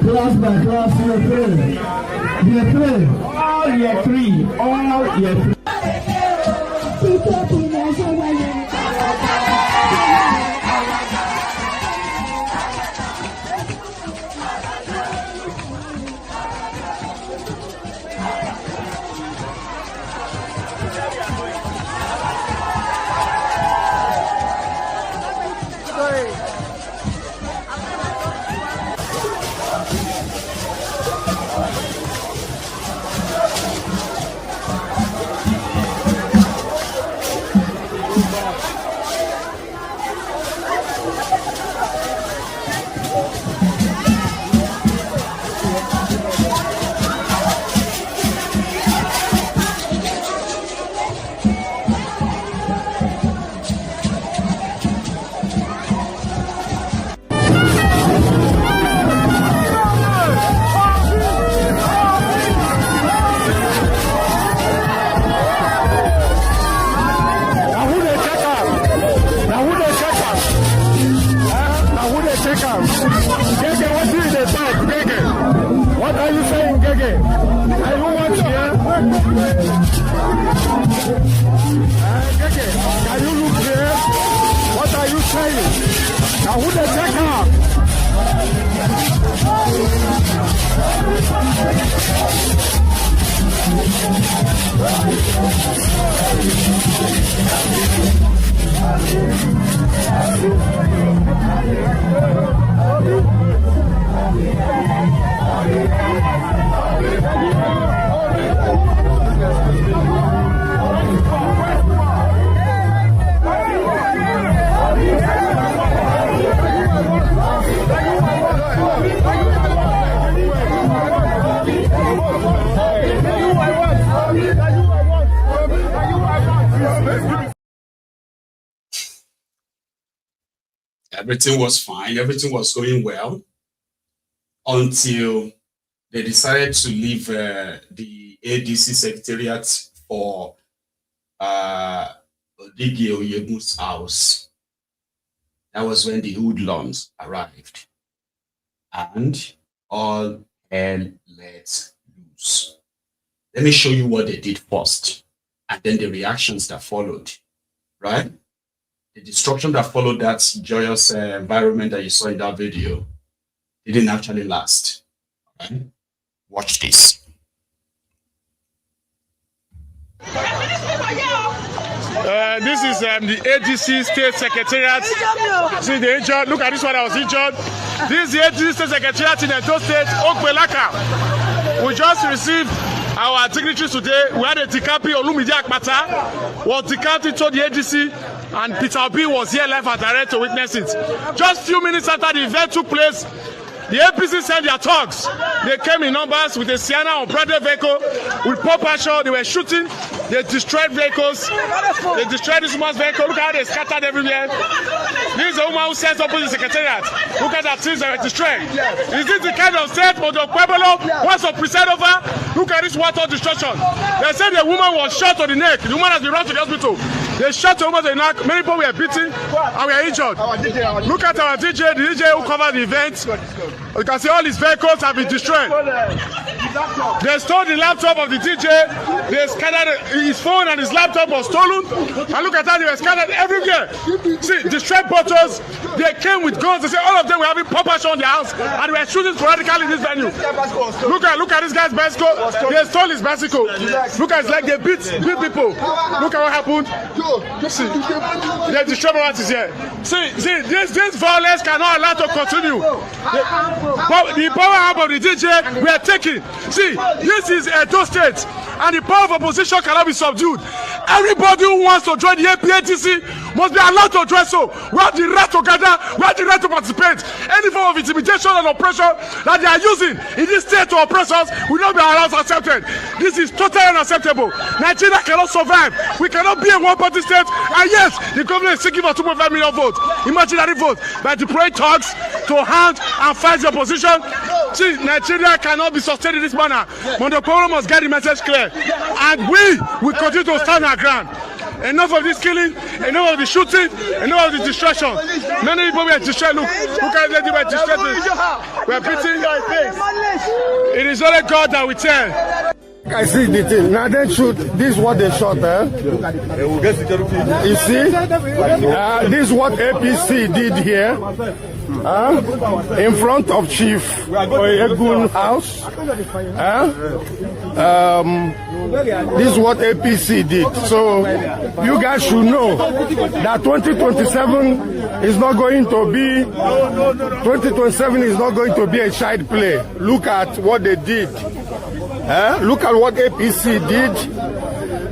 Class by class, year 3, all year 3, all year 3. What are you saying, Gege? Are you watching here? Gege, can you look here? What are you saying? Now who the checker? Everything was fine. Everything was going well until they decided to leave the ADC secretariat for Maiyegun's house. That was when the hoodlums arrived. And all hell let loose. Let me show you what they did first, and then the reactions that followed, right? The destruction that followed that joyous environment that you saw in that video didn't actually last. Right? Watch this. This is the ADC State Secretariat. See the injured. Look at this one. I was injured. This is the ADC State Secretariat in Edo State, Okbelaka. We just received our dignitaries today. We had a Tikapi Olumide Akpata. Was Tikapi to the ADC, and Peter Obi was here live and direct to witness it. Just few minutes after the event took place, the APC sent their thugs. They came in numbers with a Sienna unbranded vehicle with pop action. They were shooting. They destroyed vehicles. They destroyed this woman's vehicle. Look how they scattered everywhere. This is a woman who sets up in the secretariat. Look at that things that were destroyed. Is this the kind of state Mondo Pueblo wants to present over? Look at this water destruction. They said the woman was shot to the neck. The woman has been brought to the hospital. They shot the woman to the neck. Many people were beaten and we are injured. Look at our DJ, the DJ who covered the event. You can see all his vehicles have been destroyed. They stole the laptop of the DJ. They scattered his phone and his laptop was stolen. And look at how they were scattered everywhere. See, destroyed bottles. They came with guns. They say all of them were having poppers on their house and they were shooting sporadically in this venue. Look at this guy's bicycle. They stole his bicycle. Look at it's like they beat people. Look at what happened. See, they destroyed what is here. See, this violence cannot allow to continue. The power arm of the DJ we are taking. See, this is Edo State, and the power of opposition cannot be subdued. Everybody who wants to join the APATC must be allowed to join. So we have the right to gather, we have the right to participate. Any form of intimidation and oppression that they are using in this state to oppress us will not be allowed to accepted. This is totally unacceptable. Nigeria cannot survive. We cannot be a one-party state. And yes, the government is seeking for 2.5 million votes, imaginary votes, by deploying thugs to hand and fight the opposition. See, Nigeria cannot be sustained in this manner. Mondo Pueblo must get the message clear. And we will continue to stand our ground. Enough of this killing, enough of the shooting, enough of the destruction. Many people were destroyed. Look at them, they were destroyed. We are beating. It is only God that we tell. I see the thing. Now they shoot. This is what they shot. You see? This is what APC did here. In front of Chief Maiyegun house. This is what APC did. So you guys should know that 2027 is not going to be 2027 is not going to be a child play. Look at what they did. Look at what APC did.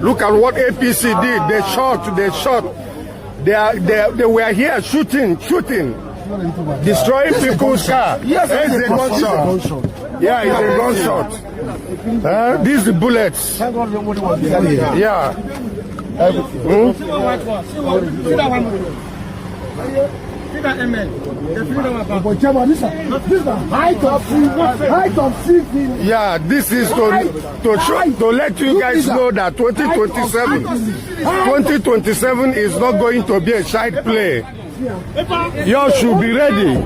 Look at what APC did. They shot. They were here shooting, destroying people's car. Yes, it's a gunshot. Yeah, it's a gunshot. These bullets. Yeah. Yeah, this is to let you guys know that 2027 is not going to be a child play. You should be ready.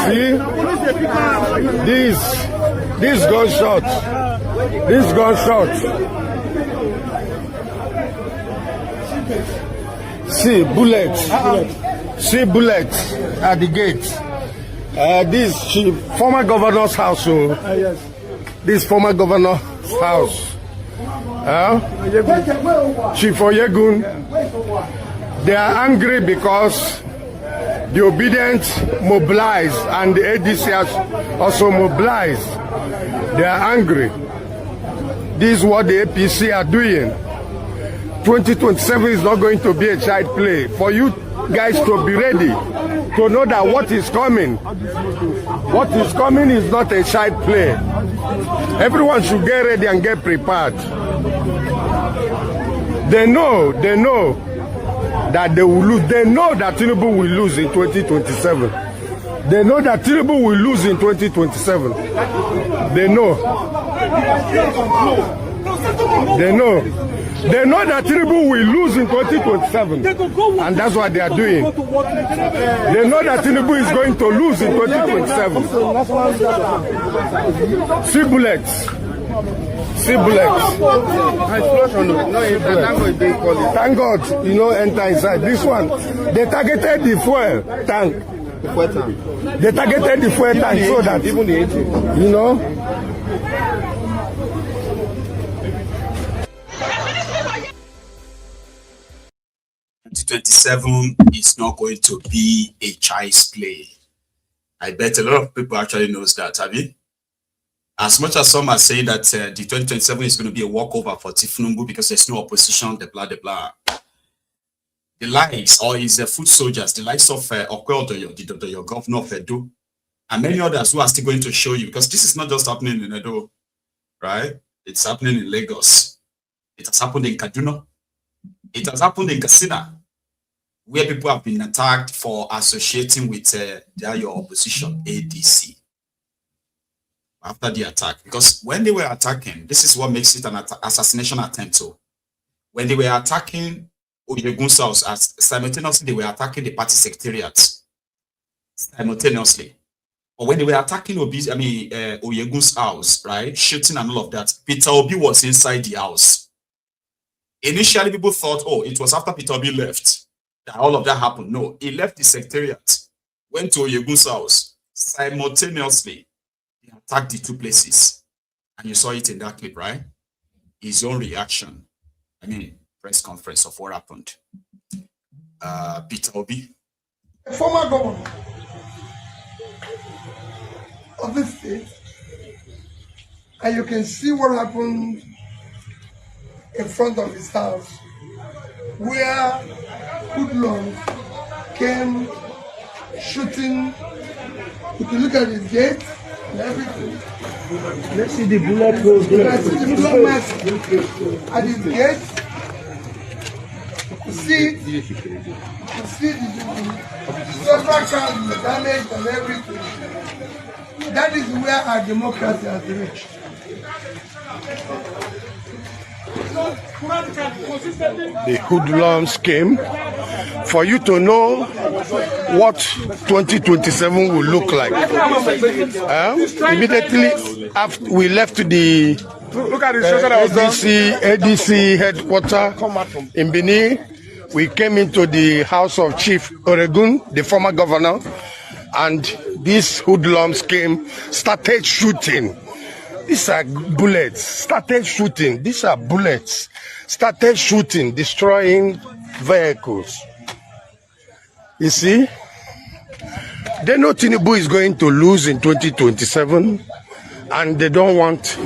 See, this gunshot. See bullets at the gate. This former governor's house. This former governor's house. Chief Maiyegun. They are angry because the obedient mobilized and the ADC has also mobilized. They are angry. This is what the APC are doing. 2027 is not going to be a child play. For you guys to be ready, to know that what is coming is not a child play. Everyone should get ready and get prepared. They know that they will lose. They know that Tinubu will lose in 2027. They know that Tinubu will lose in 2027. They know that Tinubu will lose in 2027. And that's what they are doing. They know that Tinubu is going to lose in 2027. See bullets. Thank God, enter inside. This one, they targeted the fuel tank. They targeted the fuel tank so that, 2027 is not going to be a child's play. I bet a lot of people actually knows that, have you? As much as some are saying that the 2027 is going to be a walkover for Tinubu because there's no opposition, the blah. The likes, or is the foot soldiers, the likes of your governor of Edo, and many others who are still going to show you, because this is not just happening in Edo, right? It's happening in Lagos. It has happened in Kaduna. It has happened in Katsina, where people have been attacked for associating with your opposition, ADC. After the attack, because when they were attacking, this is what makes it an assassination attempt. So when they were attacking Maiyegun's house, simultaneously they were attacking the party secretariat simultaneously. But when they were attacking Maiyegun's house, right, shooting and all of that, Peter Obi was inside the house. Initially, people thought, oh, it was after Peter Obi left that all of that happened. No, he left the secretariat, went to Maiyegun's house simultaneously. Attacked the two places, and you saw it in that clip, right? His own reaction, press conference of what happened. Peter Obi, former governor of this state, and you can see what happened in front of his house, where hoodlums came shooting. You can look at his gate. Everything. Let's see the bullet holes. Let's see the bullet marks at his gate. See the several cars damaged and everything. That is where our democracy has reached. The hoodlums came for you to know what 2027 will look like. Immediately after we left the ADC headquarters in Benin, we came into the house of Chief Oregun, the former governor, and these hoodlums came, started shooting. These are bullets, started shooting. These are bullets, started shooting, destroying vehicles. You see, they know Tinubu is going to lose in 2027, and they don't want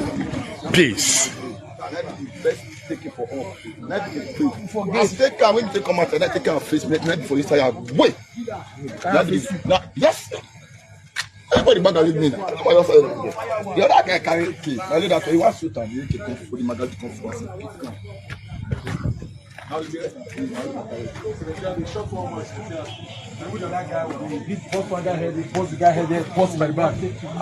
peace. As they come, when they come out, and I take our face, let for you say, wait. Yes. Everybody bag with me. The other guy carry key. I know that he wants to shoot and he can for the magazine to come for us. How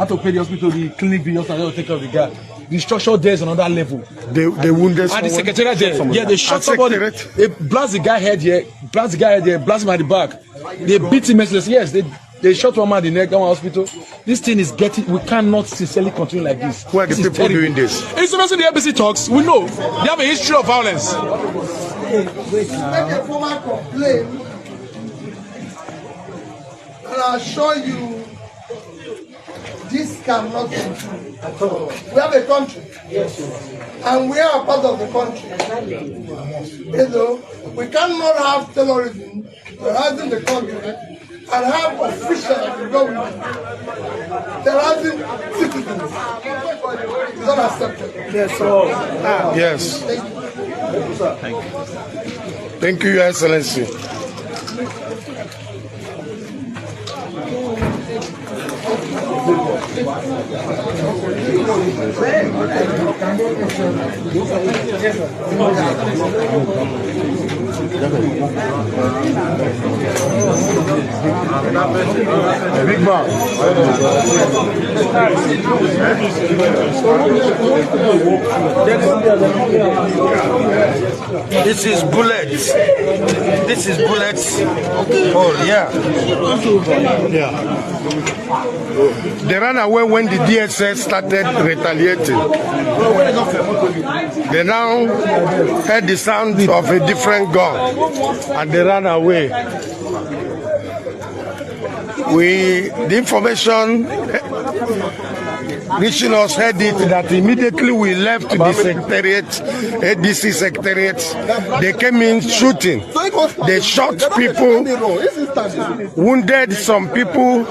to pay the hospital, the clinic bills, and take care of the guy. The structure there is another level. They wounded and the secretariat there. Yeah, they shot somebody. They blast the guy head here, blast him at the back. They beat him merciless. Yes, they shot one man in the neck, that one hospital. This thing is getting, we cannot sincerely continue like this. Who are the people doing this? It's when the ABC talks, we know. They have a history of violence. Make a formal complaint, and I assure you, this cannot be true at all. We have a country, and we are a part of the country. You know, we cannot have terrorism terrorizing the country and have officials that will go with terrorizing citizens. It's not acceptable. Yes, yes. Thank you. Thank you, Your Excellency. Big man. This is bullets. This is bullets. Oh, yeah. Yeah. They ran away when the DSS started retaliating. They now heard the sound of a different gun and they ran away. The information reaching us heard it that immediately we left the secretariat, ADC secretariat, they came in shooting. They shot people, wounded some people.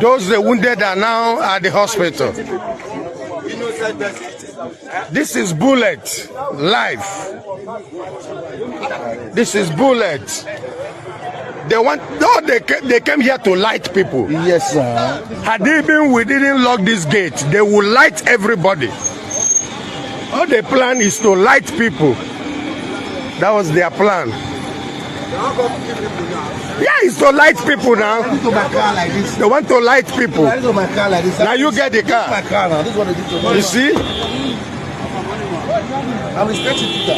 Those they wounded are now at the hospital. This is bullet, life. This is bullet. They came here to light people. Yes, sir. Had they been, we didn't lock this gate, they will light everybody. All the plan is to light people. That was their plan. Yeah, it's to light people now. They want to light people. Now you get the car. You see? I'm a state youth leader.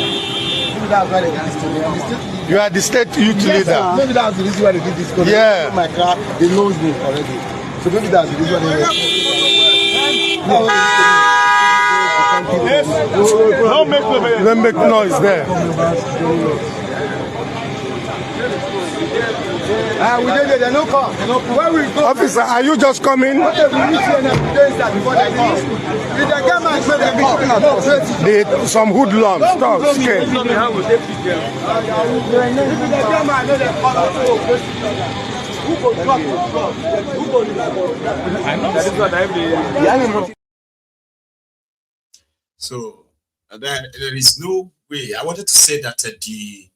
You are the state youth leader. Maybe that's the reason why they did this. Yeah. My car, they knows me already. So maybe that's the reason why they Don't make noise there. We did it, no car. Where we go? Officer, are you just coming? Some hoodlums, stop, scared. So there is no way. I wanted to say that the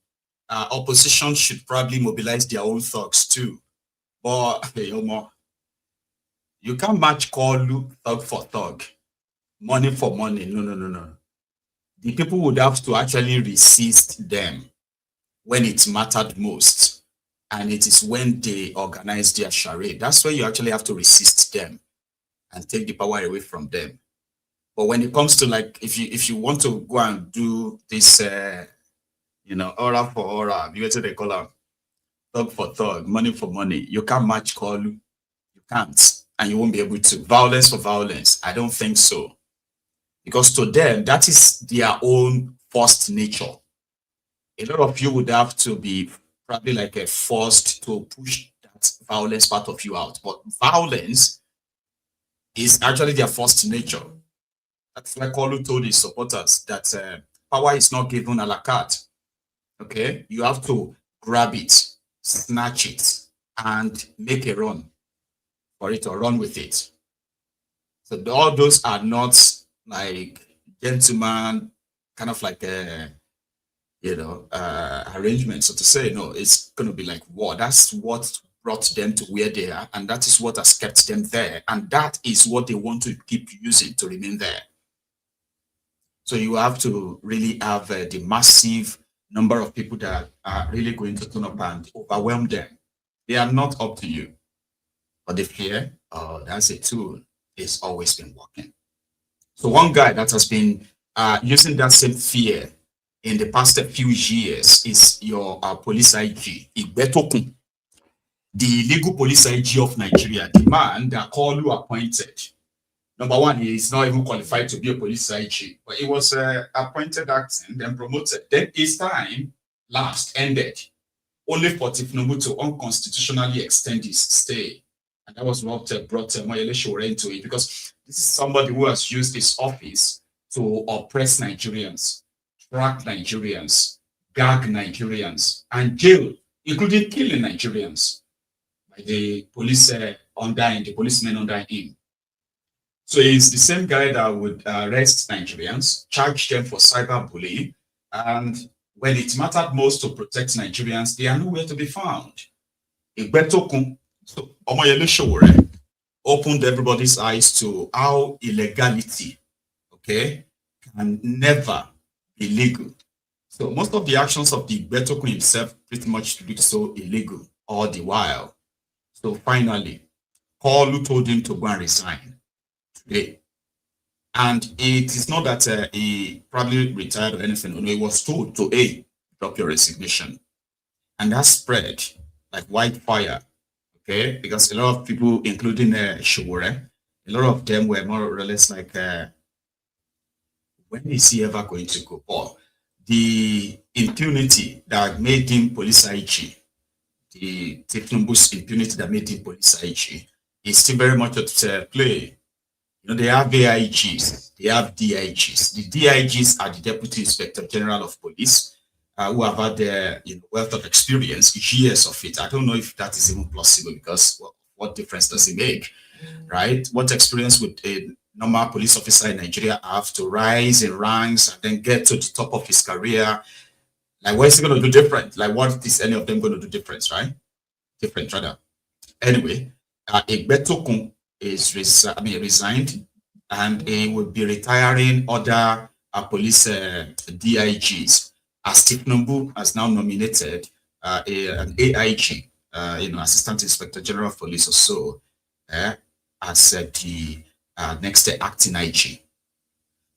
opposition should probably mobilize their own thugs too. But you can't match call thug for thug, money for money. No. The people would have to actually resist them when it mattered most. And it is when they organize their charade. That's where you actually have to resist them and take the power away from them. But when it comes to, like, if you want to go and do this You know, aura for aura. You what they call them, thug for thug, money for money. You can't match Kalu. You can't. And you won't be able to. Violence for violence. I don't think so. Because to them, that is their own forced nature. A lot of you would have to be probably like a forced to push that violence part of you out. But violence is actually their forced nature. That's why Kalu told his supporters that power is not given a la carte. Okay? You have to grab it, snatch it, and make a run for it or run with it. So all those are not like gentleman, kind of like a, arrangement, so to say. No, it's going to be like war. That's what brought them to where they are, and that is what has kept them there, and that is what they want to keep using to remain there. So you have to really have the massive number of people that are really going to turn up and overwhelm them. They are not up to you. But the fear, that's a tool, it's always been working. So one guy that has been using that same fear in the past few years is your police IG, Igbetokun, the illegal police IG of Nigeria, the man that Kalu appointed. Number one, he is not even qualified to be a police IG, but he was appointed acting, then promoted. Then his time last ended, only for Tinubu to unconstitutionally extend his stay. And that was what brought Maiyegun into it, because this is somebody who has used his office to oppress Nigerians, track Nigerians, gag Nigerians, and jail, including killing Nigerians by the police the policemen under him. So he's the same guy that would arrest Nigerians, charge them for cyberbullying, and when it mattered most to protect Nigerians, they are nowhere to be found. So Maiyegun opened everybody's eyes to how illegality, okay, can never be legal. So most of the actions of the Berom himself pretty much look so illegal all the while. So finally, Kalu told him to go and resign today. And it is not that he probably retired or anything. No, he was told to, hey, drop your resignation. And that spread like wildfire, okay? Because a lot of people, including Showore, a lot of them were more or less like, when is he ever going to go? Or the impunity that made him police IG, the Tinubu's impunity that made him police IG, is still very much at play. You know, they have AIGs, they have DIGs. The DIGs are the Deputy Inspector General of Police, who have had their wealth of experience, years of it. I don't know if that is even possible, because what difference does it make, right? What experience would a normal police officer in Nigeria have to rise in ranks and then get to the top of his career? Like, what is he going to do different? Like, what is any of them going to do different, right? Different, rather. Anyway, Igbetokun is resigned, and he will be retiring other police DIGs, as Tinubu has now nominated an AIG, Assistant Inspector General of Police or so, as the next acting IG.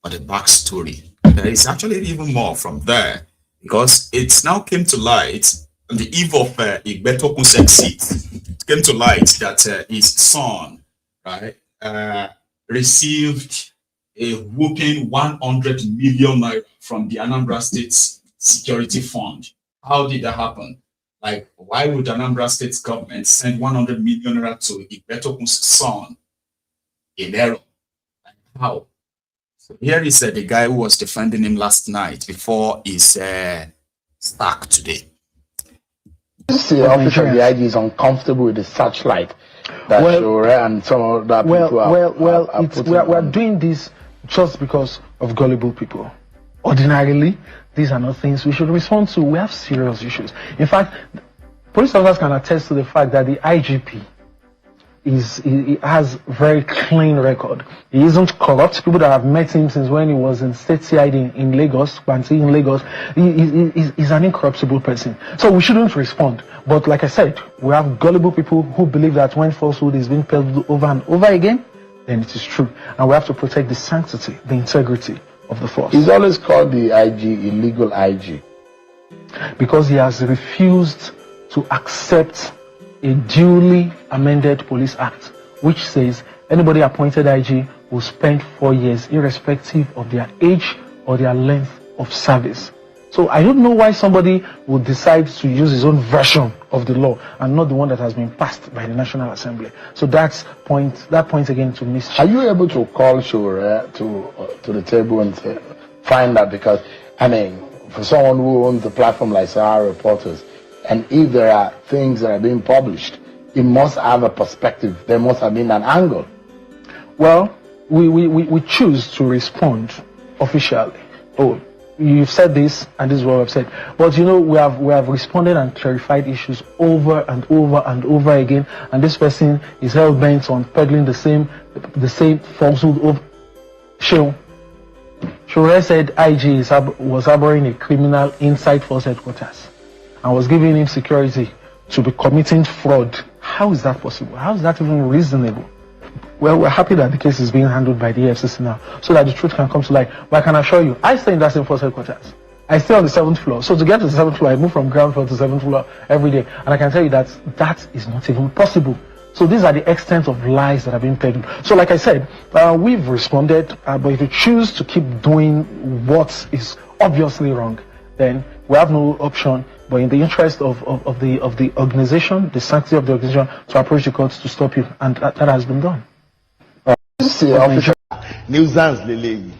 But the backstory, there is actually even more from there, because it's now came to light on the eve of Igbetokun's exit. It came to light that his son, right, received a whooping 100 million naira from the Anambra State's security fund. How did that happen? Like, why would Anambra State's government send 100 million naira to Igbetokun's son in error? Like, how? So here is the guy who was defending him last night before his stack today. The office of the IG is uncomfortable with the searchlight that Showore and some other people we're doing this just because of gullible people. Ordinarily, these are not things we should respond to. We have serious issues. In fact, police officers can attest to the fact that the IGP he has very clean record. He isn't corrupt. People that have met him since when he was in state CID in Lagos, Banti in Lagos, he's an incorruptible person. So we shouldn't respond. But like I said, we have gullible people who believe that when falsehood is being peddled over and over again, then it is true. And we have to protect the sanctity, the integrity of the force. He's always called the IG illegal IG. because he has refused to accept a duly amended Police Act, which says anybody appointed IG will spend 4 years irrespective of their age or their length of service. So I don't know why somebody would decide to use his own version of the law and not the one that has been passed by the National Assembly. So that point again to mischief. Are you able to call Shure to the table and find that? Because, I mean, for someone who owns a platform like Sahara Reporters, and if there are things that are being published, it must have a perspective. There must have been an angle. Well, we choose to respond officially. Oh, you've said this, and this is what I've said. But you know, we have responded and clarified issues over and over and over again. And this person is hell bent on peddling the same falsehood of Shure said IG was harboring a criminal inside Force Headquarters and was giving him security to be committing fraud. How is that possible? How is that even reasonable? Well, we're happy that the case is being handled by the EFCC now, so that the truth can come to light. But I can assure you, I stay in that same Force Headquarters. I stay on the 7th floor. So to get to the 7th floor, I move from ground floor to 7th floor every day. And I can tell you that that is not even possible. So these are the extent of lies that have been peddled. So like I said, we've responded, but if you choose to keep doing what is obviously wrong, then we have no option but in the interest of the organization, the sanctity of the organization, to approach the courts to stop you. And that has been done. Nuisance Lele.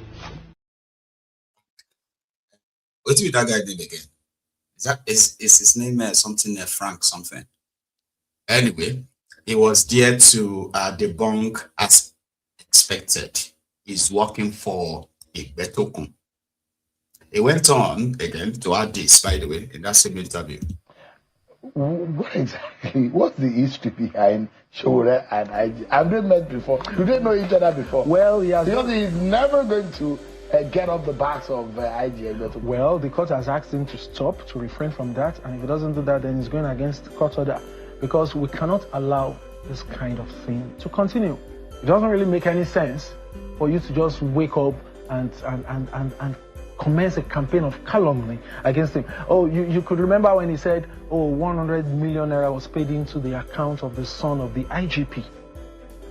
What's with that guy name again? Is his name something Frank something? Anyway, he was there to debunk as expected. He's working for Politico. He went on again to add this, by the way, in that same interview. What exactly? What's the history behind Shure and IG? Have they met before? Do they know each other before? Well, he has. Because he's never going to get off the backs of IG. Well, the court has asked him to stop, to refrain from that, and if he doesn't do that, then he's going against the court order, because we cannot allow this kind of thing to continue. It doesn't really make any sense for you to just wake up and commence a campaign of calumny against him. Oh, you could remember when he said, oh, 100 million naira was paid into the account of the son of the IGP.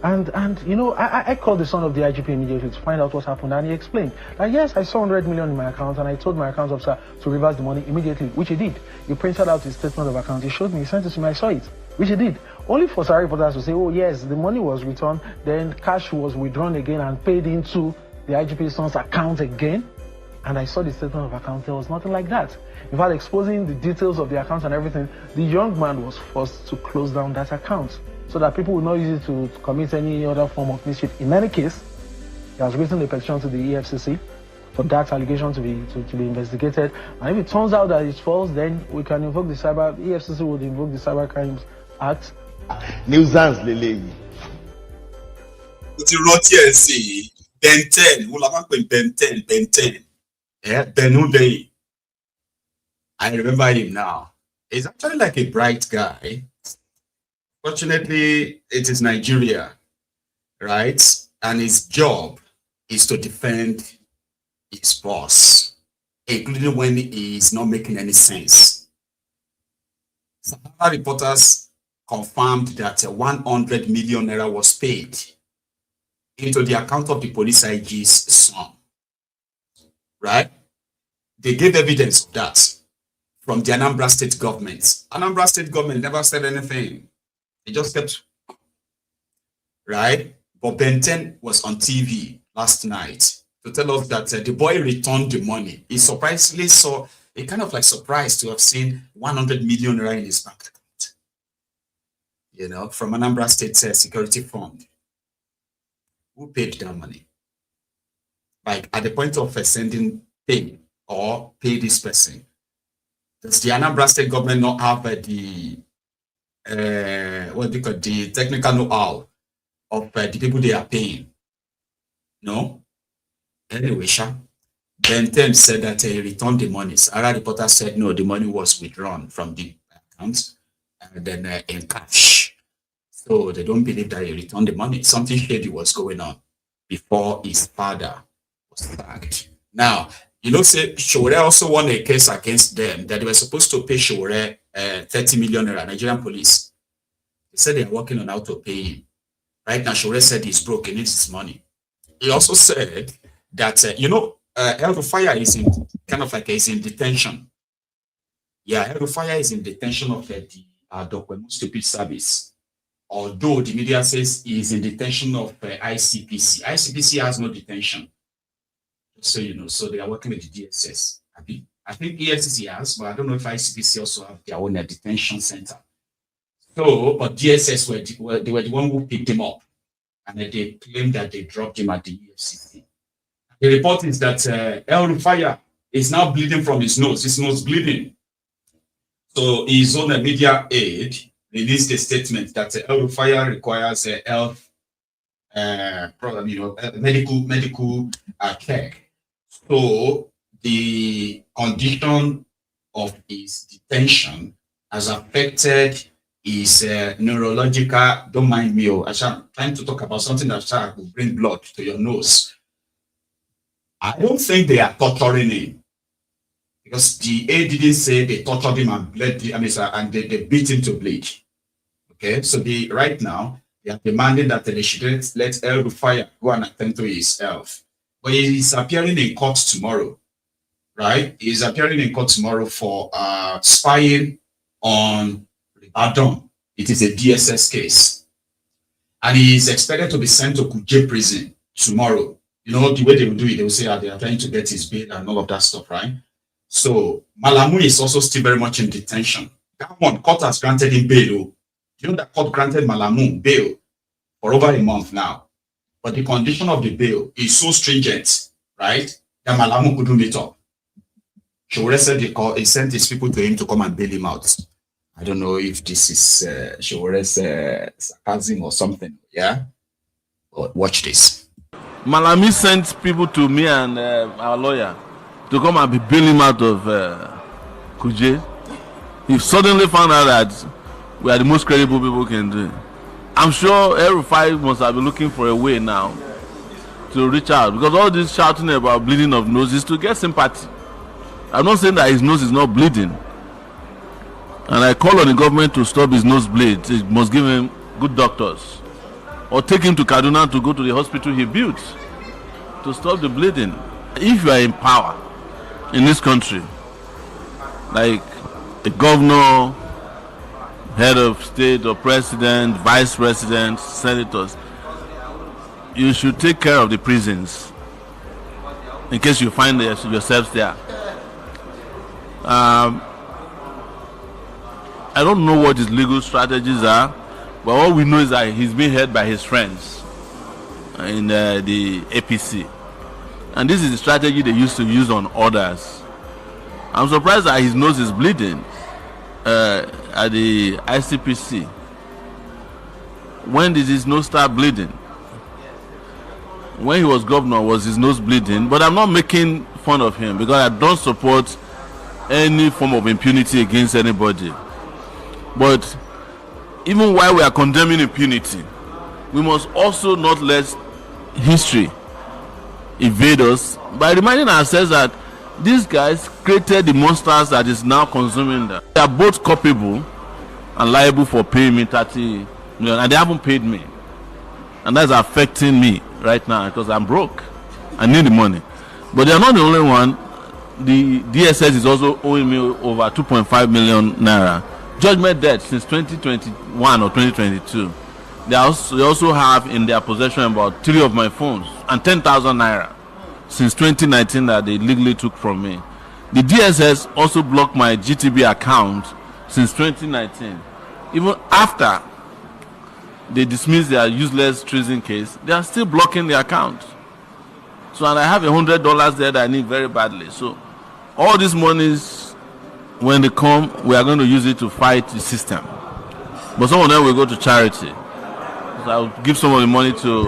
And you know, I called the son of the IGP immediately to find out what happened, and he explained that yes, I saw 100 million in my account, and I told my account officer to reverse the money immediately, which he did. He printed out his statement of account, he showed me, he sent it to me, I saw it, which he did. Only for Sahara reporters to say, oh yes, the money was returned, then cash was withdrawn again and paid into the IGP son's account again. And I saw the statement of account, there was nothing like that. In fact, exposing the details of the account and everything, the young man was forced to close down that account so that people would not use it to commit any other form of mischief. In any case, he has written a petition to the EFCC for that allegation to be investigated. And if it turns out that it's false, then we can invoke the EFCC would invoke the Cyber Crimes Act. Nuisance Lele. Ben 10, Ben 10, Ben 10. Yeah, Benudei. I remember him now. He's actually like a bright guy. Fortunately, it is Nigeria, right? And his job is to defend his boss, including when he is not making any sense. Sahara reporters confirmed that 100 million naira was paid into the account of the police IG's son. Right? They gave evidence of that from the Anambra State government. Anambra State government never said anything. They just kept, right? But Ben 10 was on TV last night to tell us that the boy returned the money. He surprisingly saw, he kind of like surprised to have seen 100 million naira in his bank account, you know, from Anambra State Security Fund. Who paid that money? Like at the point of sending pay or pay this person, does the Anambra State government not have the what they call the technical know-how of the people they are paying? No. Anyway, Ben 10 said that he returned the money. Sahara reporter said no, the money was withdrawn from the accounts and then in cash. So they don't believe that he returned the money. Something shady was going on before his father was sacked. Now, You know, say Shore also won a case against them that they were supposed to pay Shore 30 million naira, Nigerian police. They said they are working on how to pay him. Right now, Shore said he's broke, he needs his money. He also said that, El Rufai is in kind of like he's in detention. Yeah, El Rufai is in detention of the Document Stupid Service. Although the media says he is in detention of ICPC. ICPC has no detention. So, so they are working with the DSS. I think EFCC has, but I don't know if ICPC also have their own detention center. So, but DSS were the one who picked him up. And they claimed that they dropped him at the EFCC. The report is that El Rufai is now bleeding from his nose bleeding. So his own media aide released a statement that El Rufai requires health, medical care. So the condition of his detention has affected his neurological. Don't mind me, I'm trying to talk about something that will bring blood to your nose. I don't think they are torturing him, because the aide didn't say they tortured him and bled and they beat him to bleed. Okay, so right now they are demanding that they should let El Rufai go and attend to his health. But he is appearing in court tomorrow, right? He is appearing in court tomorrow for spying on Berom. It is a DSS case. And he is expected to be sent to Kuje prison tomorrow. You know, the way they will do it, they will say they are trying to get his bail and all of that stuff, right? So Malamu is also still very much in detention. That one, court has granted him bail. You know that court granted Malamu bail for over a month now. But the condition of the bail is so stringent, right, that Malamu couldn't meet up. Shore said he sent his people to him to come and bail him out. I don't know if this is Shore's sarcasm or something, yeah? But watch this. Malami sent people to me and our lawyer to come and bail him out of Kuje. He suddenly found out that we are the most credible people can do. I'm sure El Rufai must have been looking for a way now to reach out, because all this shouting about bleeding of nose is to get sympathy. I'm not saying that his nose is not bleeding, and I call on the government to stop his nose bleeds. It must give him good doctors, or take him to Kaduna to go to the hospital he built to stop the bleeding. If you are in power in this country, like the governor, head of state or president, vice president, senators, you should take care of the prisons in case you find yourselves there. I don't know what his legal strategies are, but all we know is that he's being held by his friends in the APC. And this is the strategy they used to use on others. I'm surprised that his nose is bleeding at the ICPC. When did his nose start bleeding? When he was governor, was his nose bleeding? But I'm not making fun of him, because I don't support any form of impunity against anybody. But even while we are condemning impunity, we must also not let history evade us by reminding ourselves that these guys created the monsters that is now consuming them. They are both culpable and liable for paying me 30 million, and they haven't paid me. And that's affecting me right now because I'm broke. I need the money. But they are not the only one. The DSS is also owing me over 2.5 million naira. Judgment debt since 2021 or 2022. They also have in their possession about 3 of my phones and 10,000 naira since 2019 that they legally took from me. The DSS also blocked my GTB account since 2019. Even after they dismissed their useless treason case, they are still blocking the account. So, and I have $100 there that I need very badly. So all these monies, when they come, we are going to use it to fight the system. But some of them will go to charity. So I'll give some of the money to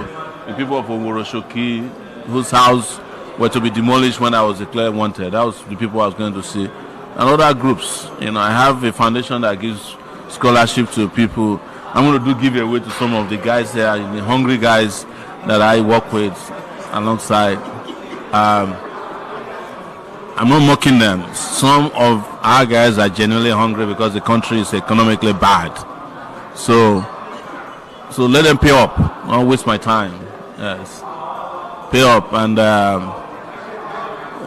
the people of Omoroshoki, whose house were to be demolished when I was declared wanted. That was the people I was going to see. And other groups. You know, I have a foundation that gives scholarship to people. I'm going to do giveaway to some of the guys there, the hungry guys that I work with alongside. I'm not mocking them. Some of our guys are genuinely hungry because the country is economically bad. So let them pay up. Don't waste my time. Yes, pay up. And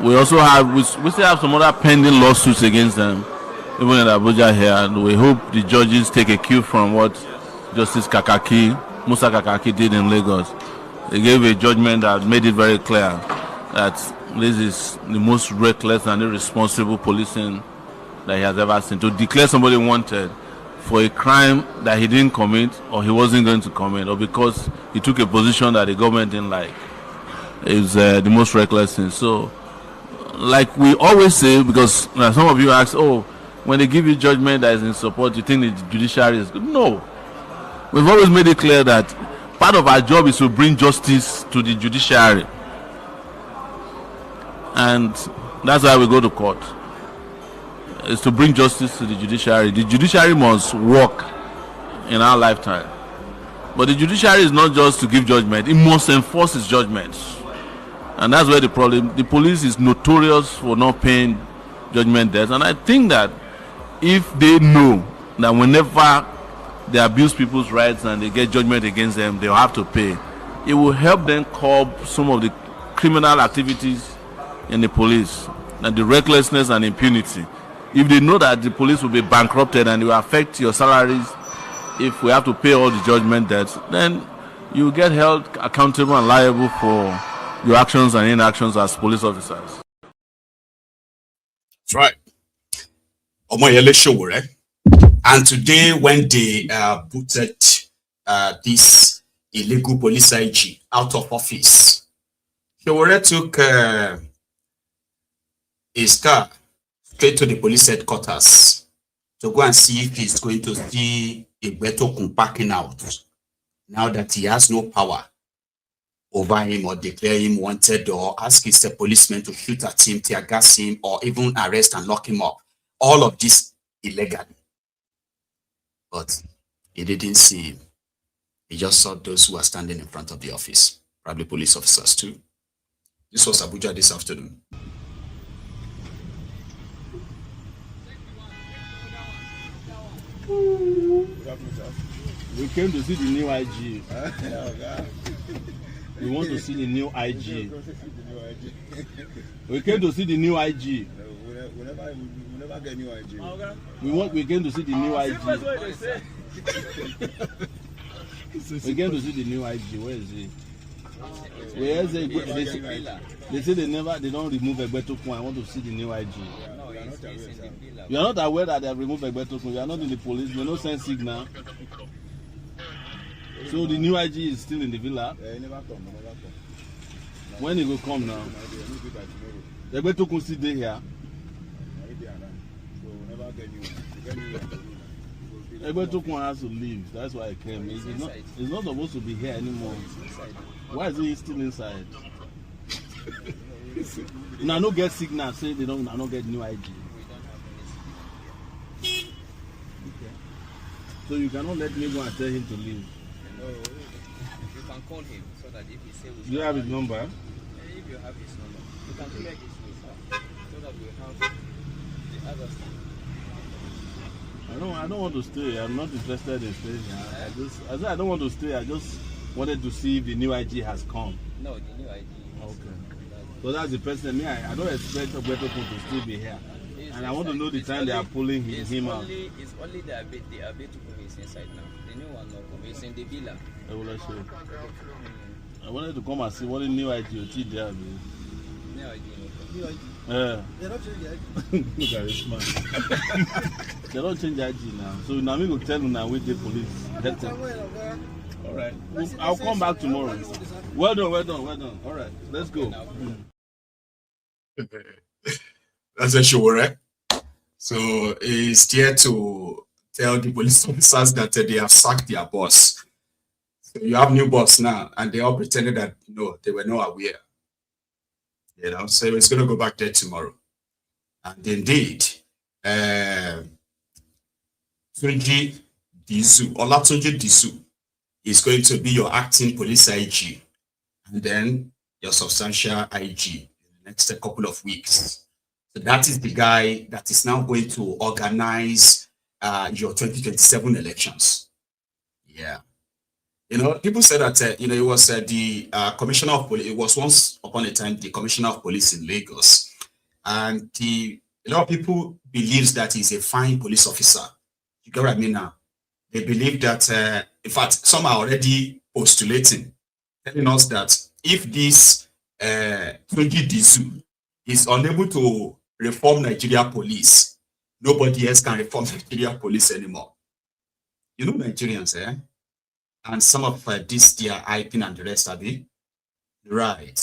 we also have we still have some other pending lawsuits against them, even in Abuja here. And we hope the judges take a cue from what Justice Musa Kakaki did in Lagos. They gave a judgment that made it very clear that this is the most reckless and irresponsible policing that he has ever seen. To declare somebody wanted for a crime that he didn't commit or he wasn't going to commit, or because he took a position that the government didn't like, is the most reckless thing. So, like we always say, because some of you ask, oh, when they give you judgment that is in support, you think the judiciary is good? No. We've always made it clear that part of our job is to bring justice to the judiciary. And that's why we go to court. It's to bring justice to the judiciary. The judiciary must work in our lifetime. But the judiciary is not just to give judgment, it must enforce its judgments. And that's where the problem, the police is notorious for not paying judgment debts. And I think that if they know that whenever they abuse people's rights and they get judgment against them, they'll have to pay, it will help them curb some of the criminal activities in the police and the recklessness and impunity. If they know that the police will be bankrupted and it will affect your salaries if we have to pay all the judgment debts, then you get held accountable and liable for your actions and inactions as police officers. That's right. Omoyele Sowore. And today, when they booted this illegal police IG out of office, Sowore took his car straight to the police headquarters to go and see if he's going to see Berom packing out, now that he has no power over him or declare him wanted or ask his policemen to shoot at him, tear gas him, or even arrest and lock him up. All of this illegally. But he didn't see him. He just saw those who are standing in front of the office, probably police officers too. This was Abuja this afternoon. We came to see the new IG. We want to see the new IG. We came to see the new IG. We never get new IG. We came to see the new IG. We came to see the new IG. Where is it? Where is it? They say they don't remove Berom. I want to see the new IG. You are not aware that they have removed Berom. You are not in the police. You don't send signal. So the new IG is still in the villa. When it will come now? The Berom still there here. Berom has to leave. That's why I came. It's not supposed to be here anymore. Why is he still inside? Now no get signal. Say they don't. I don't get new IG. Okay. So you cannot let me go and tell him to leave. No, you can call him so that if he say we. Do you have his number? If you have his number, you can clear this with so that we have the other stuff. I don't want to stay. I'm not interested in staying here. I said I don't want to stay. I just wanted to see if the new IG has come. No, the new IG. Okay. So that's the person. I don't expect Berom to still be here. And I want to know the time they are pulling him out. It's only the Berom is inside now. The new one not come. It's in the villa. I wanted to come and see what the new IG is there. New IG. New IG. Yeah. They don't change the IG. Look at this man. They don't change the IG now. So now we will tell you now with the police. All right. I'll come back tomorrow. Well done. All right. Let's go. That's a Sowore. So he's here to tell the police officers that they have sacked their boss. So you have new boss now, and they all pretended that no, they were not aware. You know, so it's going to go back there tomorrow. And indeed, Olatunji Disu is going to be your acting police IG, and then your substantial IG in the next couple of weeks. So that is the guy that is now going to organize your 2027 elections. Yeah. You know, people say that, you know, it was the commissioner of police. It was once upon a time the commissioner of police in Lagos. And a lot of people believes that he's a fine police officer. You get what I mean now? They believe that, in fact, some are already postulating, telling us that if this Tunji Disu is unable to reform Nigeria police, nobody else can reform Nigeria police anymore. You know Nigerians, eh? And some of this, they are hyping and the rest of it. Right.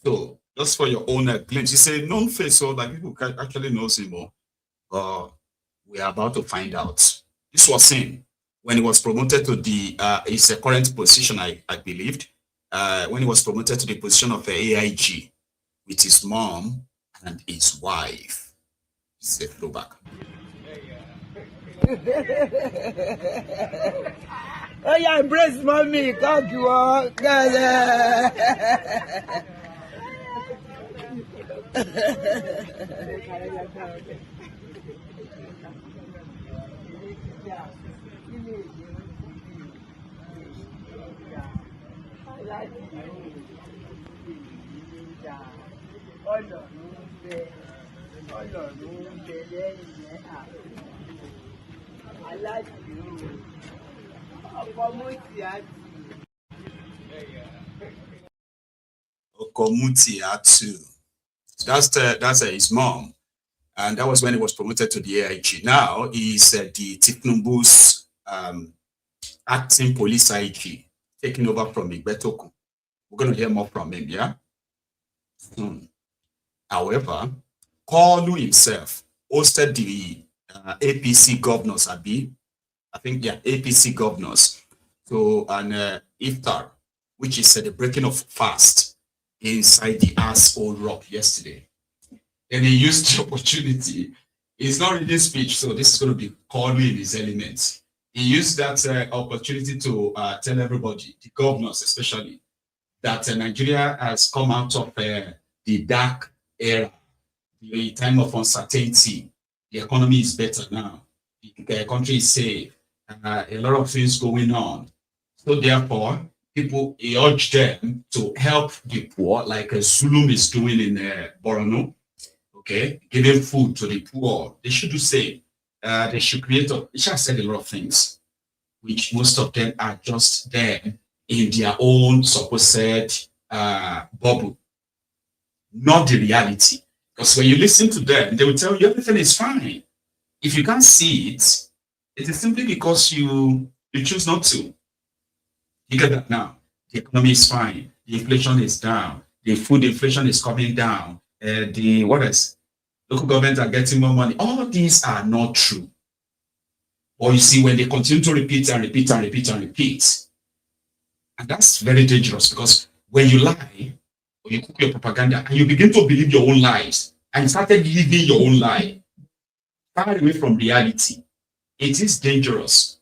So, just for your own glimpse, it's a known face, so that people can actually know him more. We are about to find out. This was him when he was promoted to the his current position, I believed, when he was promoted to the position of AIG with his mom and his wife. It's a throwback. Oh yeah, embrace mommy, come you on. I like you. Okomutiatu. That's his mom, and that was when he was promoted to the AIG. Now he's the Tinubu's acting police IG, taking over from Igbetokun. We're going to hear more from him, yeah. However, Kalu himself hosted the APC governors, I think, yeah, APC governors, to an iftar, which is the breaking of fast inside the asshole rock yesterday. And he used the opportunity. He's not reading speech, so this is going to be calling in his elements. He used that opportunity to tell everybody, the governors especially, that Nigeria has come out of the dark era, the time of uncertainty. The economy is better now. The country is safe. A lot of things going on. So therefore, he urged them to help the poor, like Zulum is doing in Berom, okay, giving food to the poor. They should do same. They should create, he should have said a lot of things, which most of them are just there in their own supposed bubble, not the reality. Because when you listen to them, they will tell you everything is fine. If you can't see it, it is simply because you choose not to. You get that now. The economy is fine. The inflation is down. The food inflation is coming down. What else? Local governments are getting more money. All these are not true. Or you see, when they continue to repeat and repeat and repeat and repeat, and that's very dangerous, because when you lie, or you cook your propaganda, and you begin to believe your own lies, and you started living your own lie, far away from reality, it is dangerous.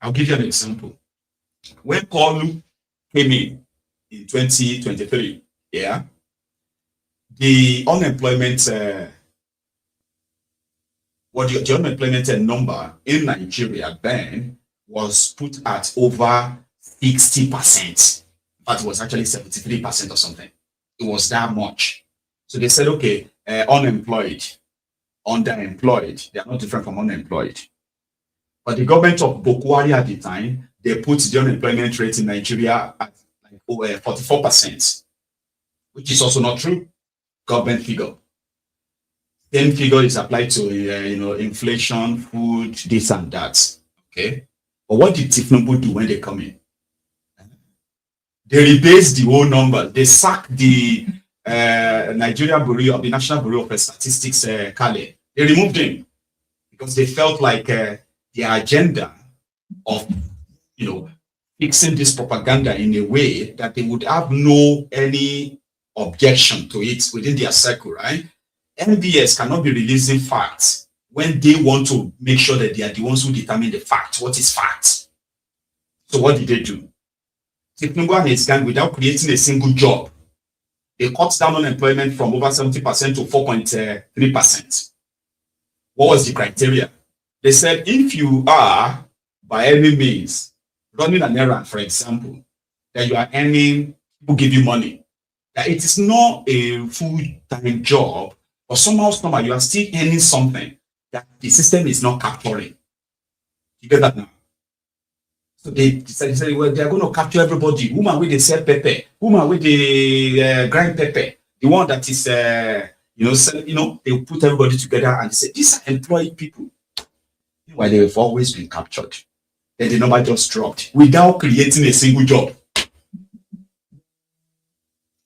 I'll give you an example. When Kalu came in 2023, yeah, the unemployment, the unemployment number in Nigeria then was put at over 60%, but it was actually 73% or something. It was that much. So they said, okay, unemployed, underemployed, they are not different from unemployed. But the government of Bokwari at the time, they put the unemployment rate in Nigeria at like over 44%, which is also not true. Government figure. Same figure is applied to inflation, food, this and that. Okay. But what did Tinubu do when they come in? They rebased the whole number. They sacked the Nigeria Bureau of the National Bureau of Statistics, Kale. They removed him because they felt like the agenda of fixing this propaganda in a way that they would have any objection to it within their circle, right? NBS cannot be releasing facts when they want to make sure that they are the ones who determine the fact. What is fact? So what did they do? Tinubu and his gang, without creating a single job, They cut down unemployment from over 70% to 4.3%. What was the criteria? They said if you are, by any means, running an errand, for example, that you are earning, people give you money, that it is not a full-time job, but somehow you are still earning something that the system is not capturing. You get that now? So they decided, well, they are going to capture everybody. Woman with the sell pepper, woman with the grind pepper, the one that is, they put everybody together and they say, these are employed people. Why they have always been captured. Then the number just dropped without creating a single job.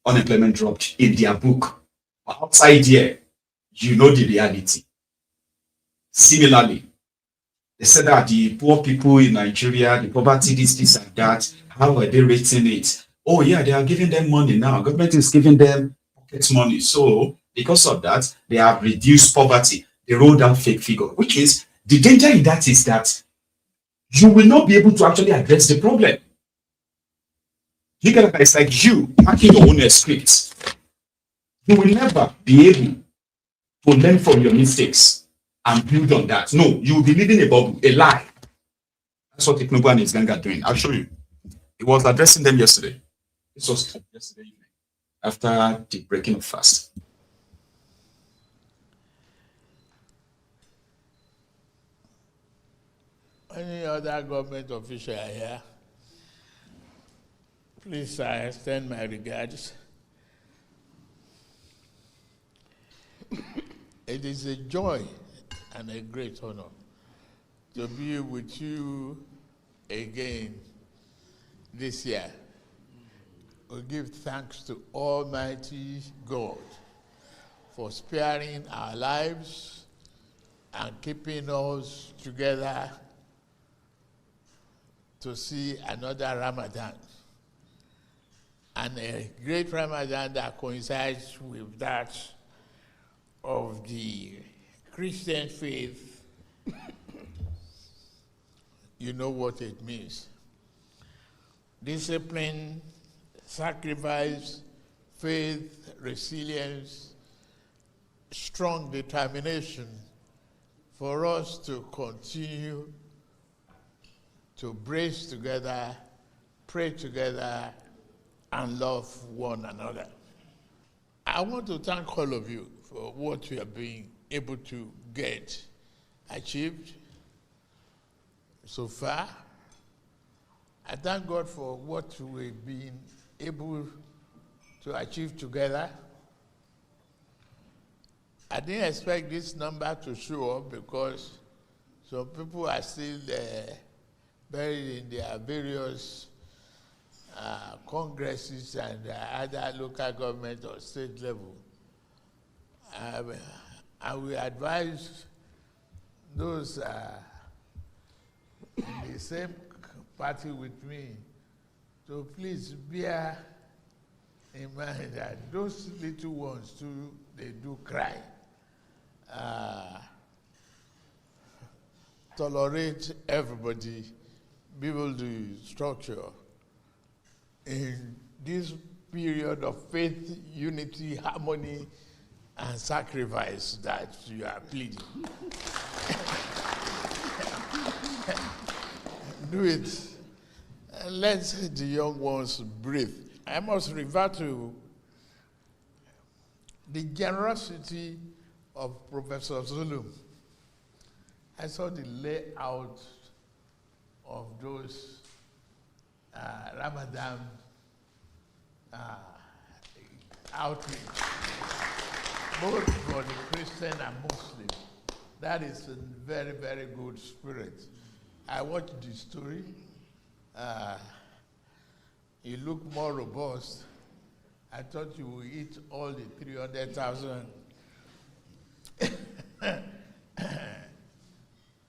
Unemployment dropped in their book. But outside here, you know the reality. Similarly, they said that the poor people in Nigeria, the poverty, this and that, how are they rating it? Oh yeah, they are giving them money now. Government is giving them pocket money. So because of that, they have reduced poverty. They rolled down fake figure, which is the danger in that is that you will not be able to actually address the problem. You get that? It's like you packing your own scripts. You will never be able to learn from your mistakes and build on that. No, you will be living a bubble, a lie. That's what Teknobu and his gang are doing. I'll show you. He was addressing them yesterday. This was yesterday evening, after the breaking of fast. Any other government official here? Please, I extend my regards. It is a joy and a great honor to be with you again this year. We give thanks to Almighty God for sparing our lives and keeping us together to see another Ramadan. And a great Ramadan that coincides with that of the Christian faith. You know what it means. Discipline, sacrifice, faith, resilience, strong determination for us to continue to brace together, pray together, and love one another. I want to thank all of you for what you have been able to get achieved so far. I thank God for what we've been able to achieve together. I didn't expect this number to show up because some people are still buried in their various congresses and other local government or state level. I will advise those in the same party with me to please bear in mind that those little ones too, they do cry. Tolerate everybody, build the structure. In this period of faith, unity, harmony, and sacrifice that you are pleading. Do it. And let the young ones breathe. I must refer to the generosity of Professor Zulum. I saw the layout of those Ramadan outreach, both for the Christian and Muslim. That is a very, very good spirit. I watched the story. You look more robust. I thought you would eat all the 300,000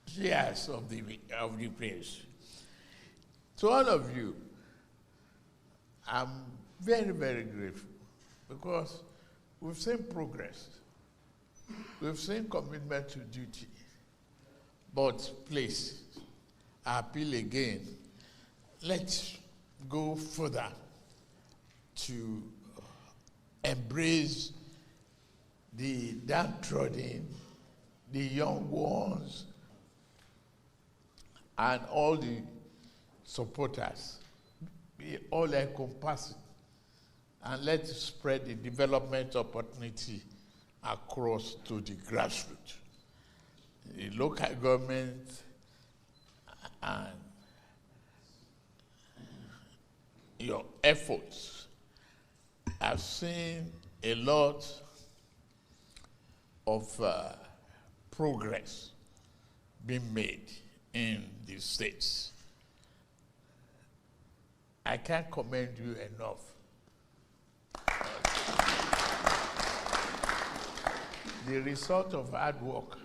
shares of the place. To all of you, I'm very, very grateful because we've seen progress. We've seen commitment to duty. But please, I appeal again, let's go further to embrace the downtrodden, the young ones, and all the supporters. Be all encompassing, and let's spread the development opportunity across to the grassroots. The local government and your efforts. I've seen a lot of progress being made in the states. I can't commend you enough. The result of hard work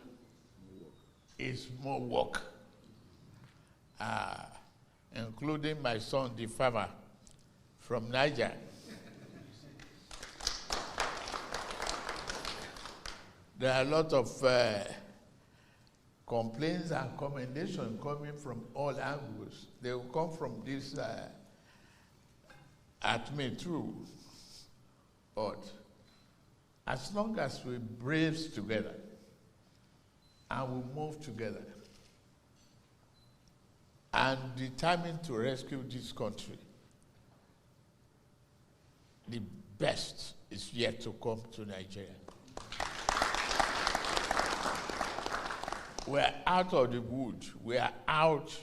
is more work, including my son, the farmer from Niger. There are a lot of complaints and commendations coming from all angles. They will come from this at me too. But as long as we brace together and we move together and determined to rescue this country, the best is yet to come to Nigeria. We're out of the wood. We are out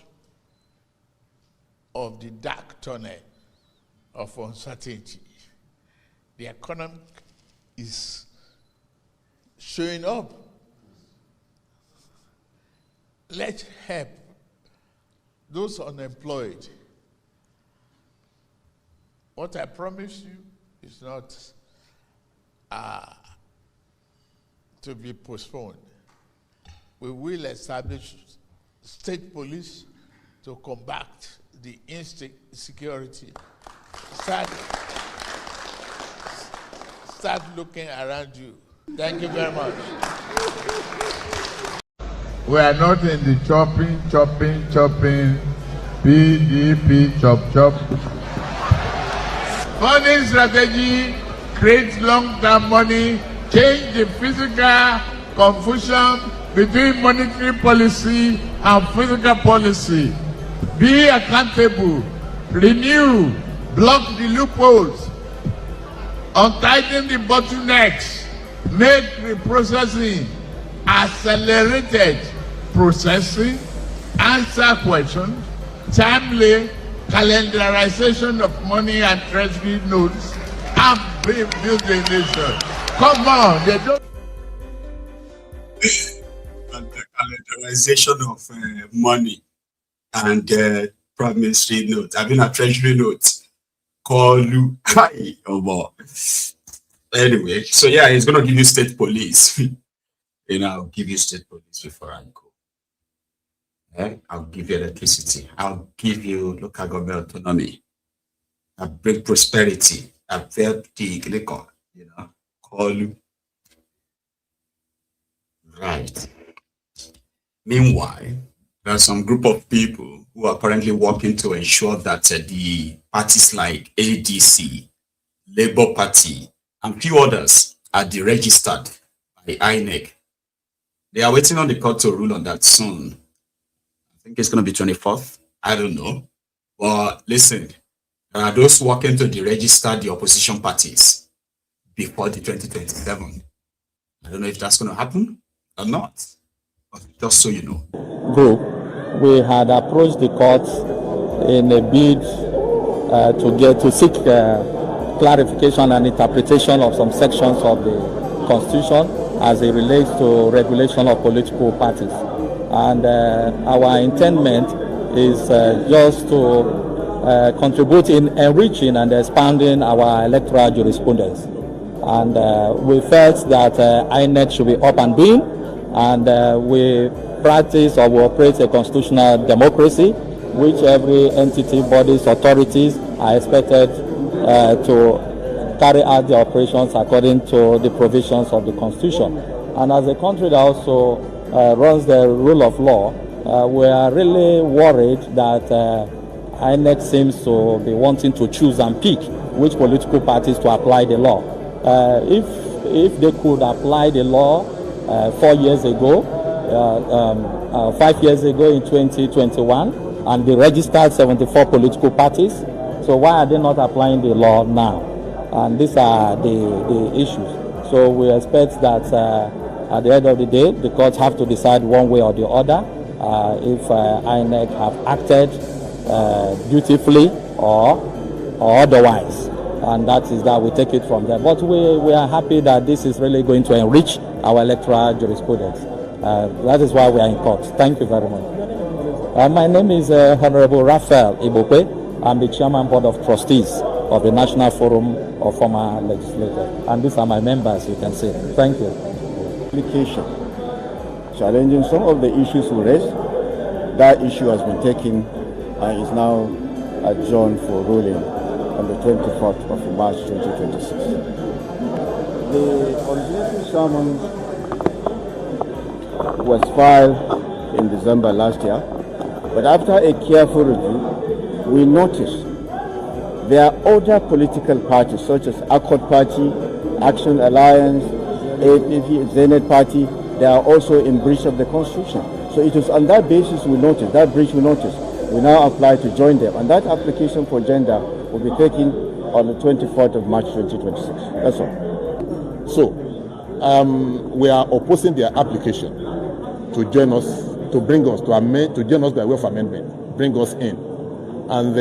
of the dark tunnel of uncertainty. The economy is showing up. Let's help those unemployed. What I promise you is not to be postponed. We will establish state police to combat the insecurity. Start looking around you. Thank you very much. We are not in the chopping, PDP, chop. Funding strategy creates long-term money, change the physical confusion between monetary policy and physical policy. Be accountable, renew, block the loopholes, untighten the bottlenecks, make reprocessing accelerated processing, answer questions, timely calendarization of money and treasury notes, and build a nation. Come on, they don't. And the calendarization of money and promissory note. I mean, a treasury note. Call you. Anyway, so yeah, he's gonna give you state police. You know, I'll give you state police before I go. I'll give you electricity. I'll give you local government autonomy. I'll bring prosperity. I'll help the liquor, you know, call you. Right. Meanwhile, there are some group of people who are currently working to ensure that the parties like ADC, Labour Party, and few others are deregistered by INEC. They are waiting on the court to rule on that soon. I think it's going to be 24th. I don't know. But listen, there are those working to deregister the opposition parties before the 2027. I don't know if that's going to happen or not. But just so you know. Group, we had approached the court in a bid to seek clarification and interpretation of some sections of the Constitution as it relates to regulation of political parties. And our intendment is just to contribute in enriching and expanding our electoral jurisprudence. And we felt that INEC should be up and doing, and we practice or we operate a constitutional democracy, which every entity, bodies, authorities are expected to carry out the operations according to the provisions of the Constitution. And as a country that also runs the rule of law, we are really worried that INEC seems to be wanting to choose and pick which political parties to apply the law. If they could apply the law 4 years ago, 5 years ago in 2021, and they registered 74 political parties, so why are they not applying the law now? And these are the issues. So we expect that at the end of the day, the courts have to decide one way or the other if INEC have acted dutifully or otherwise. And that is that we take it from there. But we are happy that this is really going to enrich our electoral jurisprudence. That is why we are in court. Thank you very much. My name is Honorable Raphael Ibokwe. I'm the Chairman Board of Trustees of the National Forum of Former Legislators. And these are my members, you can see. Thank you. Application challenging some of the issues we raised. That issue has been taken and is now adjourned for ruling on the 24th of March 2026. The original summons was filed in December last year, but after a careful review, we noticed there are other political parties such as Accord Party, Action Alliance, APP, Zenith Party. They are also in breach of the Constitution. So it was on that basis we noticed, that breach we noticed. We now apply to join them, and that application for gender will be taken on the 24th of March 2026. That's all. So, we are opposing their application to join us, to bring us, to join us by way of amendment, bring us in. And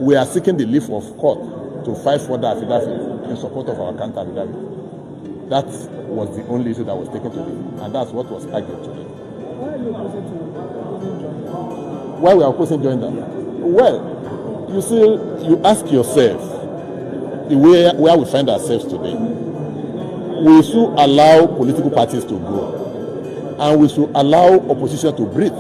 we are seeking the leave of court to file further affidavit in support of our counter affidavit. That was the only issue that was taken today, and that's what was argued today. Why we are opposing join them? Well, you see, you ask yourself the way where we find ourselves today. We should allow political parties to grow, and we should allow opposition to breathe.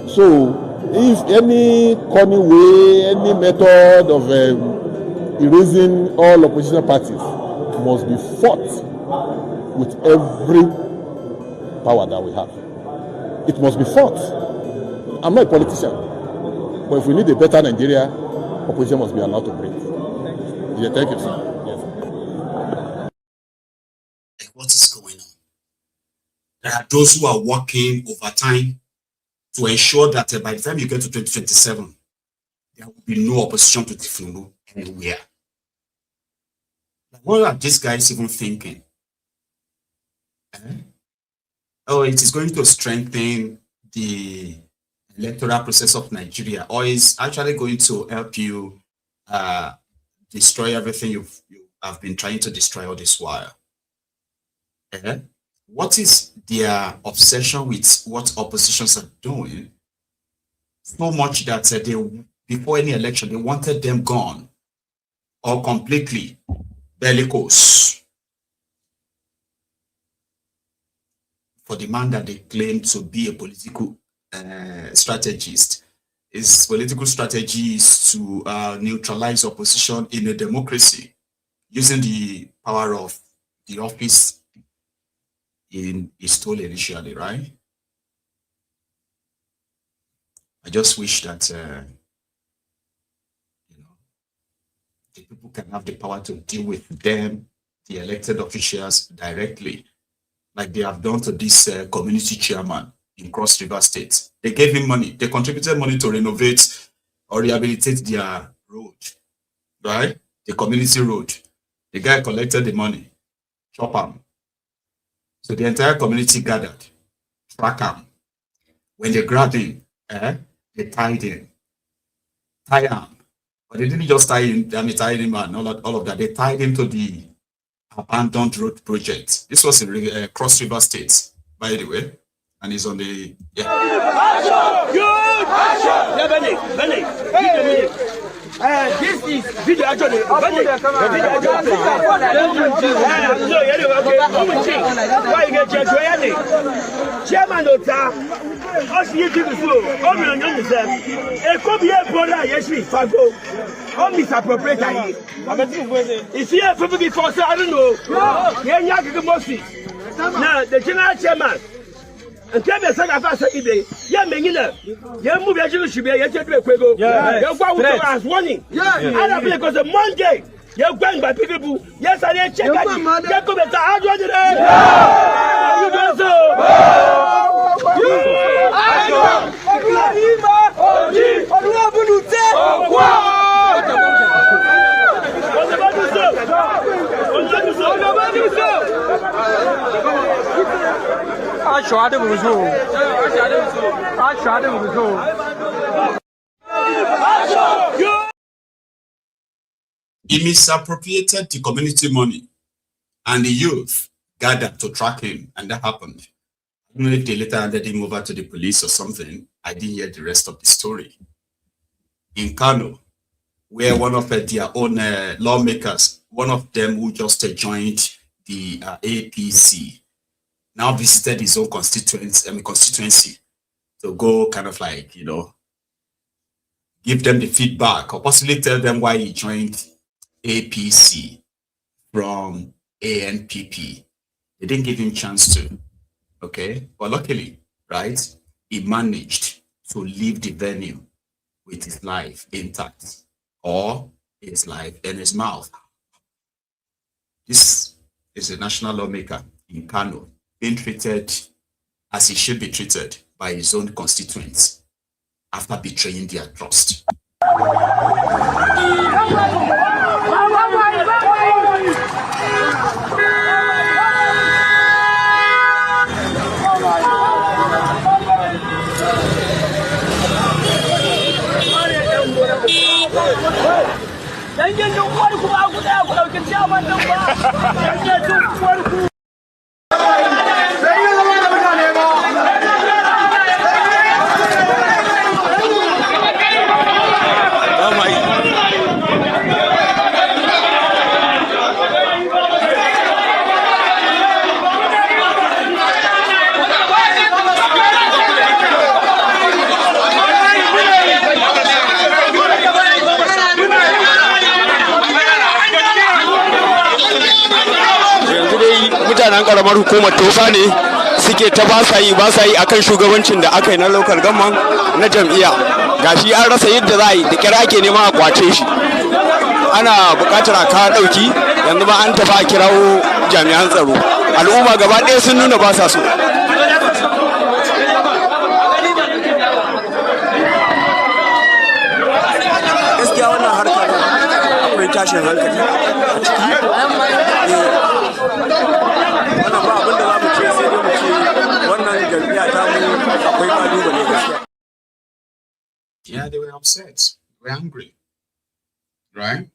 So, if any cunning way, any method of erasing all opposition parties must be fought with every power that we have. It must be fought. I'm not a politician, but if we need a better Nigeria, opposition must be allowed to breathe. Yeah, thank you, sir. Yes. Like, what is going on? There are those who are working overtime to ensure that by the time you get to 2027, there will be no opposition to Tifunu anywhere. What are these guys even thinking? Oh, it is going to strengthen the electoral process of Nigeria, or is actually going to help you destroy everything you have been trying to destroy all this while? What is their obsession with what oppositions are doing? So much that they, before any election, they wanted them gone or completely bellicose for the man that they claim to be a political strategist. His political strategy is to neutralize opposition in a democracy using the power of the office he stole initially, right? I just wish that the people can have the power to deal with them, the elected officials, directly, like they have done to this community chairman in Cross River State. They gave him money. They contributed money to renovate or rehabilitate their road, right? The community road. The guy collected the money, chop him. So the entire community gathered, track him. When they grabbed him, they tied him. Tie him. But they didn't just tie him, tied him and all of that. They tied him to the abandoned road project. This was in Cross River State, by the way. And he's on the... Yeah. Action! Good! Action! Yeah, Benny. Hey. This is video actually. Chairman Ota, us here to the floor. All we know is that a copy of Bola, yes, we fago. All misappropriate. Is here for the force? I don't know. Yeah, now, the general chairman. And tell me, son, I've asked you, yeah, Mengina, you move your should be a year to a quick. You're as warning. Yeah, I don't because a Monday, You're going by people. Yes, I didn't check it. You come and how do you do that? You do so. He misappropriated the community money, and the youth gathered to track him, and that happened. I don't know if they later handed him over to the police or something. I didn't hear the rest of the story. In Kano, where one of their own lawmakers, one of them who just joined the APC, now visited his own constituency to go kind of like, you know, give them the feedback or possibly tell them why he joined APC from ANPP. They didn't give him a chance to, okay? But luckily, right, he managed to leave the venue with his life intact, or his life in his mouth. This is a national lawmaker in Kano being treated as he should be treated by his own constituents after betraying their trust. mutanen karamar hukumar tofa ne suke ta ba sa yi akan shugabancin da aka yi na local government na jam'iyya. Gashi an rasa yadda za a yi da kira ake nema a kwace shi, ana buƙatar a kawo ɗauki. Yanzu ba an tafi a kirawo jami'an tsaro, al'umma gaba ɗaya sun nuna ba sa so. Gaskiya wannan harkar akwai tashin hankali a ciki. Yeah, they were upset. They were angry. Right?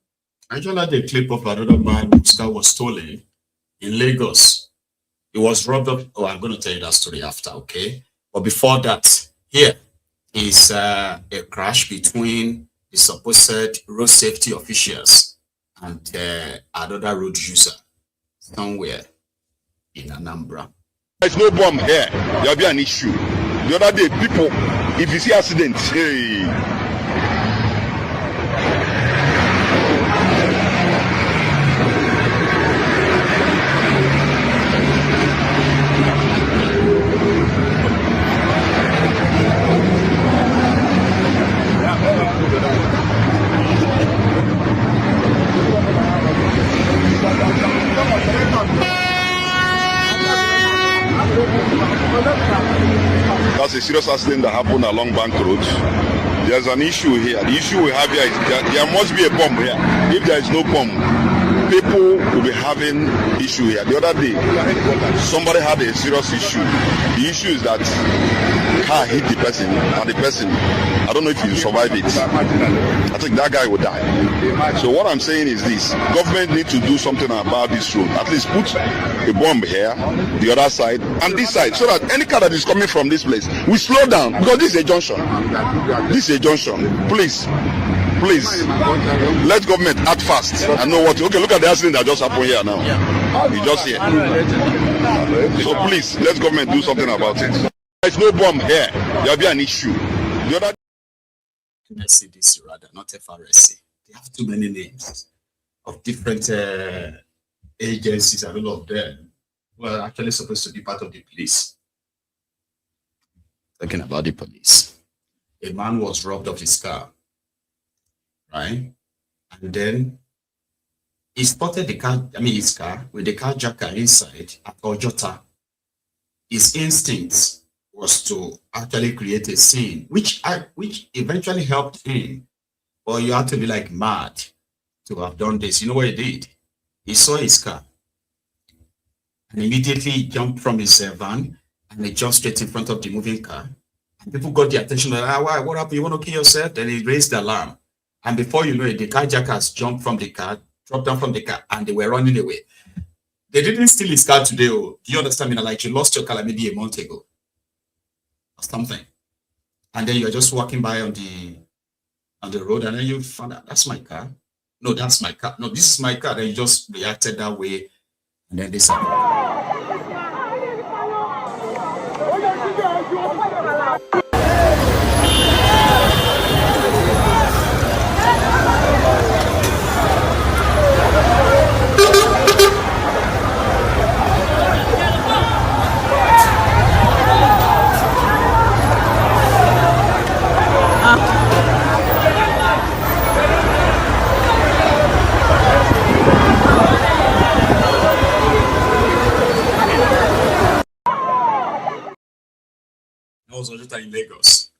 I just like the clip of another man whose car was stolen in Lagos. He was robbed of. Oh, I'm going to tell you that story after, okay? But before that, here is a crash between the supposed road safety officials and another road user somewhere in Anambra. There's no bomb here. There'll be an issue. The other day, people, if you see accidents, hey. That's a serious accident that happened along Bank Road. There's an issue here. The issue we have here is that there must be a bomb here. If there is no bomb, people will be having issue here. The other day, somebody had a serious issue. The issue is that car hit the person, and the person, I don't know if he survived it. I think that guy will die. So what I'm saying is this: government needs to do something about this road. At least put a bomb here, the other side, and this side, so that any car that is coming from this place will slow down, because this is a junction. This is a junction. Please, let government act fast and know what to. Okay, look at the accident that just happened here now. You just here. So please, let government do something about it. There's no bomb here. There'll be an issue. The other NSCDC rather, not FRSC. They have too many names of different agencies, and all of them were actually supposed to be part of the police. Talking about the police. A man was robbed of his car, right? And then he spotted the car, his car with the carjacker inside at Ojota. His instinct was to actually create a scene, which eventually helped him. But you have to be like mad to have done this. You know what he did? He saw his car and immediately jumped from his van and he jumped straight in front of the moving car. And people got the attention. Why? What happened? You want to kill yourself? Then he raised the alarm. And before you know it, the carjackers jumped from the car, dropped down from the car, and they were running away. They didn't steal his car today. Oh, do you understand me? Like you lost your car maybe a month ago or something. And then you're just walking by on the road and then you found out, that's my car. No, that's my car. No, this is my car. Then you just reacted that way. And then this happened. Was in Lagos.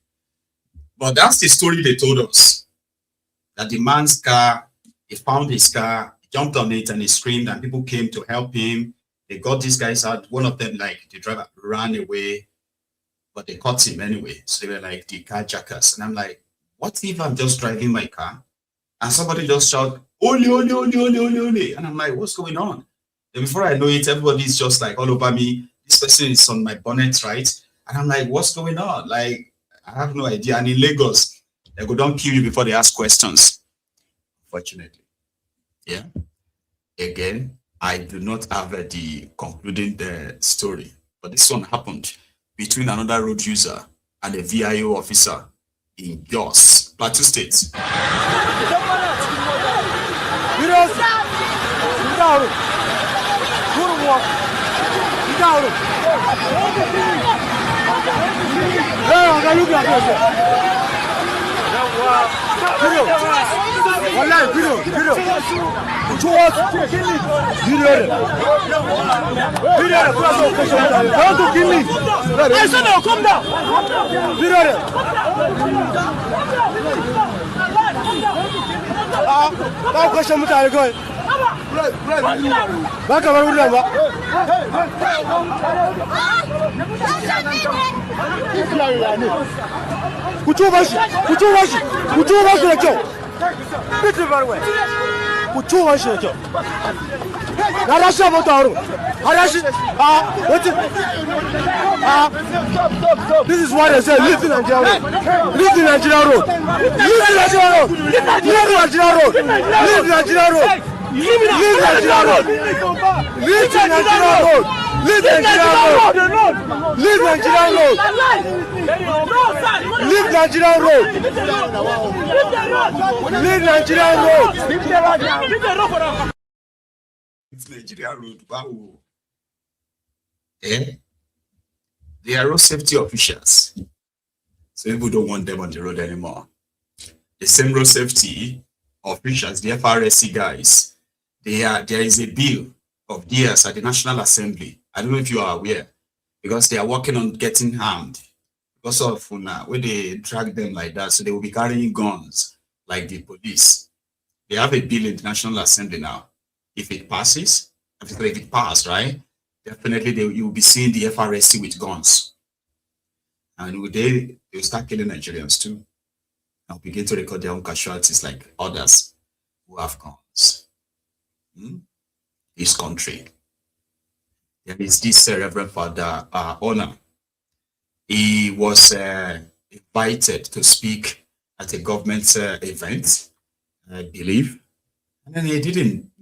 But that's the story they told us. That the man's car, he found his car, jumped on it and he screamed and people came to help him. They got these guys out. One of them, like the driver, ran away, but they caught him anyway. So they were like the carjackers. And I'm like, what if I'm just driving my car and somebody just shout, ole, ole, ole, ole, ole, ole. And I'm like, what's going on? And before I know it, everybody's just like all over me. This person is on my bonnet, right? And I'm like, what's going on? Like, I have no idea. And in Lagos, they go don't kill you before they ask questions. Unfortunately. Yeah. Again, I do not have the concluding story. But this one happened between another road user and a VIO officer in Jos, Plateau State. This is what I said. Leave the Nigerian road. Leave the Nigerian road. Leave the Nigerian road. Leave the Nigerian road. Leave the Nigerian road. Leave the Nigerian road. Leave the Nigerian road. Leave the Nigerian road. Leave Nigerian road. Leave Nigerian road. Leave Nigerian road. It's Nigeria road. Wow. They are road safety officials. So people don't want them on the road anymore. The same road safety officials, the FRSC guys, there is a bill of theirs at the National Assembly. I don't know if you are aware, because they are working on getting harmed because of when they drag them like that. So they will be carrying guns like the police. They have a bill in the National Assembly now. If it passes, if it passed, right? Definitely you will be seeing the FRSC with guns. And they will start killing Nigerians too. And begin to record their own casualties like others who have guns. This country. There is this Reverend Father Honor. He was invited to speak at a government event, I believe. And then he didn't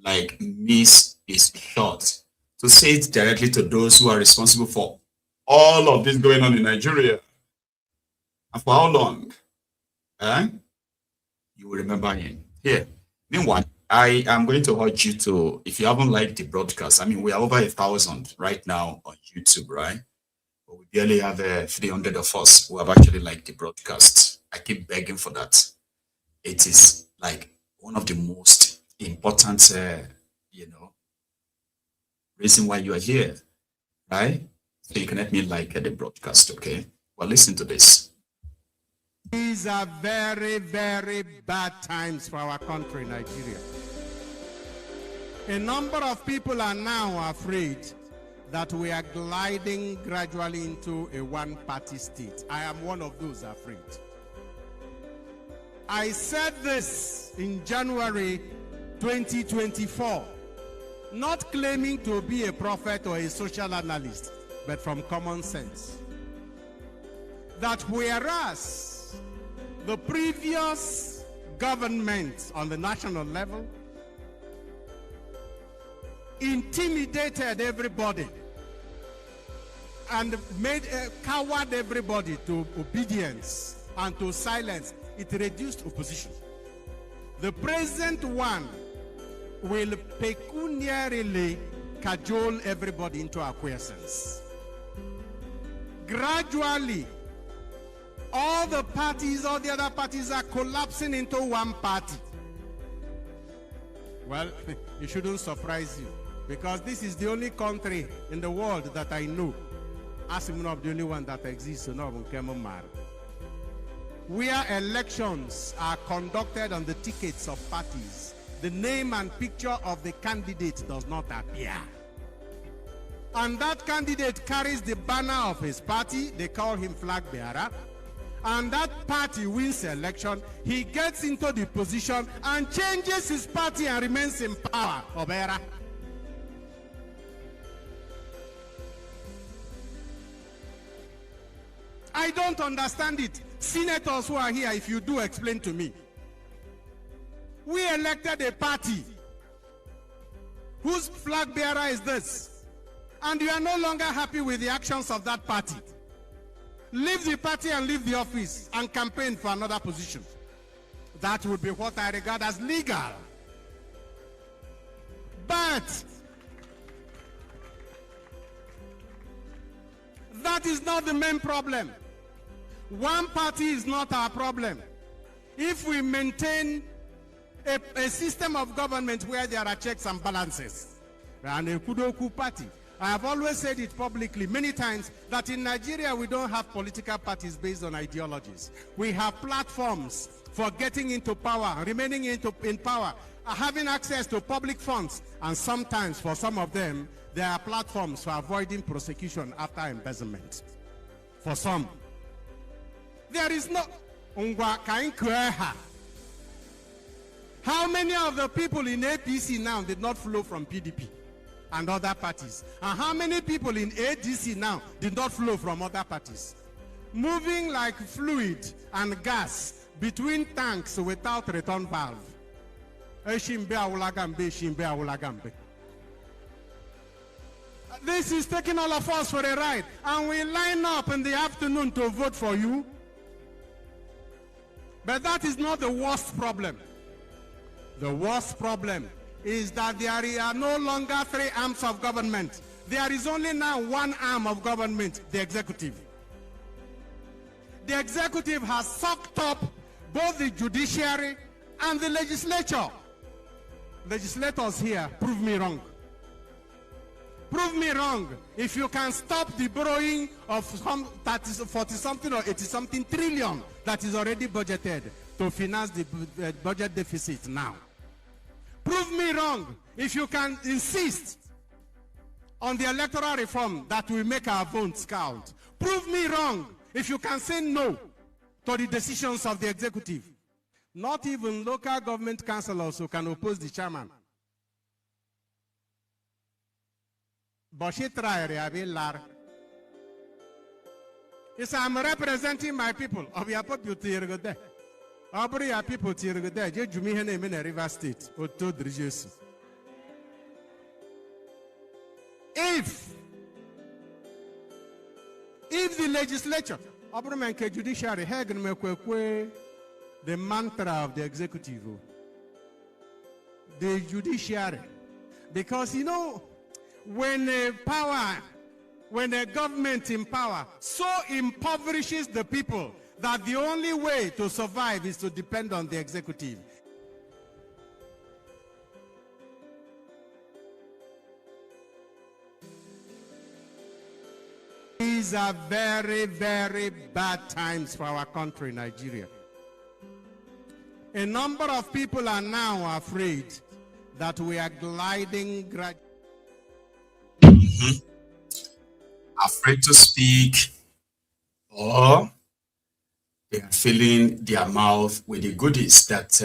miss his shot to say it directly to those who are responsible for all of this going on in Nigeria. And for how long? You will remember him. Here. Meanwhile, I am going to urge you to, if you haven't liked the broadcast, we are over 1,000 right now on YouTube, right? But we barely have 300 of us who have actually liked the broadcast. I keep begging for that. It is like one of the most important reason why you are here, right? So you can help me like the broadcast, okay? Well, listen to this. These are very, very bad times for our country, Nigeria. A number of people are now afraid that we are gliding gradually into a one-party state. I am one of those afraid. I said this in January 2024, not claiming to be a prophet or a social analyst, but from common sense. That whereas the previous government on the national level intimidated everybody and cowed everybody to obedience and to silence, it reduced opposition. The present one will pecuniarily cajole everybody into acquiescence. Gradually, all the parties, all the other parties are collapsing into one party. Well, it shouldn't surprise you, because this is the only country in the world that I know, as one of the only one that exists, where elections are conducted on the tickets of parties. The name and picture of the candidate does not appear. And that candidate carries the banner of his party, they call him flag bearer, and that party wins the election, he gets into the position and changes his party and remains in power. Obera. I don't understand it. Senators who are here, if you do, explain to me. We elected a party whose flag bearer is this, and you are no longer happy with the actions of that party. Leave the party and leave the office and campaign for another position. That would be what I regard as legal. But that is not the main problem. One party is not our problem. If we maintain a system of government where there are checks and balances, and a Kudoku party, I have always said it publicly many times that in Nigeria we don't have political parties based on ideologies. We have platforms for getting into power, remaining in power, having access to public funds, and sometimes for some of them, there are platforms for avoiding prosecution after embezzlement. For some, there is no How many of the people in APC now did not flow from PDP and other parties? And how many people in ADC now did not flow from other parties? Moving like fluid and gas between tanks without return valve. This is taking all of us for a ride, and we line up in the afternoon to vote for you. But that is not the worst problem. The worst problem is that there are no longer three arms of government. There is only now one arm of government, the executive. The executive has sucked up both the judiciary and the legislature. Legislators here, prove me wrong. Prove me wrong. If you can stop the borrowing of some 40-something or 80-something trillion that is already budgeted to finance the budget deficit now. Prove me wrong if you can insist on the electoral reform that will make our votes count. Prove me wrong if you can say no to the decisions of the executive. Not even local government councillors who can oppose the chairman. But she tried to Yes, I'm representing my people. Of your people to there. Abri your people to there. Je jumi hene in River State. Oto Drijesu. If the legislature, Abri Judiciary, Hagen Mekwe, the mantra of the executive, the judiciary, because you know, when a government in power so impoverishes the people that the only way to survive is to depend on the executive. these are very, very bad times for our country, Nigeria. A number of people are now afraid that we are gliding gradually. Afraid to speak, or they are filling their mouth with the goodies that,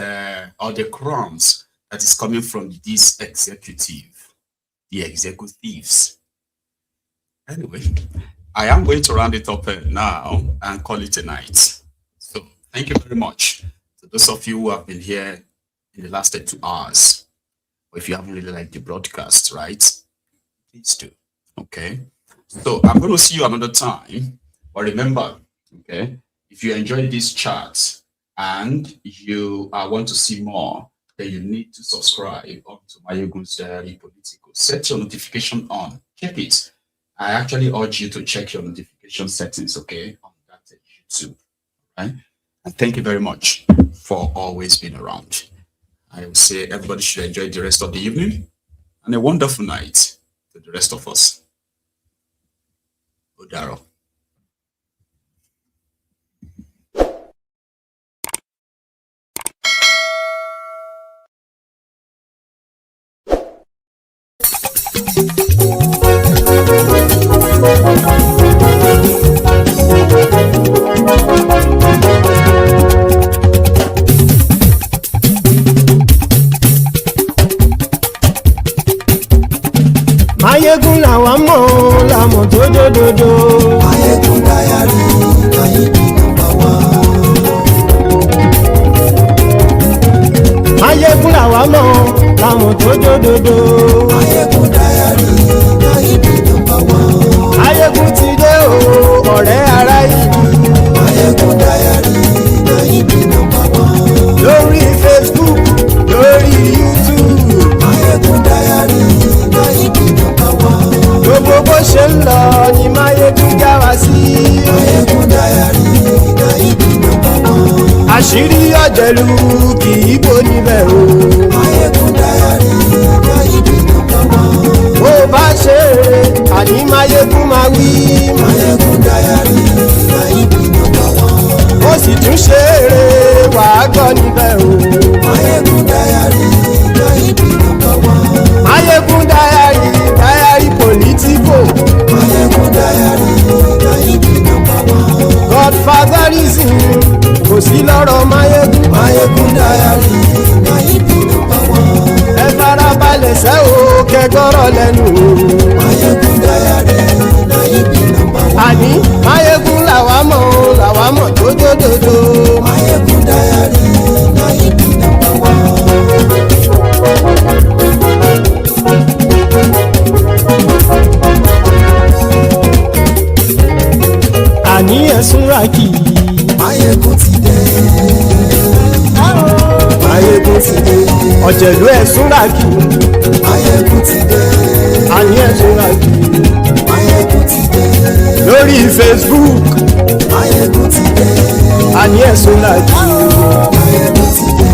or the crumbs that is coming from this executive, the executives. Anyway, I am going to round it up now and call it a night. So thank you very much to those of you who have been here in the last 2 hours. Or if you haven't really liked the broadcast, right? Please do. Okay. So I'm going to see you another time. But remember, okay, if you enjoyed this chat and you want to see more, then you need to subscribe to Maiyegun's Diary Politico. Set your notification on. Check it. I actually urge you to check your notification settings, okay, on that YouTube. Right? And thank you very much for always being around. I would say everybody should enjoy the rest of the evening and a wonderful night to the rest of us. Odaro. Maiyegun làwa mọ̀ làmọ̀ tó dòdòdò. Maiyegun Diary, Maiyegun #1. Maiyegun làwa mọ̀ làmọ̀ tó dòdòdò. Maiyegun Diary, Maiyegun #1. Maiyegun ti dé o ọ̀rẹ́ ara yìí. Maiyegun Diary, Maiyegun #1. Lórí Facebook, lórí YouTube. Maiyegun Diary, Maiyegun #1. Gbogbo bó ṣe ń lọ ni Maiyegun já wa sí. Maiyegun Diary, Maiyegun #1. Àṣírí ọ̀jẹ̀lú kì í bò níbẹ̀ o. Maiyegun Diary, Maiyegun #1. Bó bá ṣe eré àní Maiyegun máa wí. Maiyegun Diary, Maiyegun #1. Ó sì tún ṣe eré wàá gbọ́ níbẹ̀ o. Maiyegun Diary, Maiyegun #1. Maiyegun Diary, Diary Politico. Maiyegun Diary, Maiyegun #1. Godfatherism kò sí lọ́rọ̀ Maiyegun. Maiyegun Diary, Maiyegun #1. Ẹ farabalẹ̀ sẹ́ o kẹgọ́rọ̀ lẹ́nu o. Maiyegun Diary, Maiyegun #1. Àní Maiyegun làwa mọ̀ tó dòdòdò. Maiyegun Diary, Maiyegun #1. Àní ẹ̀sùn rákì. Maiyegun ti dé. Maiyegun ti dé. Ọ̀jẹ̀lú ẹ̀sùn rákì. Maiyegun ti dé. Àní ẹ̀sùn rákì. Maiyegun ti dé. Lórí Facebook. Maiyegun ti dé. Àní ẹ̀sùn rákì. Maiyegun ti dé.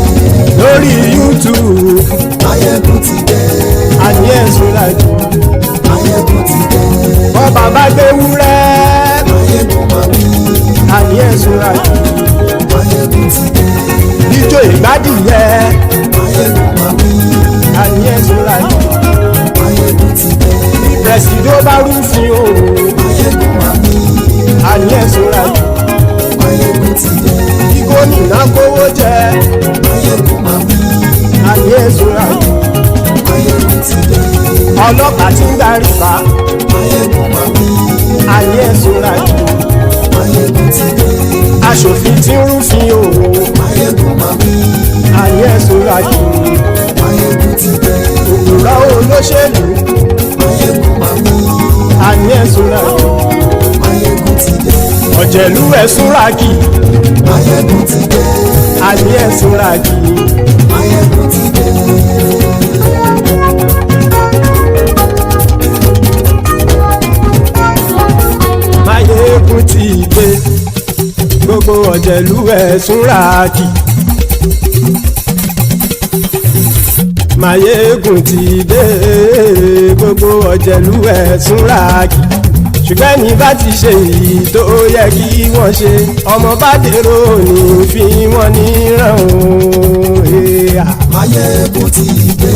Lórí YouTube. Maiyegun ti dé. Àní ẹ̀sùn rákì. Maiyegun ti dé. Bọ́ba bá gbé wúrẹ́. Maiyegun máa wí. Àní ẹ̀sùn rákì. Maiyegun ti dé. Ijó ìgbádìyẹ. Maiyegun máa wí. Àní ẹ̀sùn rákì. Maiyegun ti dé. Pẹ̀sìdó bá rúfin o. Maiyegun máa wí. Àní ẹ̀sùn rákì. Maiyegun ti dé. Kí gómìnà kówó jẹ. Maiyegun máa wí. Àní ẹ̀sùn rákì. Maiyegun ti dé. Ọlọ́pàá ti ń darí bá. Maiyegun máa wí. Àní ẹ̀sùn rákì. Maiyegun ti dé. Aṣòfin tí ń rúfin o. Maiyegun máa wí. Àní ẹ̀sùn rákì. Maiyegun ti dé. Òpùrọ́ olóṣèlú. Maiyegun máa wí. Àní ẹ̀sùn rákì. Maiyegun ti dé. Ọ̀jẹ̀lú ẹ̀sùn rákì. Maiyegun ti dé. Àní ẹ̀sùn rákì. Maiyegun ti dé. Maiyegun ti dé. Gbogbo ọ̀jẹ̀lú ẹ̀sùn rákì. Maiyegun ti dé. Gbogbo ọ̀jẹ̀lú ẹ̀sùn rákì. ṣùgbọ́n ní bá ti ṣe èyí tó yẹ kí wọ́n ṣe ọmọ bá dèrò ní fi wọ́n níran o. Maiyegun ti dé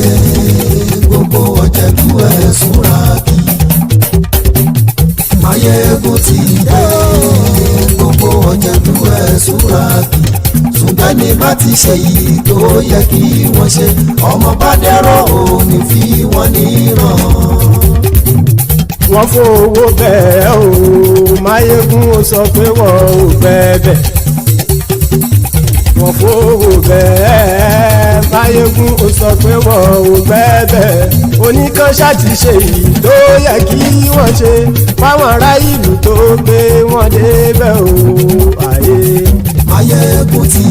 gbogbo ọ̀jẹ̀lú ẹ̀ súnra kí. Maiyegun ti dé gbogbo ọ̀jẹ̀lú ẹ̀ súnra kí. ṣùgbọ́n ní bá ti ṣe yìí tó yẹ kí wọ́n ṣe ọmọ bá dẹ́rọ̀ ò ní fi wọ́n níran. wọ́n fowó bẹ́ẹ̀ o Maiyegun ó sọ pé wọ́n ò bẹ́ẹ̀ wọ́n fowó bẹ́ẹ̀ Maiyegun ó sọ pé wọ́n ò bẹ́ẹ̀ oníkanṣá ti ṣe yìí tó yẹ kí wọ́n ṣe fáwọn ará ìlú tó gbé wọn débẹ̀ o. Maiyegun ti